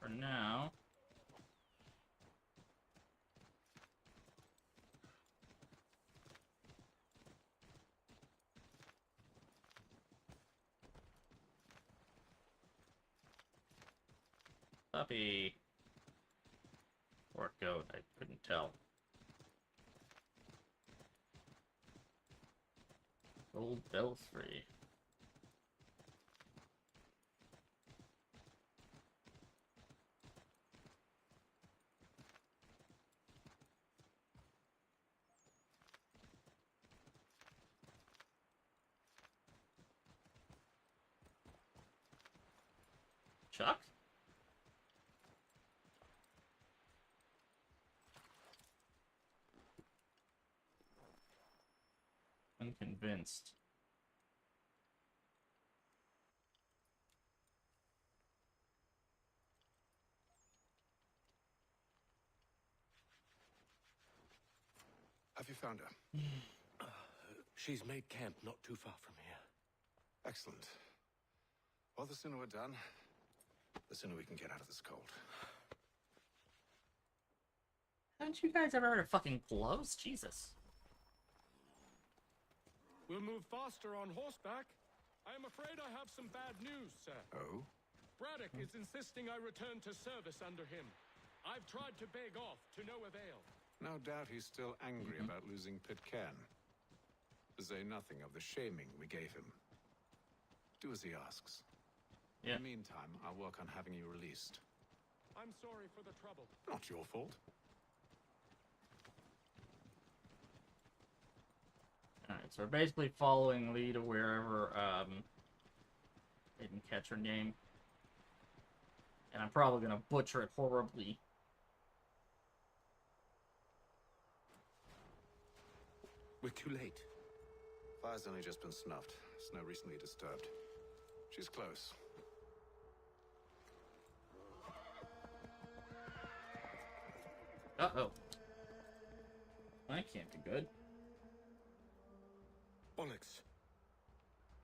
For now... Puppy. Or goat, I couldn't tell. Gold belfry. Chuck? Unconvinced. Have you found her? She's made camp not too far from here. Excellent. Well, the sooner we're done, the sooner we can get out of this cold. Haven't you guys ever heard of fucking gloves? Jesus. We'll move faster on horseback. I am afraid I have some bad news, sir. Oh? Braddock is insisting I return to service under him. I've tried to beg off, to no avail. No doubt he's still angry about losing Pitcairn. To say nothing of the shaming we gave him. Do as he asks. Yeah. In the meantime, I'll work on having you released. I'm sorry for the trouble. Not your fault. Alright, so we're basically following Lee to wherever, I didn't catch her name. And I'm probably gonna butcher it horribly. We're too late. Fire's only just been snuffed. Snow recently disturbed. She's close. Uh-oh. That can't be good. Bollocks.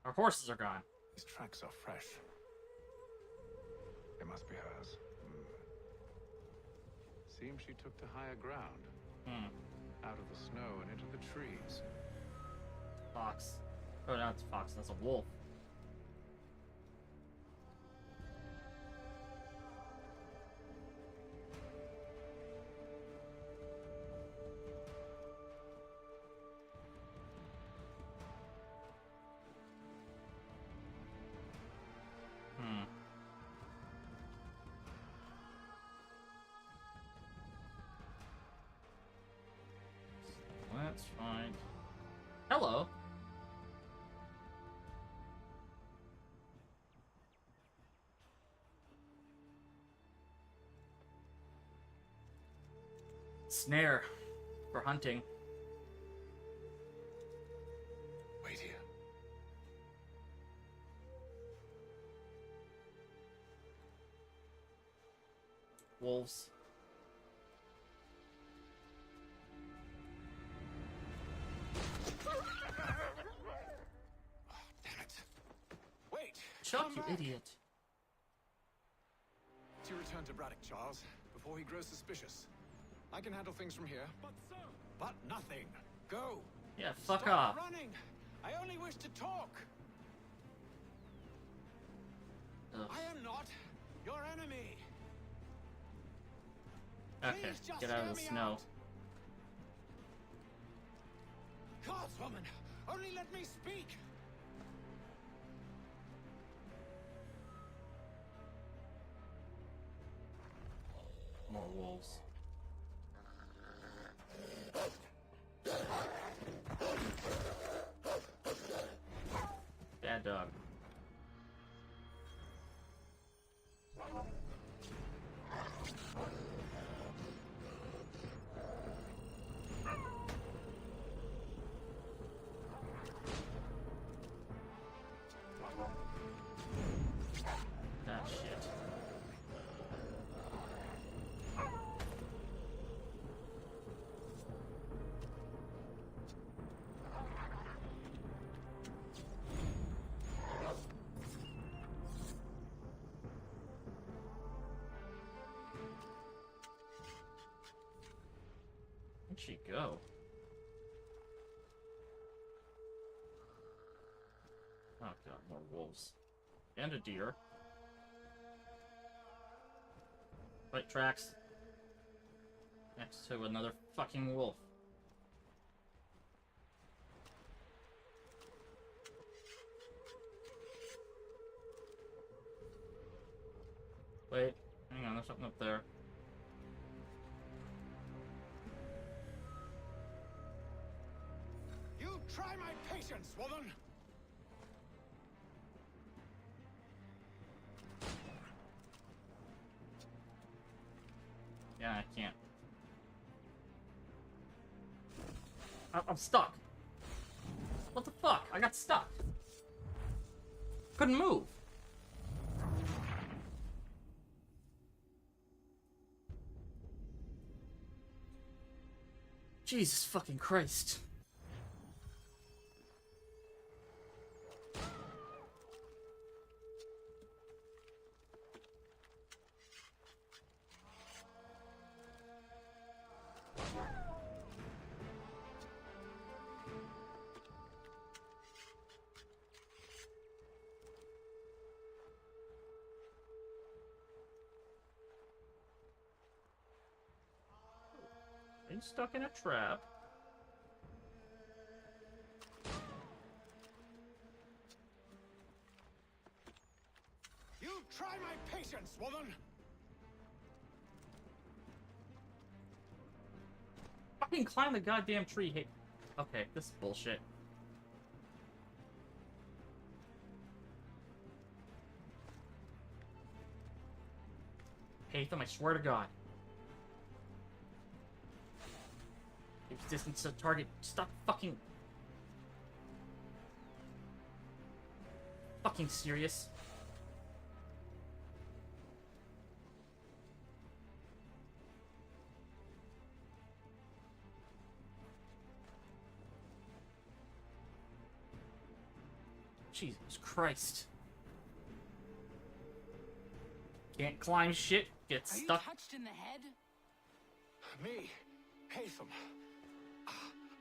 Our horses are gone. These tracks are fresh. They must be hers. Seems she took to higher ground. Out of the snow and into the trees. Fox. Oh, no, it's a fox. That's a wolf. Let's find... Hello. Snare for hunting. Wait here. Wolves. Wait! Chuck, come you back. idiot. To return to Braddock, Charles, before he grows suspicious. I can handle things from here. But sir! But nothing. Go! Yeah, fuck Stop off. running! I only wish to talk! Ugh. I am not your enemy! Okay, Please just get out hear of the me snow. out. Godswoman, only let me speak! More wolves. Bad dog. That shit. Where'd she go? Oh god, more wolves. And a deer. Right tracks. Next to another fucking wolf. Wait, hang on, there's something up there. You try my patience, woman! Yeah, I can't. I'm stuck. What the fuck? I got stuck. Couldn't move. Jesus fucking Christ. Are you stuck in a trap? You try my patience, woman! Fucking climb the goddamn tree. Hey. Okay, this is bullshit. Hatham, I swear to God. Keeps distance to target. Stop fucking serious. Jesus Christ. Can't climb shit, get stuck. Are you touched in the head? Me, Haytham.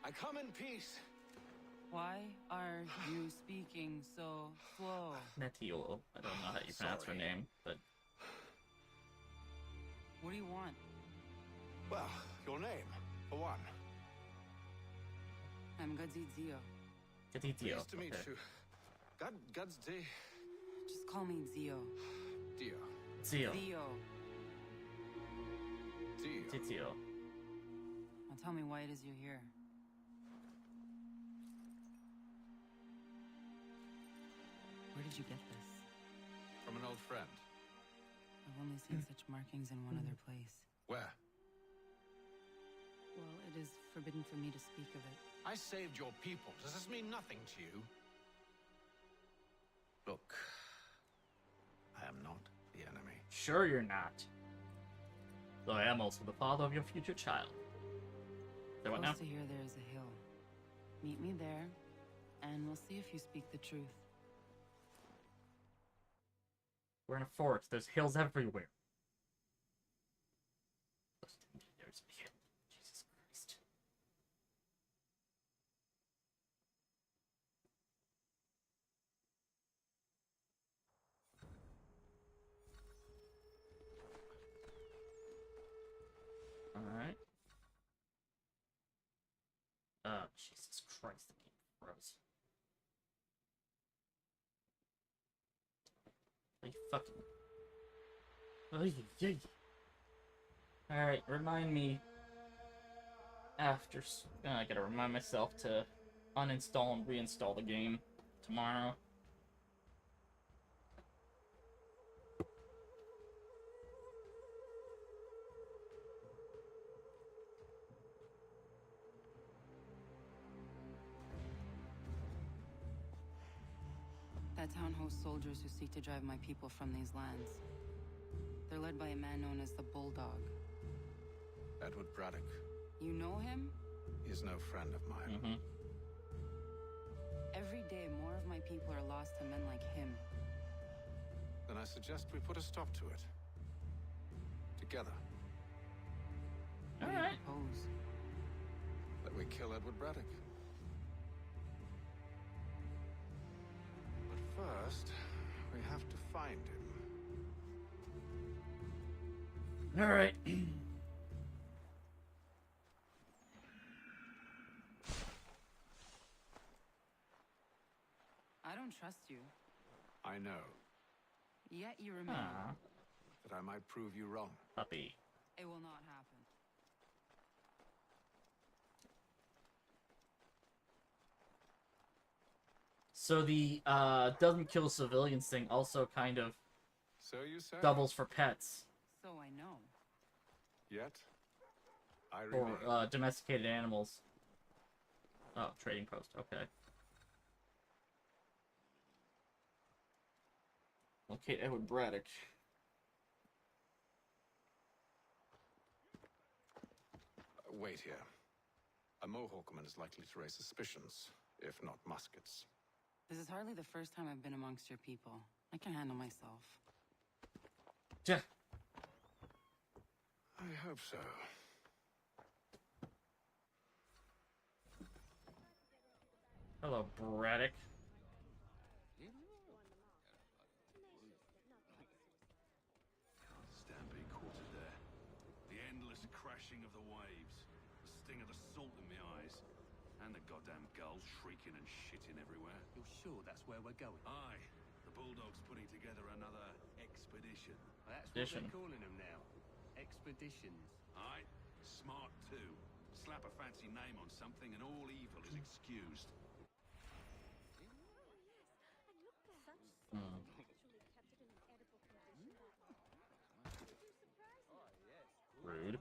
I come in peace. Why are you speaking so slow? Netio. I don't know how you pronounce her name, but... What do you want? Well, your name, for one. I'm Gadzio. Gadzio. Nice to meet you. God's day. Just call me Zio. Dio. Zio. Zio. Now tell me why it is you're here. Where did you get this? From an old friend. I've only seen such markings in one other place. Where? Well, it is forbidden for me to speak of it. I saved your people. Does this mean nothing to you? Look, I am not the enemy. Sure you're not. Though I am also the father of your future child. Say what now? Close to here there is a hill. Meet me there, and we'll see if you speak the truth. We're in a forest. There's hills everywhere. There's a hill. Jesus Christ. Alright. Jesus Christ, the game froze. Are you fucking... Alright, remind me after... I gotta remind myself to uninstall and reinstall the game tomorrow. That town hosts soldiers who seek to drive my people from these lands. They're led by a man known as the Bulldog. Edward Braddock. You know him? He's no friend of mine. Every day, more of my people are lost to men like him. Then I suggest we put a stop to it. Together. What do you propose? That we kill Edward Braddock. But first, we have to find him. Alright. I don't trust you. I know. Yet you remain. That I might prove you wrong. Puppy. It will not happen. So the doesn't kill civilians thing also kind of So you say? doubles for pets. So I know. Yet, I remain. Or domesticated animals. Oh, trading post, okay. Locate Edward Braddock. Wait here. A Mohawkman is likely to raise suspicions, if not muskets. This is hardly the first time I've been amongst your people. I can handle myself. Yeah. I hope so. Hello, Braddock. Stampede quartered there. The endless crashing of the waves, the sting of the salt in my eyes, and the goddamn gulls shrieking and shitting everywhere. You're sure that's where we're going? Aye, the Bulldog's putting together another expedition. Well, that's what they're calling them now. Expeditions. Aye, smart too. Slap a fancy name on something and all evil is excused. Rude.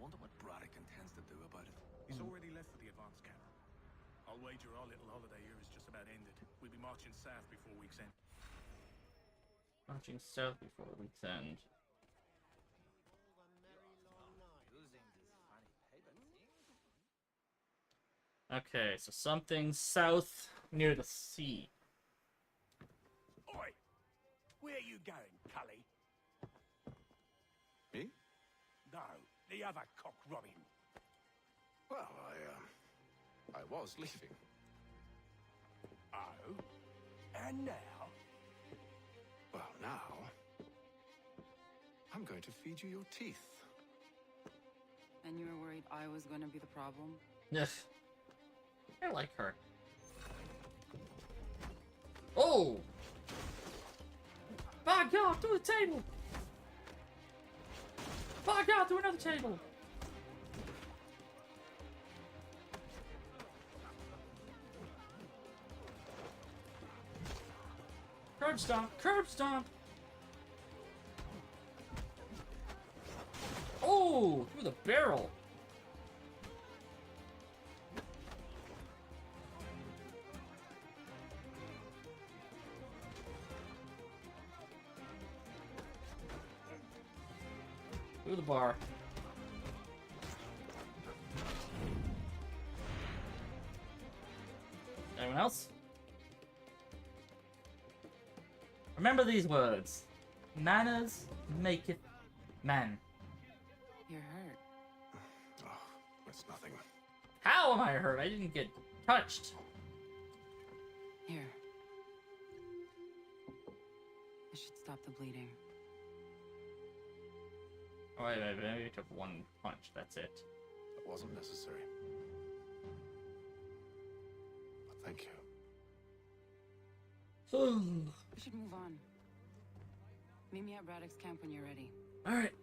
wonder what Braddock intends to do about it. He's already left for the advance camp. I'll wager our little holiday here is just about ended. We'll be marching south before week's end. Marching south before week's end. Okay, so something south near the sea. Oi! Where you going, Cully? Me? No, the other cock Robin. Well, I was leaving. Oh? And now? Well, now... I'm going to feed you your teeth. And you were worried I was gonna be the problem? Yes. I like her. Oh! By God, to the table! By God, to another table! Curb stomp! Curb stomp! Oh! Through the barrel! Through the bar. Anyone else? Remember these words. Manners maketh man. You're hurt. Oh, that's nothing. How am I hurt? I didn't get touched. Here. I should stop the bleeding. Oh, wait, maybe I took one punch. That's it. That wasn't necessary. But thank you. We should move on. Meet me at Braddock's camp when you're ready. Alright.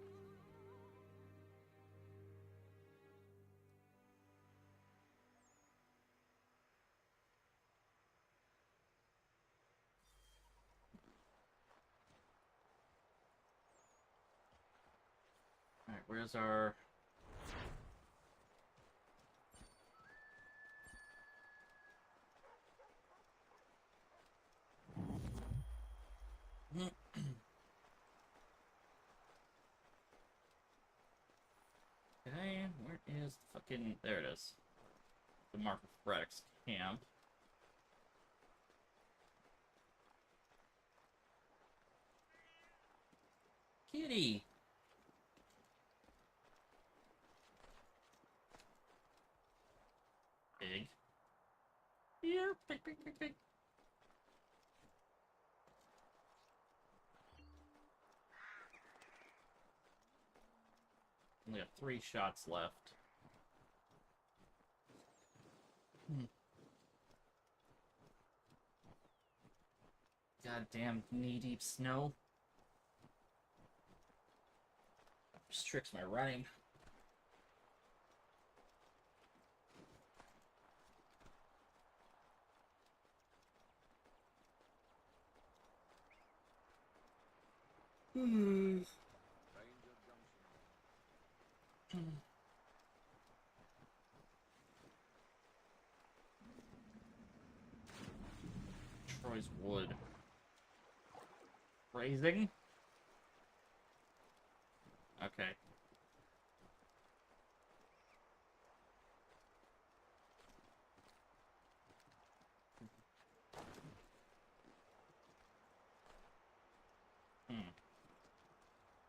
Alright, where's our... Okay, where is the fucking... There it is. The mark of Braddock's camp. Kitty! Pig. Here, pig, pig, pig, pig. Only have 3 shots left. Goddamn knee-deep snow. Restricts my running. Troy's Wood. Phrasing? Okay.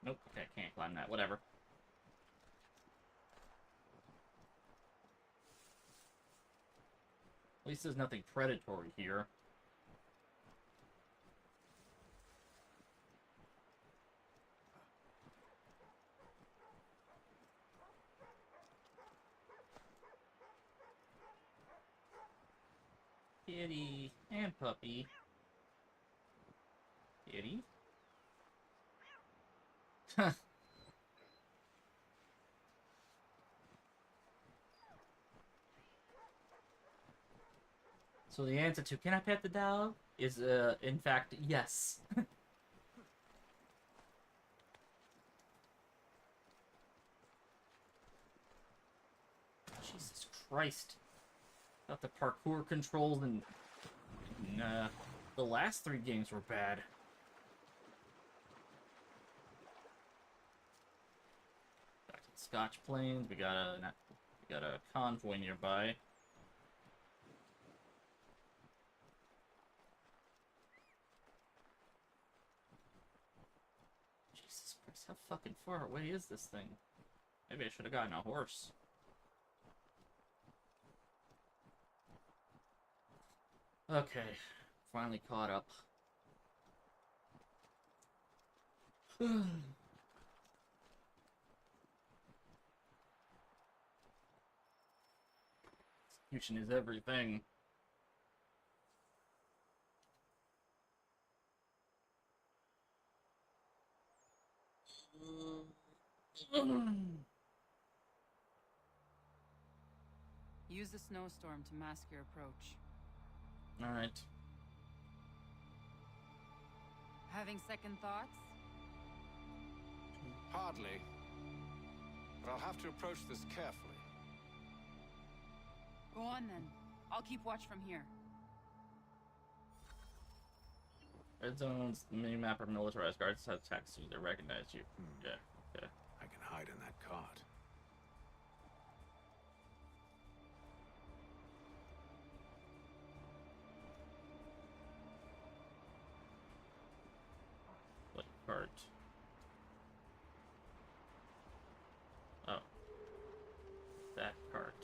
Nope, okay, can't climb that. Whatever. At least there's nothing predatory here. Kitty and puppy. Kitty. So the answer to "can I pet the dog?" is, in fact, yes. Jesus Christ. Thought the parkour controls and the last 3 games were bad. Back to the Scotch Plains. We got a convoy nearby. Jesus Christ, how fucking far away is this thing? Maybe I should have gotten a horse. Okay, finally caught up. Execution is everything. Use the snowstorm to mask your approach. Alright. Having second thoughts? Hardly. But I'll have to approach this carefully. Go on then. I'll keep watch from here. Red zones, mini-map, or militarized guards have attacks you. They recognize you. Yeah, okay. I can hide in that cart. What cart? Oh. That cart.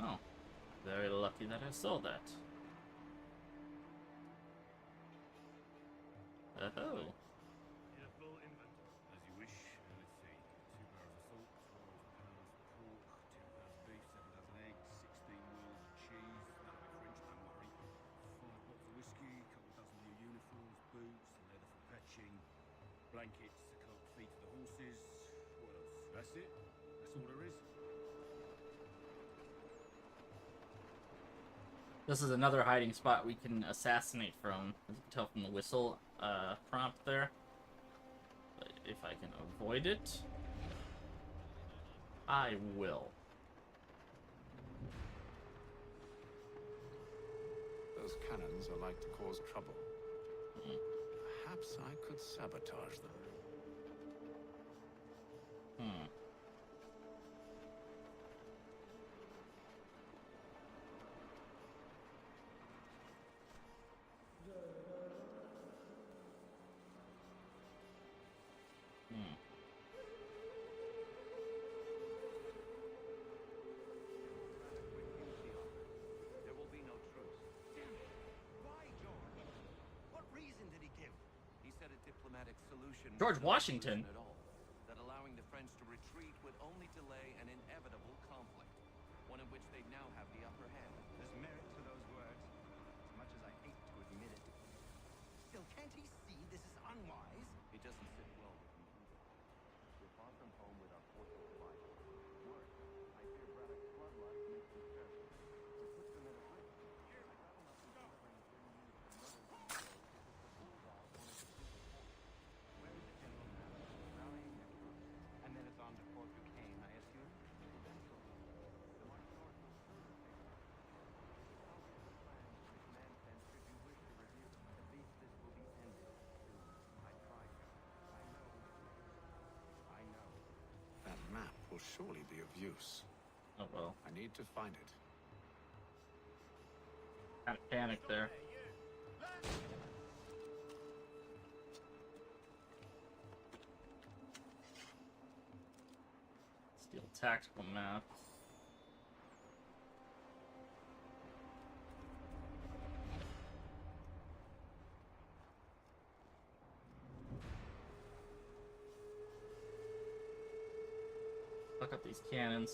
Oh. Very lucky that I saw that. Oh. As you wish. Let's see. 2 barrels of salt, 12 pounds of pork, 10 pounds of beef, 7 dozen eggs, 16 rolls of cheese. That'll be French, don't worry. 5 bottles of whiskey, couple of dozen new uniforms, boots, leather for patching, blankets to coat the feet of the horses. What else? That's it. That's all there is. This is another hiding spot we can assassinate from, as you can tell from the whistle prompt there. But if I can avoid it, I will. Those cannons are like to cause trouble. Perhaps I could sabotage them. There will be no truce. Damn it! Why, George? What reason did he give? He said a diplomatic solution. George was no Washington. solution At all. That allowing the French to retreat would only delay an inevitable conflict, one in which they now have the upper hand. There's merit to those words, as much as I hate to admit it. Still, can't he see this is unwise? It doesn't sit well with me either. We're far from home with our forces divided. Worse, I fear Braddock's bloodlust makes them careful. It puts them at a risk. I'd rather not be delivering grim news to mothers and widows if it's to hold out one of the bigger forces. Where is the general now? Rallying next month. And then it's on to Fort Duquesne, I assume? Eventually, the march north will further take place. I'll see the plans for the command tent should you wish to review them. At least this will be ended soon. I tried, John. I know. That map will surely be of use. Oh well. I need to find it. Kind of panic there. Steel tactical map. Fuck up these cannons.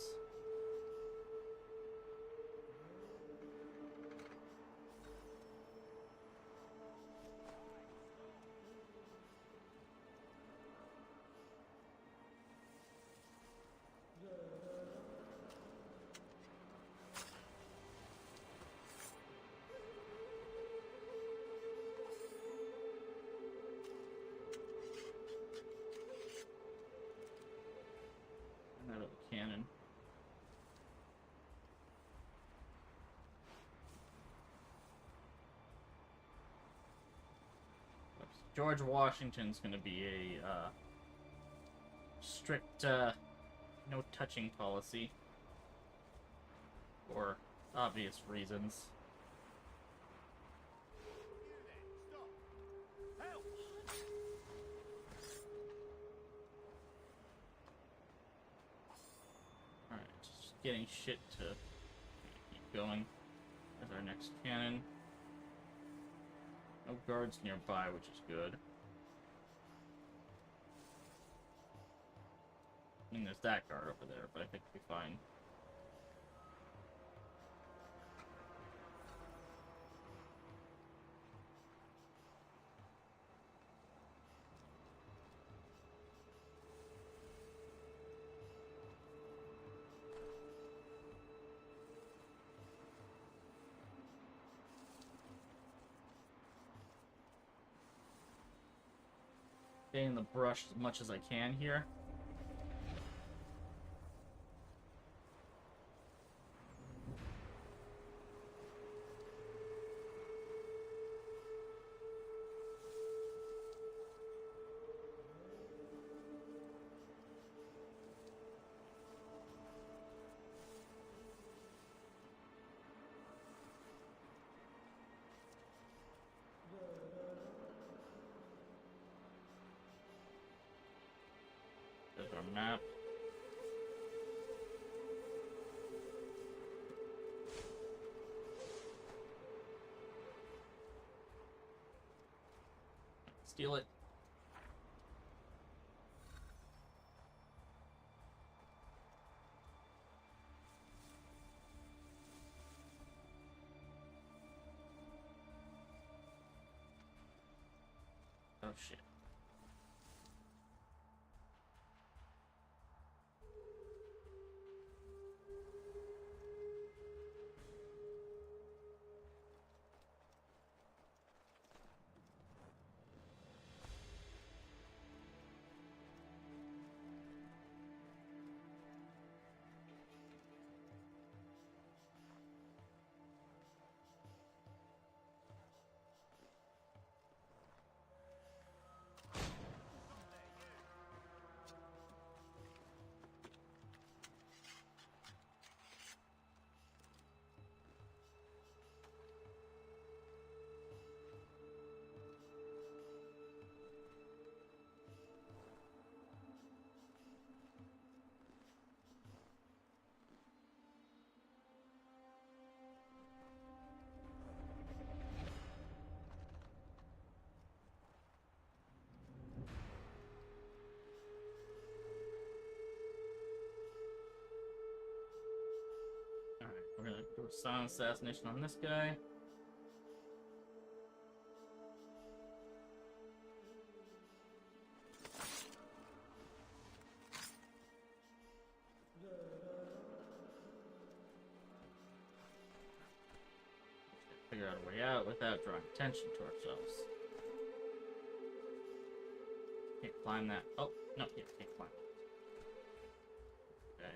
George Washington's gonna be a strict no touching policy for obvious reasons. Alright, just getting shit to keep going as our next cannon. No guards nearby, which is good. I mean, there's that guard over there, but I think we'll be fine. Stay in the brush as much as I can here. There's our map. Steal it. Oh shit. Alright, we're gonna do a silent assassination on this guy. Figure out a way out without drawing attention to ourselves. Can't climb that. Oh, no, yeah, can't climb it. Okay.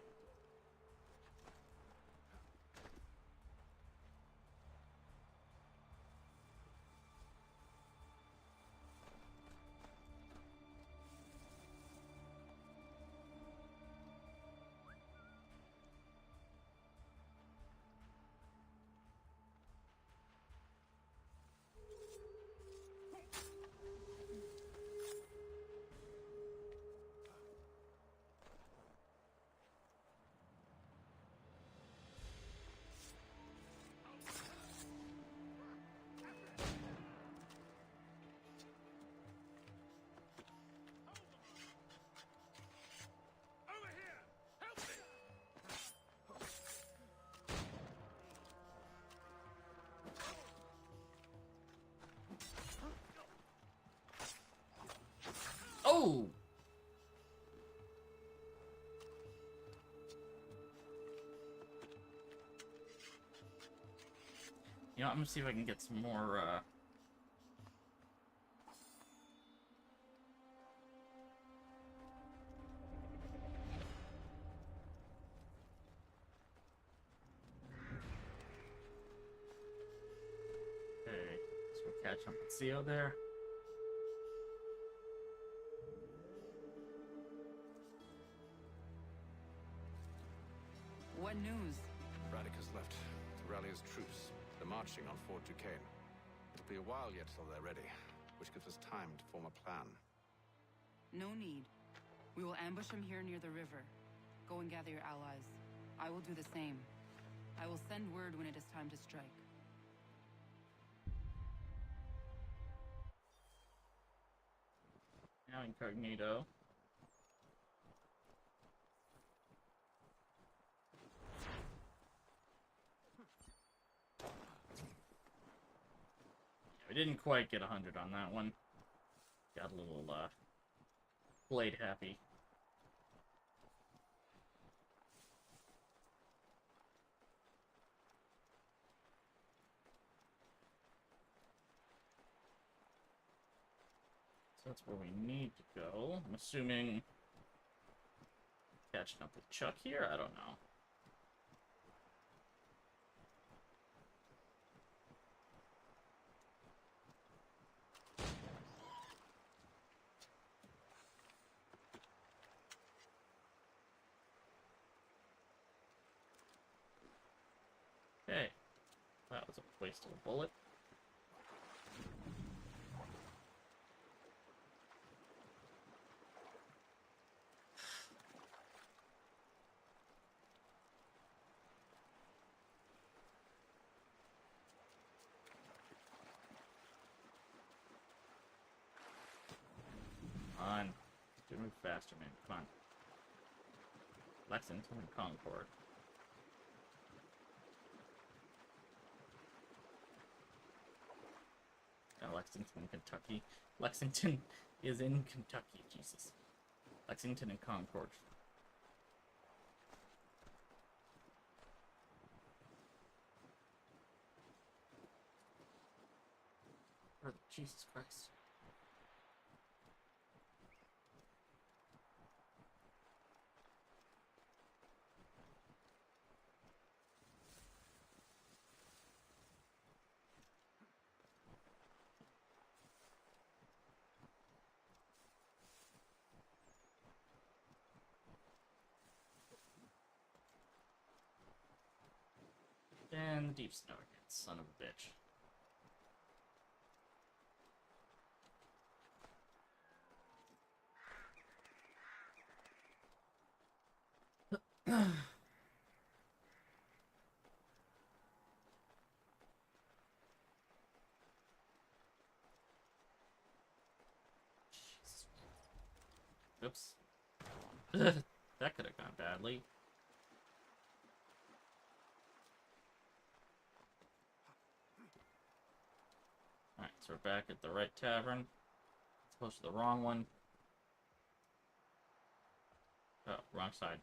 Oh! You know, I'm gonna see if I can get some more, Okay, let's go catch up with Theo there. What news? Braddock has left to rally his troops. They're marching on Fort Duquesne. It'll be a while yet till they're ready, which gives us time to form a plan. No need. We will ambush him here near the river. Go and gather your allies. I will do the same. I will send word when it is time to strike. Now incognito. We didn't quite get 100 on that one. Got a little, blade happy. So that's where we need to go. I'm assuming catching up with Chuck here? I don't know. Okay. That was a waste of a bullet. Come on. Do move faster, man. Come on. Lexington and Concord. Lexington, Kentucky. Lexington is in Kentucky, Jesus. Lexington and Concord. Jesus Christ. And the deep snow again, son of a bitch. Oops. That could have gone badly. Alright, so we're back at the right tavern. As opposed to the wrong one. Oh, wrong side.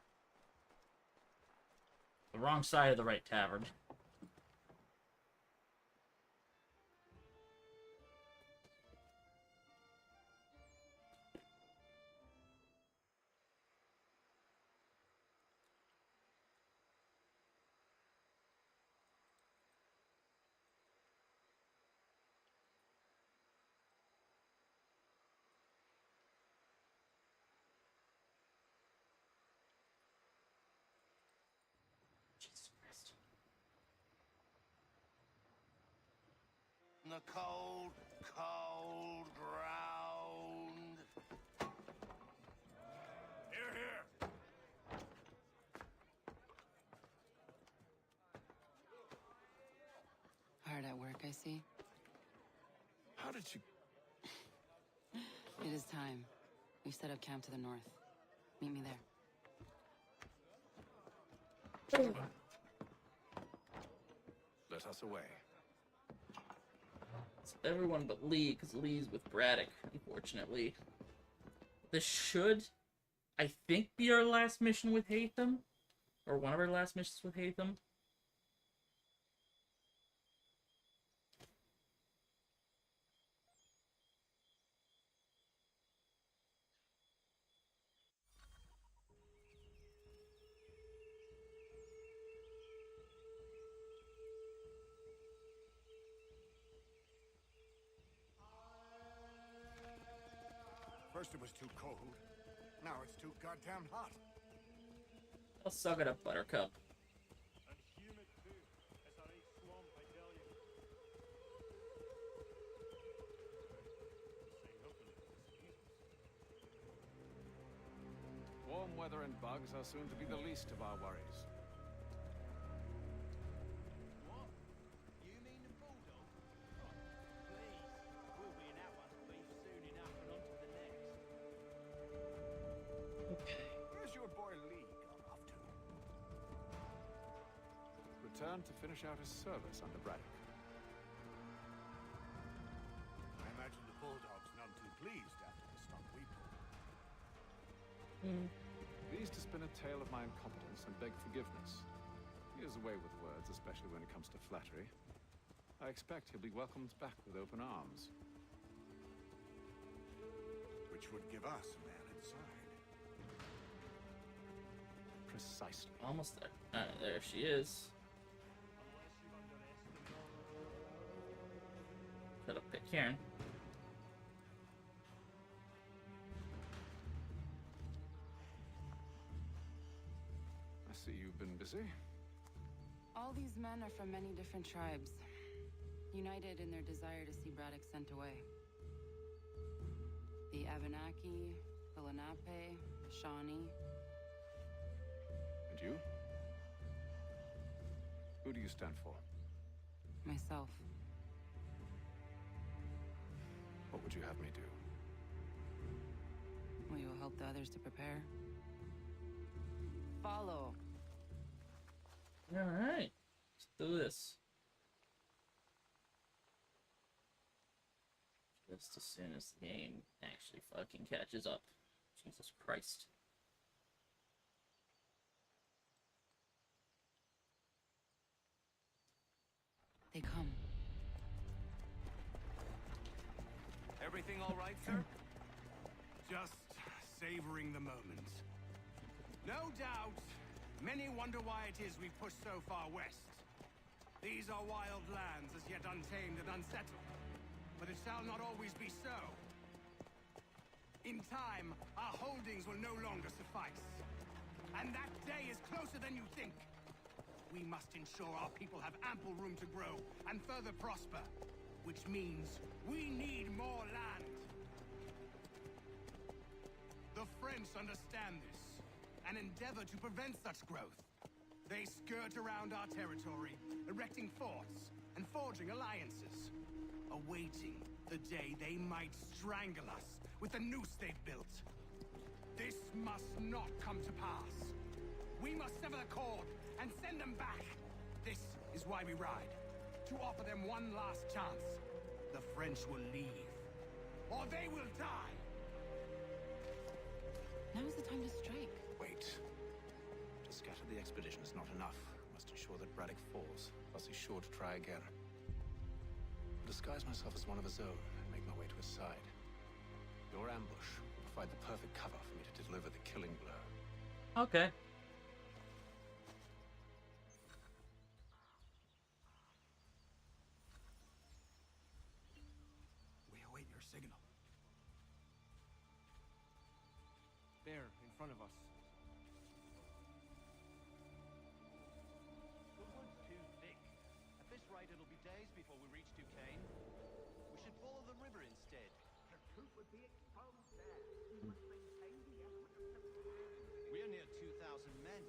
The wrong side of the right tavern. The cold, cold ground. Here, here. Hard at work, I see. How did you... It is time. We've set up camp to the north. Meet me there. Let us away. It's everyone but Lee, because Lee's with Braddock, unfortunately. This should, I think, be our last mission with Hatham. Or one of our last missions with Hatham. First it was too cold. Now it's too goddamn hot. I'll suck it up, Buttercup. weather and bugs are soon to be the least of our worries. What? You mean the bulldog? Please, we'll be in that one's beef soon enough and on to the next. Okay. Where's your boy Lee gone off to? Returned to finish out his service under Braddock. I imagine the bulldog's none too pleased after the stunt we pulled. Pleased to spin a tale of my incompetence and beg forgiveness. He is away with words, especially when it comes to flattery. I expect he'll be welcomed back with open arms. Which would give us a man inside. Precisely. Almost there. There she is. Could have picked Karen. I see you've been busy. All these men are from many different tribes, united in their desire to see Braddock sent away. The Abenaki, the Lenape, the Shawnee. And you? Who do you stand for? Myself. What would you have me do? Will you help the others to prepare? Follow. Alright. Let's do this. Just as soon as the game actually fucking catches up. Jesus Christ. They come. Everything all right, sir? Just savoring the moment. No doubt, many wonder why it is we've pushed so far west. These are wild lands, as yet untamed and unsettled. But it shall not always be so. In time, our holdings will no longer suffice. And that day is closer than you think. We must ensure our people have ample room to grow and further prosper. Which means we need more land. The French understand this and endeavor to prevent such growth. They skirt around our territory, erecting forts and forging alliances, awaiting the day they might strangle us with the noose they've built. This must not come to pass. We must sever the cord and send them back. This is why we ride. To offer them one last chance. The French will leave, or they will die. Now is the time to strike. Wait. To scatter the expedition is not enough. Must ensure that Braddock falls, else he's sure to try again. I'll disguise myself as one of his own and make my way to his side. Your ambush will provide the perfect cover for me to deliver the killing blow. Okay. Signal. There, in front of us. The wood's too thick. At this rate, it'll be days before we reach Duquesne. We should follow the river instead. The truth would be exposed there. We must maintain the effort of separation. We're near 2,000 men.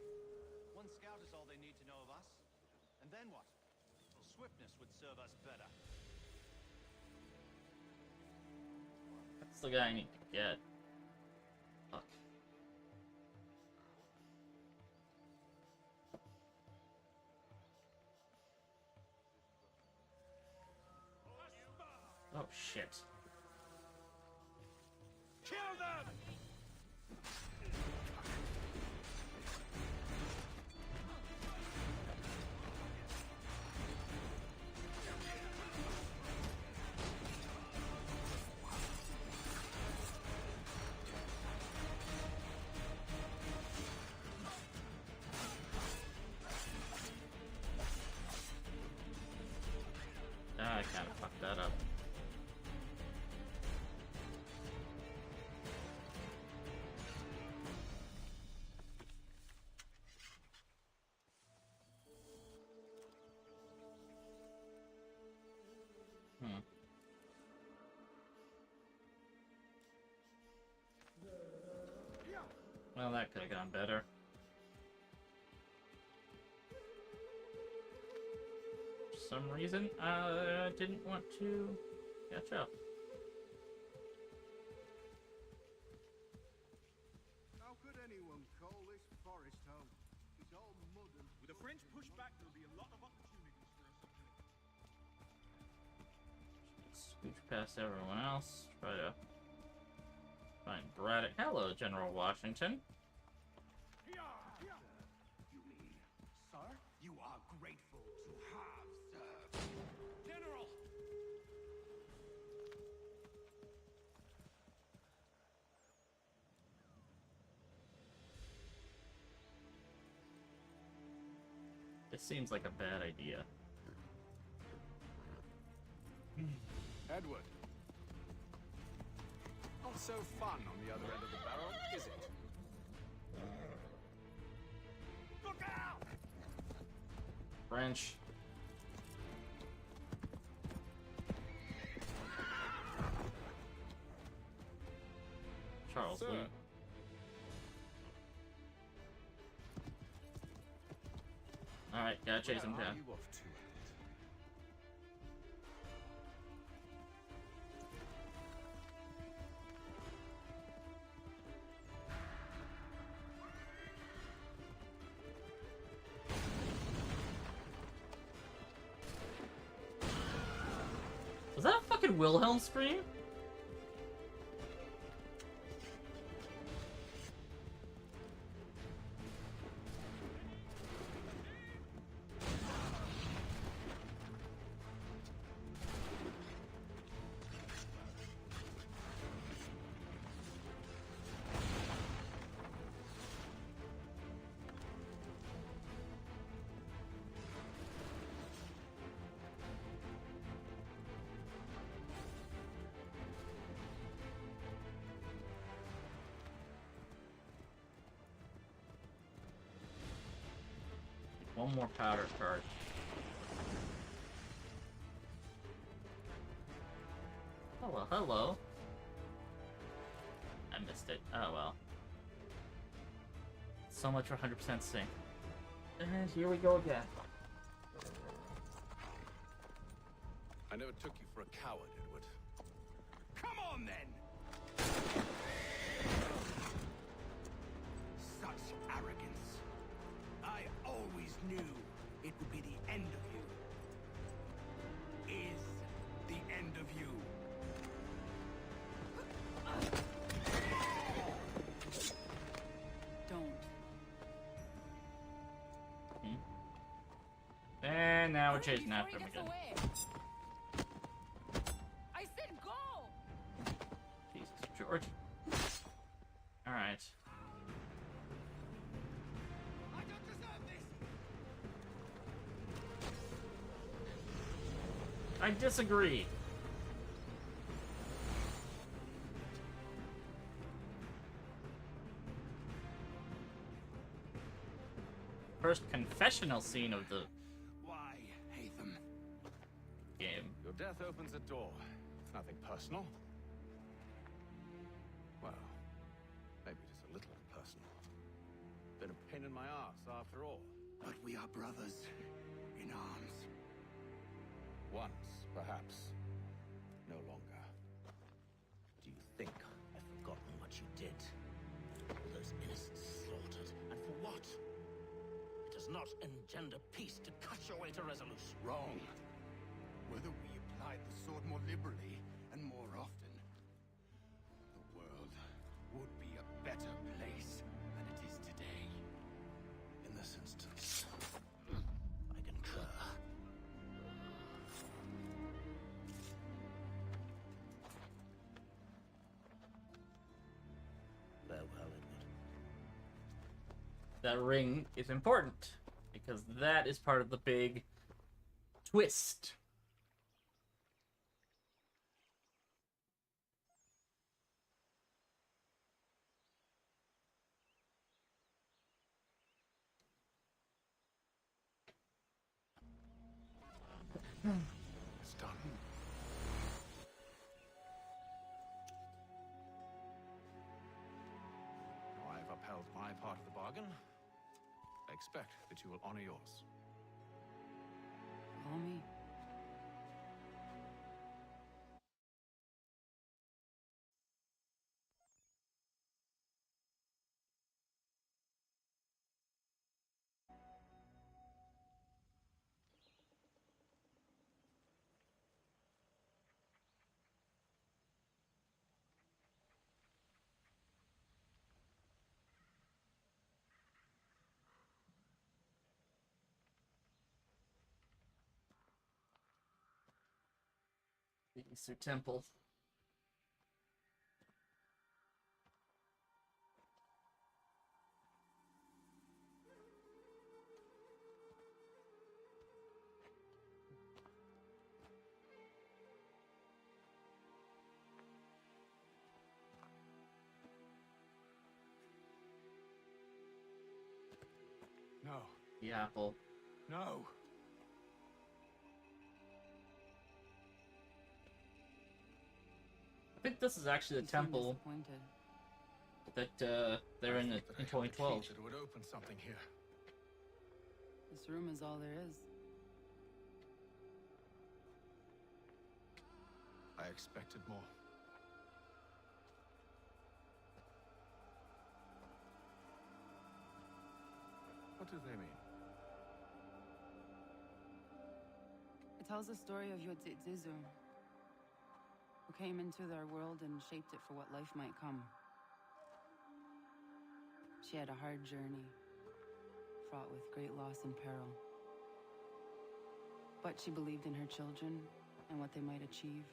One scout is all they need to know of us. And then what? Swiftness would serve us better. That's the guy I need to get. Fuck. Oh shit. Kill them! Ah, I kinda fucked that up. Well, that could have gone better. For some reason, I didn't want to catch up. How could anyone call this forest home? It's all mud and... With a French pushback, there'll be a lot of opportunities for us up here. Scooch past everyone else. Try to find Braddock. Hello, General Washington. You mean, sir? You are grateful to have served. General! This seems like a bad idea. Edward. Not so fun on the other end of the barrel, is it? Look out! French. Charles Sir. Lee. Alright, gotta chase him Where down. are you off to, Edward? Was that a fucking Wilhelm scream? One more powder charge. Oh well, hello. I missed it. Oh well. So much for 100% sync. And here we go again. I never took you for a coward, Edward. Come on, then! Such arrogance. I always knew it would be the end of you. Is the end of you. Don't. And now we're Hurry chasing before after he him gets again. away. I said go! Jesus, George. Alright. I don't deserve this! I disagree. First confessional scene of the Why, Hatham? game. Your death opens a door. It's nothing personal. Well, maybe just a little personal. Been a pain in my ass, after all. But we are brothers in arms. Once, perhaps. No longer. Do you think I've forgotten what you did? All those innocents slaughtered, and for what? It does not engender peace to cut your way to resolution. Wrong. Whether we applied the sword more liberally and more often, the world would be a better place than it is today. In this instance, I concur. Farewell, Edward. That ring is important because that is part of the big twist. It's done. Now I've upheld my bargain, I expect that you will honor yours. Follow me. The Isu Temple. No. The apple. No. I think this is actually the You seem temple disappointed. that they're in I in thought that I had the 2012. key that would open something here. This room is all there is. I expected more. What do they mean? It tells the story of Yotzitzizu, who came into their world and shaped it for what life might come. She had a hard journey, fraught with great loss and peril. But she believed in her children and what they might achieve.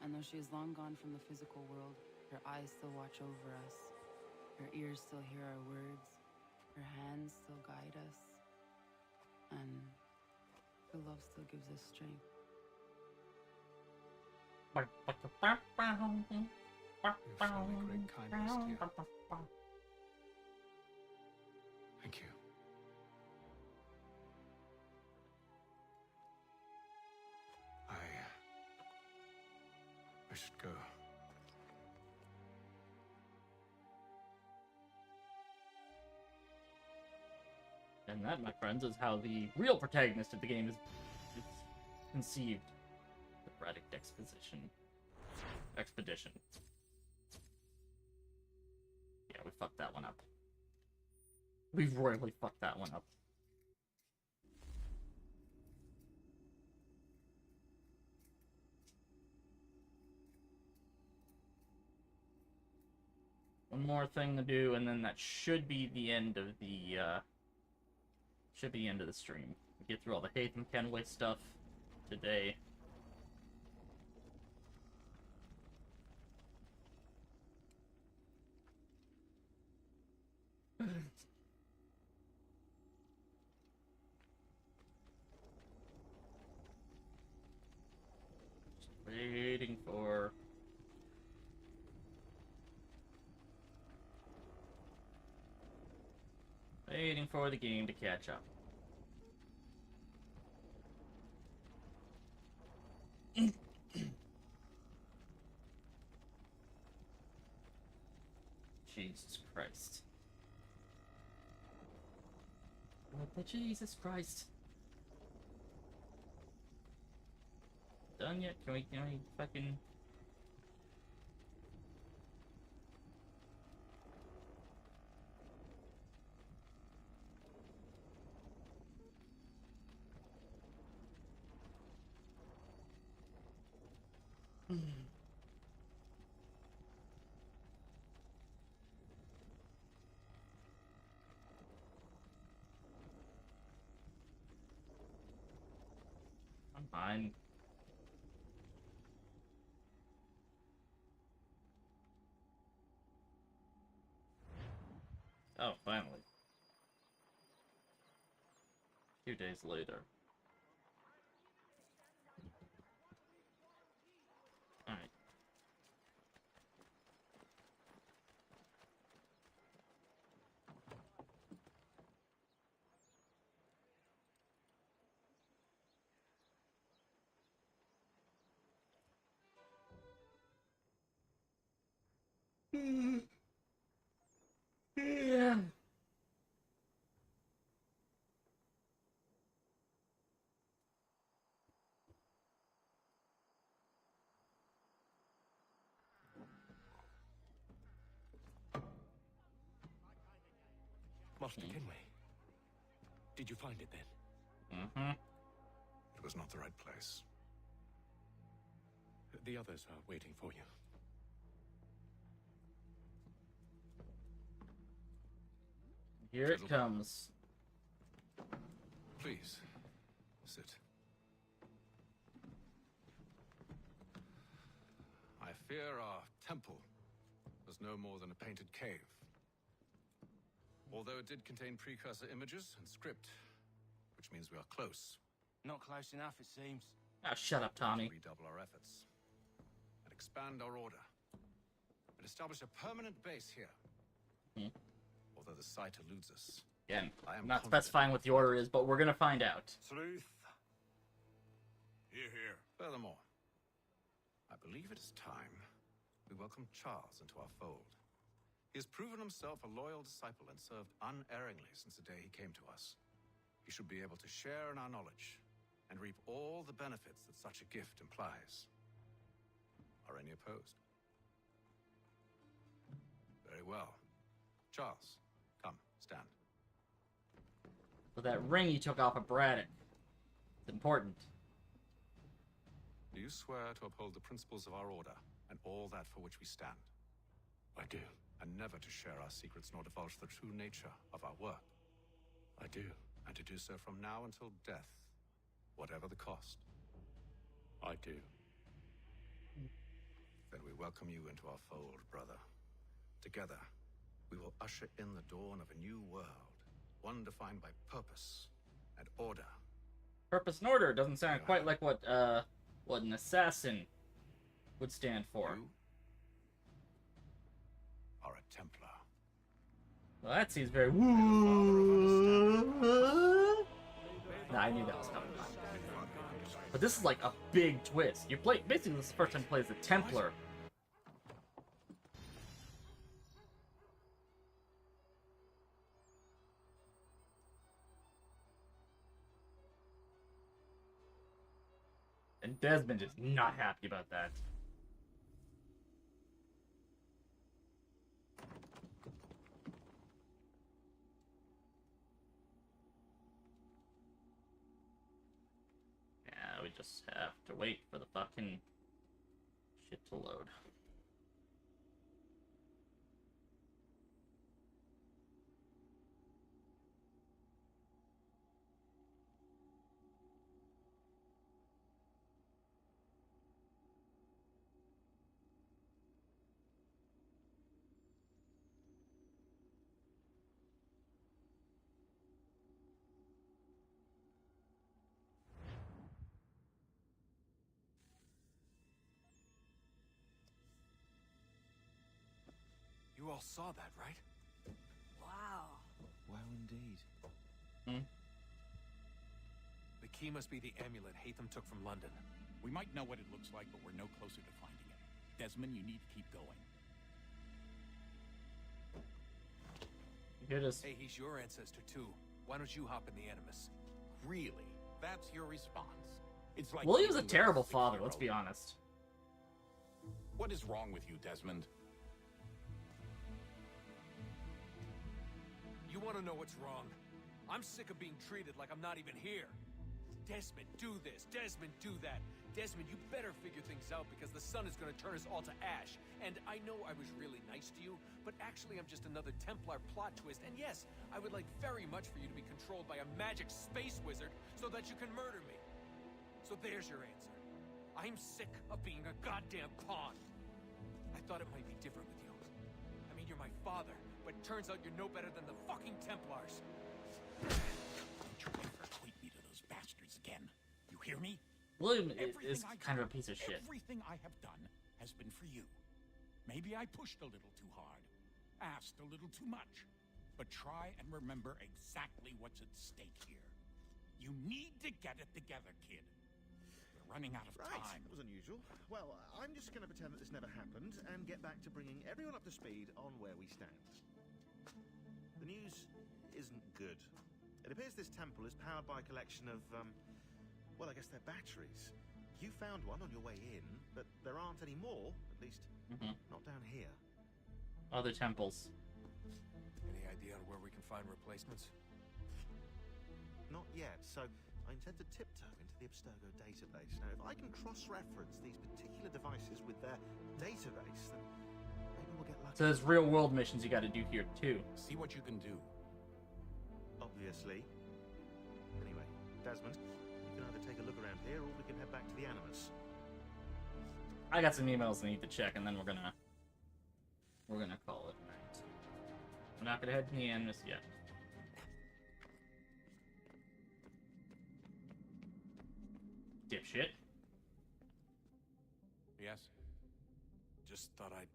And though she is long gone from the physical world, her eyes still watch over us. Her ears still hear our words. Her hands still guide us. And her love still gives us strength. You've shown me great kindness, dear. Thank you. I should go. And that, my friends, is how the real protagonist of the game is conceived. The Braddock Expedition. Yeah, we fucked that one up. We've royally fucked that one up. One more thing to do, and then that should be the end of the, stream. We get through all the Hatham Kenway stuff today. Just waiting for the game to catch up. Jesus Christ. What the Jesus Christ? Done yet? Can we fucking... I'm fine. Oh, finally. 2 days later. Alright. Yeah. Master Kenway. Did you find it then? Mm-hmm. It was not the right place. The others are waiting for you. Here it comes. Please, sit. I fear our temple was no more than a painted cave. Although it did contain precursor images and script, which means we are close. Not close enough, it seems. Ah, shut up, Tommy. Redouble our efforts and expand our order and establish a permanent base here. Although the site eludes us. Again, I am I'm not confident. specifying what the order is, but we're gonna find out. Sleuth. Here. Furthermore, I believe it is time we welcome Charles into our fold. He has proven himself a loyal disciple and served unerringly since the day he came to us. He should be able to share in our knowledge and reap all the benefits that such a gift implies. Are any opposed? Very well. Charles, come, stand. But that ring you took off of Braddock. It's important. Do you swear to uphold the principles of our order and all that for which we stand? I do. And never to share our secrets nor divulge the true nature of our work? I do. And to do so from now until death, whatever the cost? I do. Then we welcome you into our fold, brother. Together, we will usher in the dawn of a new world, one defined by purpose and order. Purpose and order doesn't sound quite like what an assassin would stand for. You are a Templar. Well, that seems very. Nah, I knew that was coming. But this is like a big twist. You play basically this is the first time you play as a Templar. And Desmond is not happy about that. Yeah, we just have to wait for the fucking shit to load. You all saw that, right? Wow. Well, indeed. The key must be the amulet Hatham took from London. We might know what it looks like, but we're no closer to finding it. Desmond, you need to keep going. Hey, he's your ancestor too. Why don't you hop in the Animus? Really? That's your response? It's like William's a terrible father, let's be honest. What is wrong with you, Desmond? You want to know what's wrong? I'm sick of being treated like I'm not even here. Desmond, do this. Desmond, do that. Desmond, you better figure things out because the sun is going to turn us all to ash. And I know I was really nice to you, but actually I'm just another Templar plot twist. And yes, I would like very much for you to be controlled by a magic space wizard so that you can murder me. So there's your answer. I'm sick of being a goddamn pawn. I thought it might be different with you. I mean, you're my father, but it turns out you're no better than the fucking Templars. Don't you ever equate me to those bastards again. You hear me? William is Everything I kind of a do, piece of shit. Everything I have done has been for you. Maybe I pushed a little too hard, asked a little too much, but try and remember exactly what's at stake here. You need to get it together, kid. We're running out of Right, time. that was unusual. Well, I'm just going to pretend that this never happened and get back to bringing everyone up to speed on where we stand. The news isn't good. It appears this temple is powered by a collection of, well, I guess they're batteries. You found one on your way in, but there aren't any more, at least not down here. Other temples. Any idea on where we can find replacements? Not yet, so I intend to tiptoe into the Abstergo database. Now, if I can cross-reference these particular devices with their database, then maybe we'll get lucky. So there's real-world missions you got to do here too. See what you can do. Obviously. Anyway, Desmond, you can either take a look around here, or we can head back to the Animus. I got some emails I need to check, and then we're gonna call it night. I'm not gonna head to the Animus yet. Dipshit. Yes? Just thought I'd,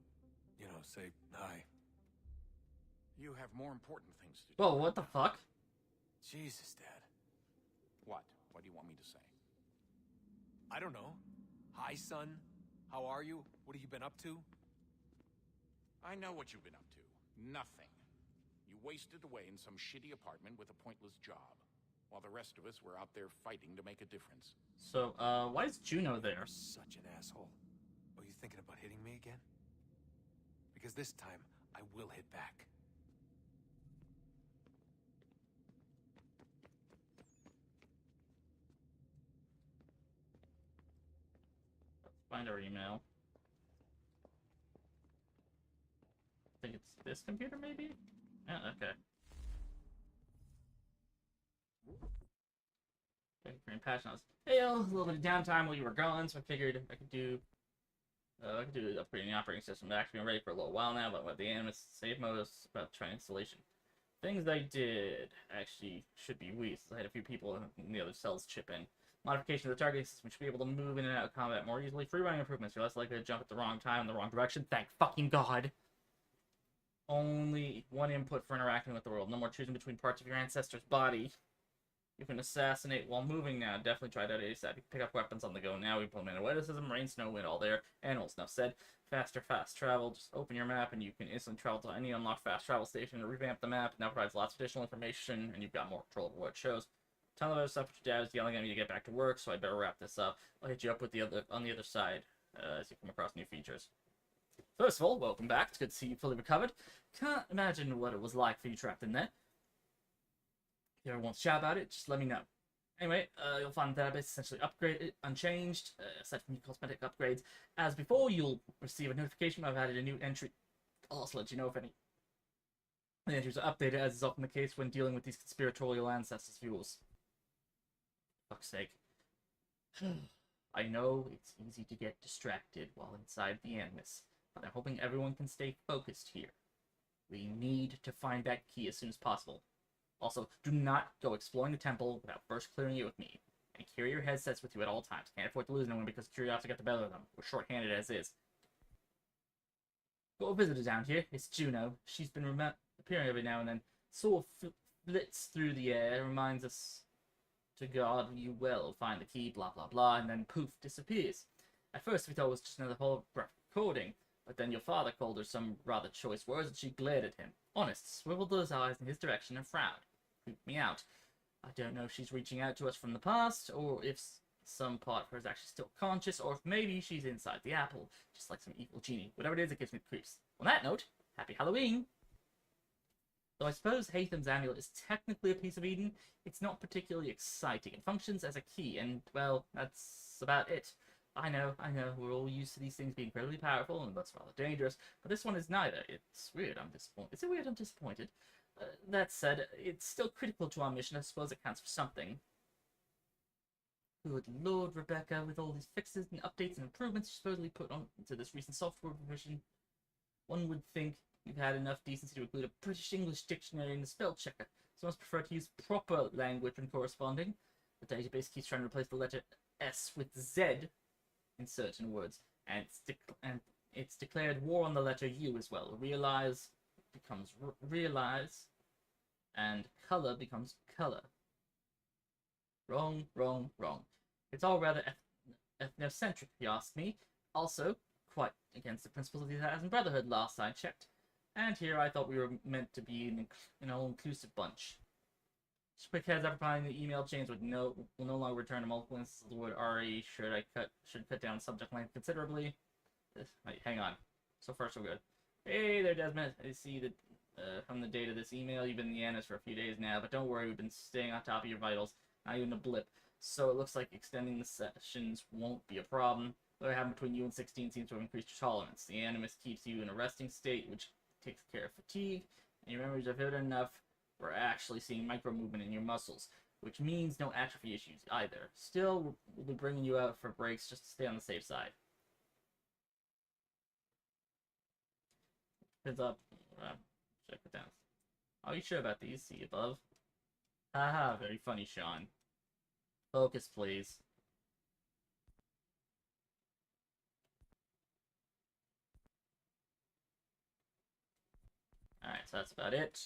say hi. You have more important things to do. Whoa, what the fuck? Jesus, Dad. What? What do you want me to say? I don't know. Hi, son. How are you? What have you been up to? I know what you've been up to. Nothing. You wasted away in some shitty apartment with a pointless job, while the rest of us were out there fighting to make a difference. So, why is Juno there? You're such an asshole. Are you thinking about hitting me again? Because this time, I will hit back. Find our email. I think it's this computer, maybe? Yeah, okay. Green patch notes. Hey, a little bit of downtime while you were gone, so I figured I could do upgrading the operating system. I've actually been ready for a little while now, but with the Animus save mode is about trying installation. Things I did actually should be weeks. I had a few people in the other cells chip in. Modification of the targeting system should be able to move in and out of combat more easily. Free running improvements. You're less likely to jump at the wrong time in the wrong direction. Thank fucking God. Only one input for interacting with the world. No more choosing between parts of your ancestor's body. You can assassinate while moving now. Definitely try that ASAP. You can pick up weapons on the go now. We implemented wetticism, rain, snow, wind, all there. Animals, enough said. Faster, fast travel. Just open your map and you can instantly travel to any unlocked fast travel station to revamp the map. It now provides lots of additional information and you've got more control over what it shows. Ton of other stuff, but your dad is yelling at me to get back to work, so I better wrap this up. I'll hit you up with on the other side as you come across new features. First of all, welcome back. It's good to see you fully recovered. Can't imagine what it was like for you trapped in there. If you ever want to chat about it, just let me know. Anyway, you'll find the database essentially upgraded, unchanged, aside from new cosmetic upgrades. As before, you'll receive a notification I've added a new entry. I'll also let you know if any entries are updated, as is often the case when dealing with these conspiratorial ancestors' fuels. Fuck's sake. I know it's easy to get distracted while inside the Animus, but I'm hoping everyone can stay focused here. We need to find that key as soon as possible. Also, do not go exploring the temple without first clearing it with me. And carry your headsets with you at all times. Can't afford to lose anyone because curiosity got the better of them. We're short-handed as is. Got a visitor down here. It's Juno. She's been appearing every now and then. Sort of flits through the air, reminds us to guard you well, find the key, blah blah blah, and then poof, disappears. At first we thought it was just another holographic recording, but then your father called her some rather choice words and she glared at him. Honest, swiveled those eyes in his direction and frowned. Creeped me out. I don't know if she's reaching out to us from the past, or if some part of her is actually still conscious, or if maybe she's inside the apple, just like some evil genie. Whatever it is, it gives me the creeps. On that note, happy Halloween! Though I suppose Hatham's amulet is technically a piece of Eden, it's not particularly exciting. It functions as a key, and, well, that's about it. I know, we're all used to these things being incredibly powerful, and that's rather dangerous, but this one is neither. It's weird, I'm disappointed. Is it weird I'm disappointed? That said, it's still critical to our mission. I suppose it counts for something. Good Lord, Rebecca, with all these fixes and updates and improvements you supposedly put on into this recent software revision, one would think you've had enough decency to include a British-English dictionary in the spell checker. Some must prefer to use proper language when corresponding. The database keeps trying to replace the letter S with Z in certain words, and it's declared war on the letter U as well. Realize becomes realize, and color becomes color. Wrong. It's all rather ethnocentric, if you ask me. Also, quite against the principles of the Assassin Brotherhood last I checked. And here I thought we were meant to be an all-inclusive bunch. Just because everybody in the email chains will no longer return to multiple instances of the word RE should cut down subject length considerably. Wait, hang on. So far so good. Hey there, Desmond. I see that From the date of this email, you've been in the Animus for a few days now, but don't worry, we've been staying on top of your vitals, not even a blip. So it looks like extending the sessions won't be a problem. What happened between you and 16 seems to have increased your tolerance. The Animus keeps you in a resting state, which takes care of fatigue, and your memories are vivid enough. We're actually seeing micro movement in your muscles, which means no atrophy issues either. Still, we'll be bringing you out for breaks just to stay on the safe side. Heads up. Check it down. Are you sure about these? See above? Haha, very funny, Sean. Focus, please. Alright, so that's about it.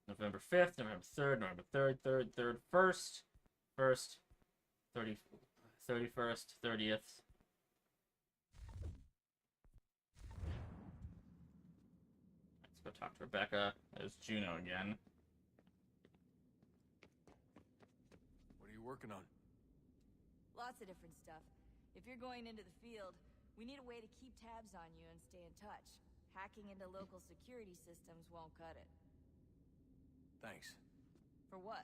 November 5th, November 3rd, November 3rd, 1st, 31st, 30th. Let's go talk to Rebecca. There's Juno again. What are you working on? Lots of different stuff. If you're going into the field, we need a way to keep tabs on you and stay in touch. Hacking into local security systems won't cut it. Thanks. For what?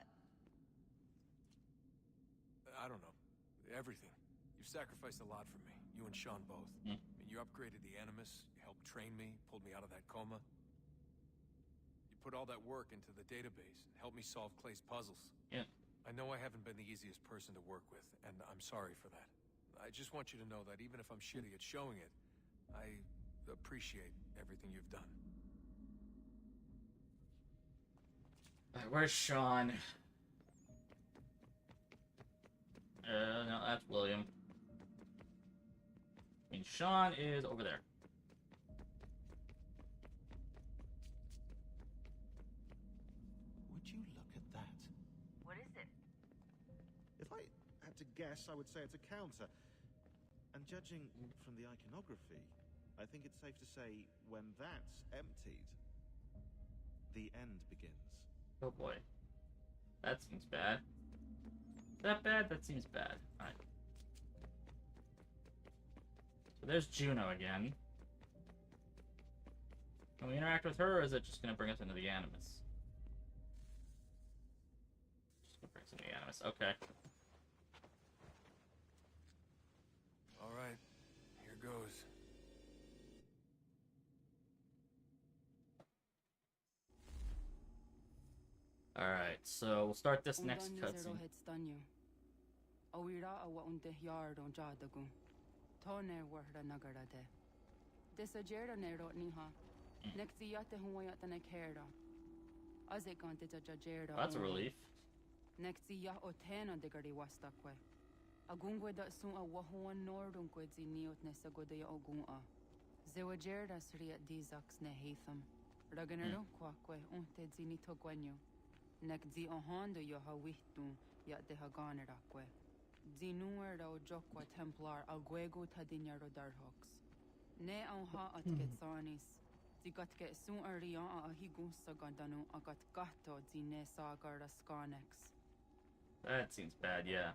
I don't know. Everything. You've sacrificed a lot for me. You and Sean both. I mean, you upgraded the Animus, you helped train me, pulled me out of that coma. You put all that work into the database and helped me solve Clay's puzzles. Yeah. I know I haven't been the easiest person to work with, and I'm sorry for that. I just want you to know that even if I'm shitty at showing it, I appreciate everything you've done. Alright, where's Sean? No, that's William. I mean, Sean is over there. Would you look at that? What is it? If I had to guess, I would say it's a counter. And judging from the iconography, I think it's safe to say when that's emptied, the end begins. Oh boy. That seems bad. Is that bad? That seems bad. Alright. So there's Juno again. Can we interact with her, or is it just going to bring us into the Animus? Just going to bring us into the Animus. Okay. Alright, here goes. Alright, so we'll start this next cutscene. Awira awa unte yardo jadagu. Tone warda nagarade. Desajera nero niha. Nexti yate huayata nekerda. Azekante jajera. That's a relief. Nexti ya otena degari wastakwe. Agungwe da sun a wahuan nordun kwedzi niot nesagode ya ogun'a. Zewajerda sriat dizax ne hatham. Raganero kwakwe unte zini togwenyo. Nekzi ohando yo hawitu ya de haganerakwe. Zinuer o jokwa templar agwego tadinyaro darhox. Ne onha atgetsanis. Zigatke sun arian a higun sagandanu agat gato zine sagara skanex. That seems bad, yeah.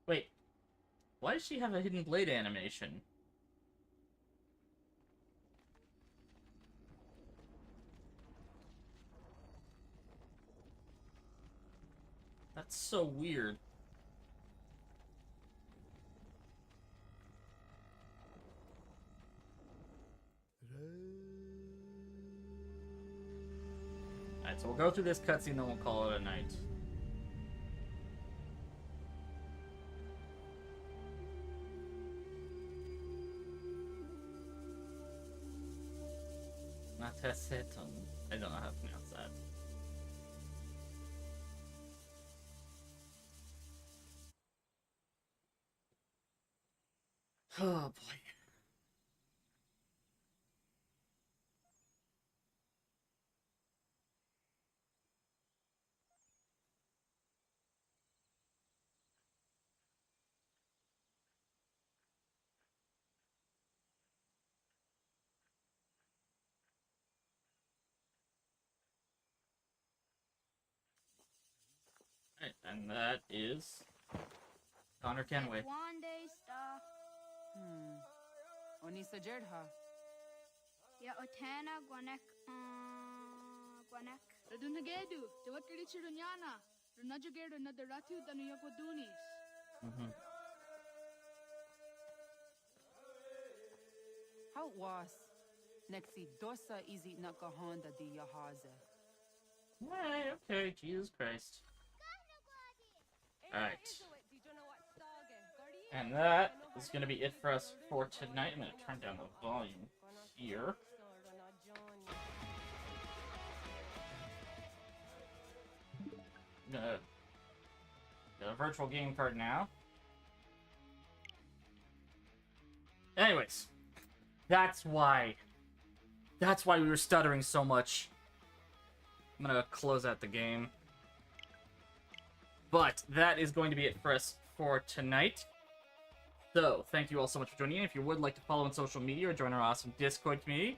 Wait. Why does she have a hidden blade animation? That's so weird. Alright, so we'll go through this cutscene, then we'll call it a night. Nataseton. I don't know how to pronounce that. Oh boy. Alright, and that is Connor Kenway. Wande sta. Onisa Jerdha. Ya otana gwanek gwanek. Radunagedu, the Wakarichi Runyana, Runajugeru Nadaratu than Yokodunis. How was? Nexi dosa izi nakahonda di yahaze. Right, okay, Jesus Christ. Alright. And that is going to be it for us for tonight. I'm going to turn down the volume here. I'm going to get a virtual game card now. Anyways, that's why we were stuttering so much. I'm going to close out the game. But that is going to be it for us for tonight. So, thank you all so much for joining in. If you would like to follow on social media or join our awesome Discord community,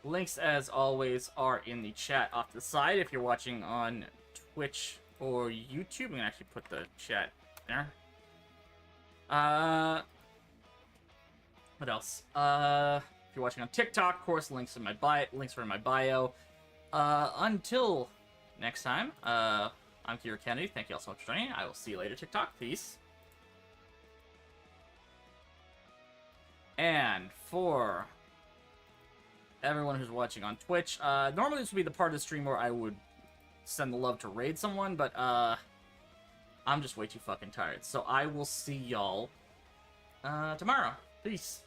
links, as always, are in the chat off to the side. If you're watching on Twitch or YouTube, I'm going to actually put the chat there. What else? If you're watching on TikTok, of course, links are in my bio. Until next time, I'm Kira Kennedy. Thank you all so much for joining. I will see you later, TikTok. Peace. And for everyone who's watching on Twitch, normally this would be the part of the stream where I would send the love to raid someone, but I'm just way too fucking tired. So I will see y'all tomorrow. Peace.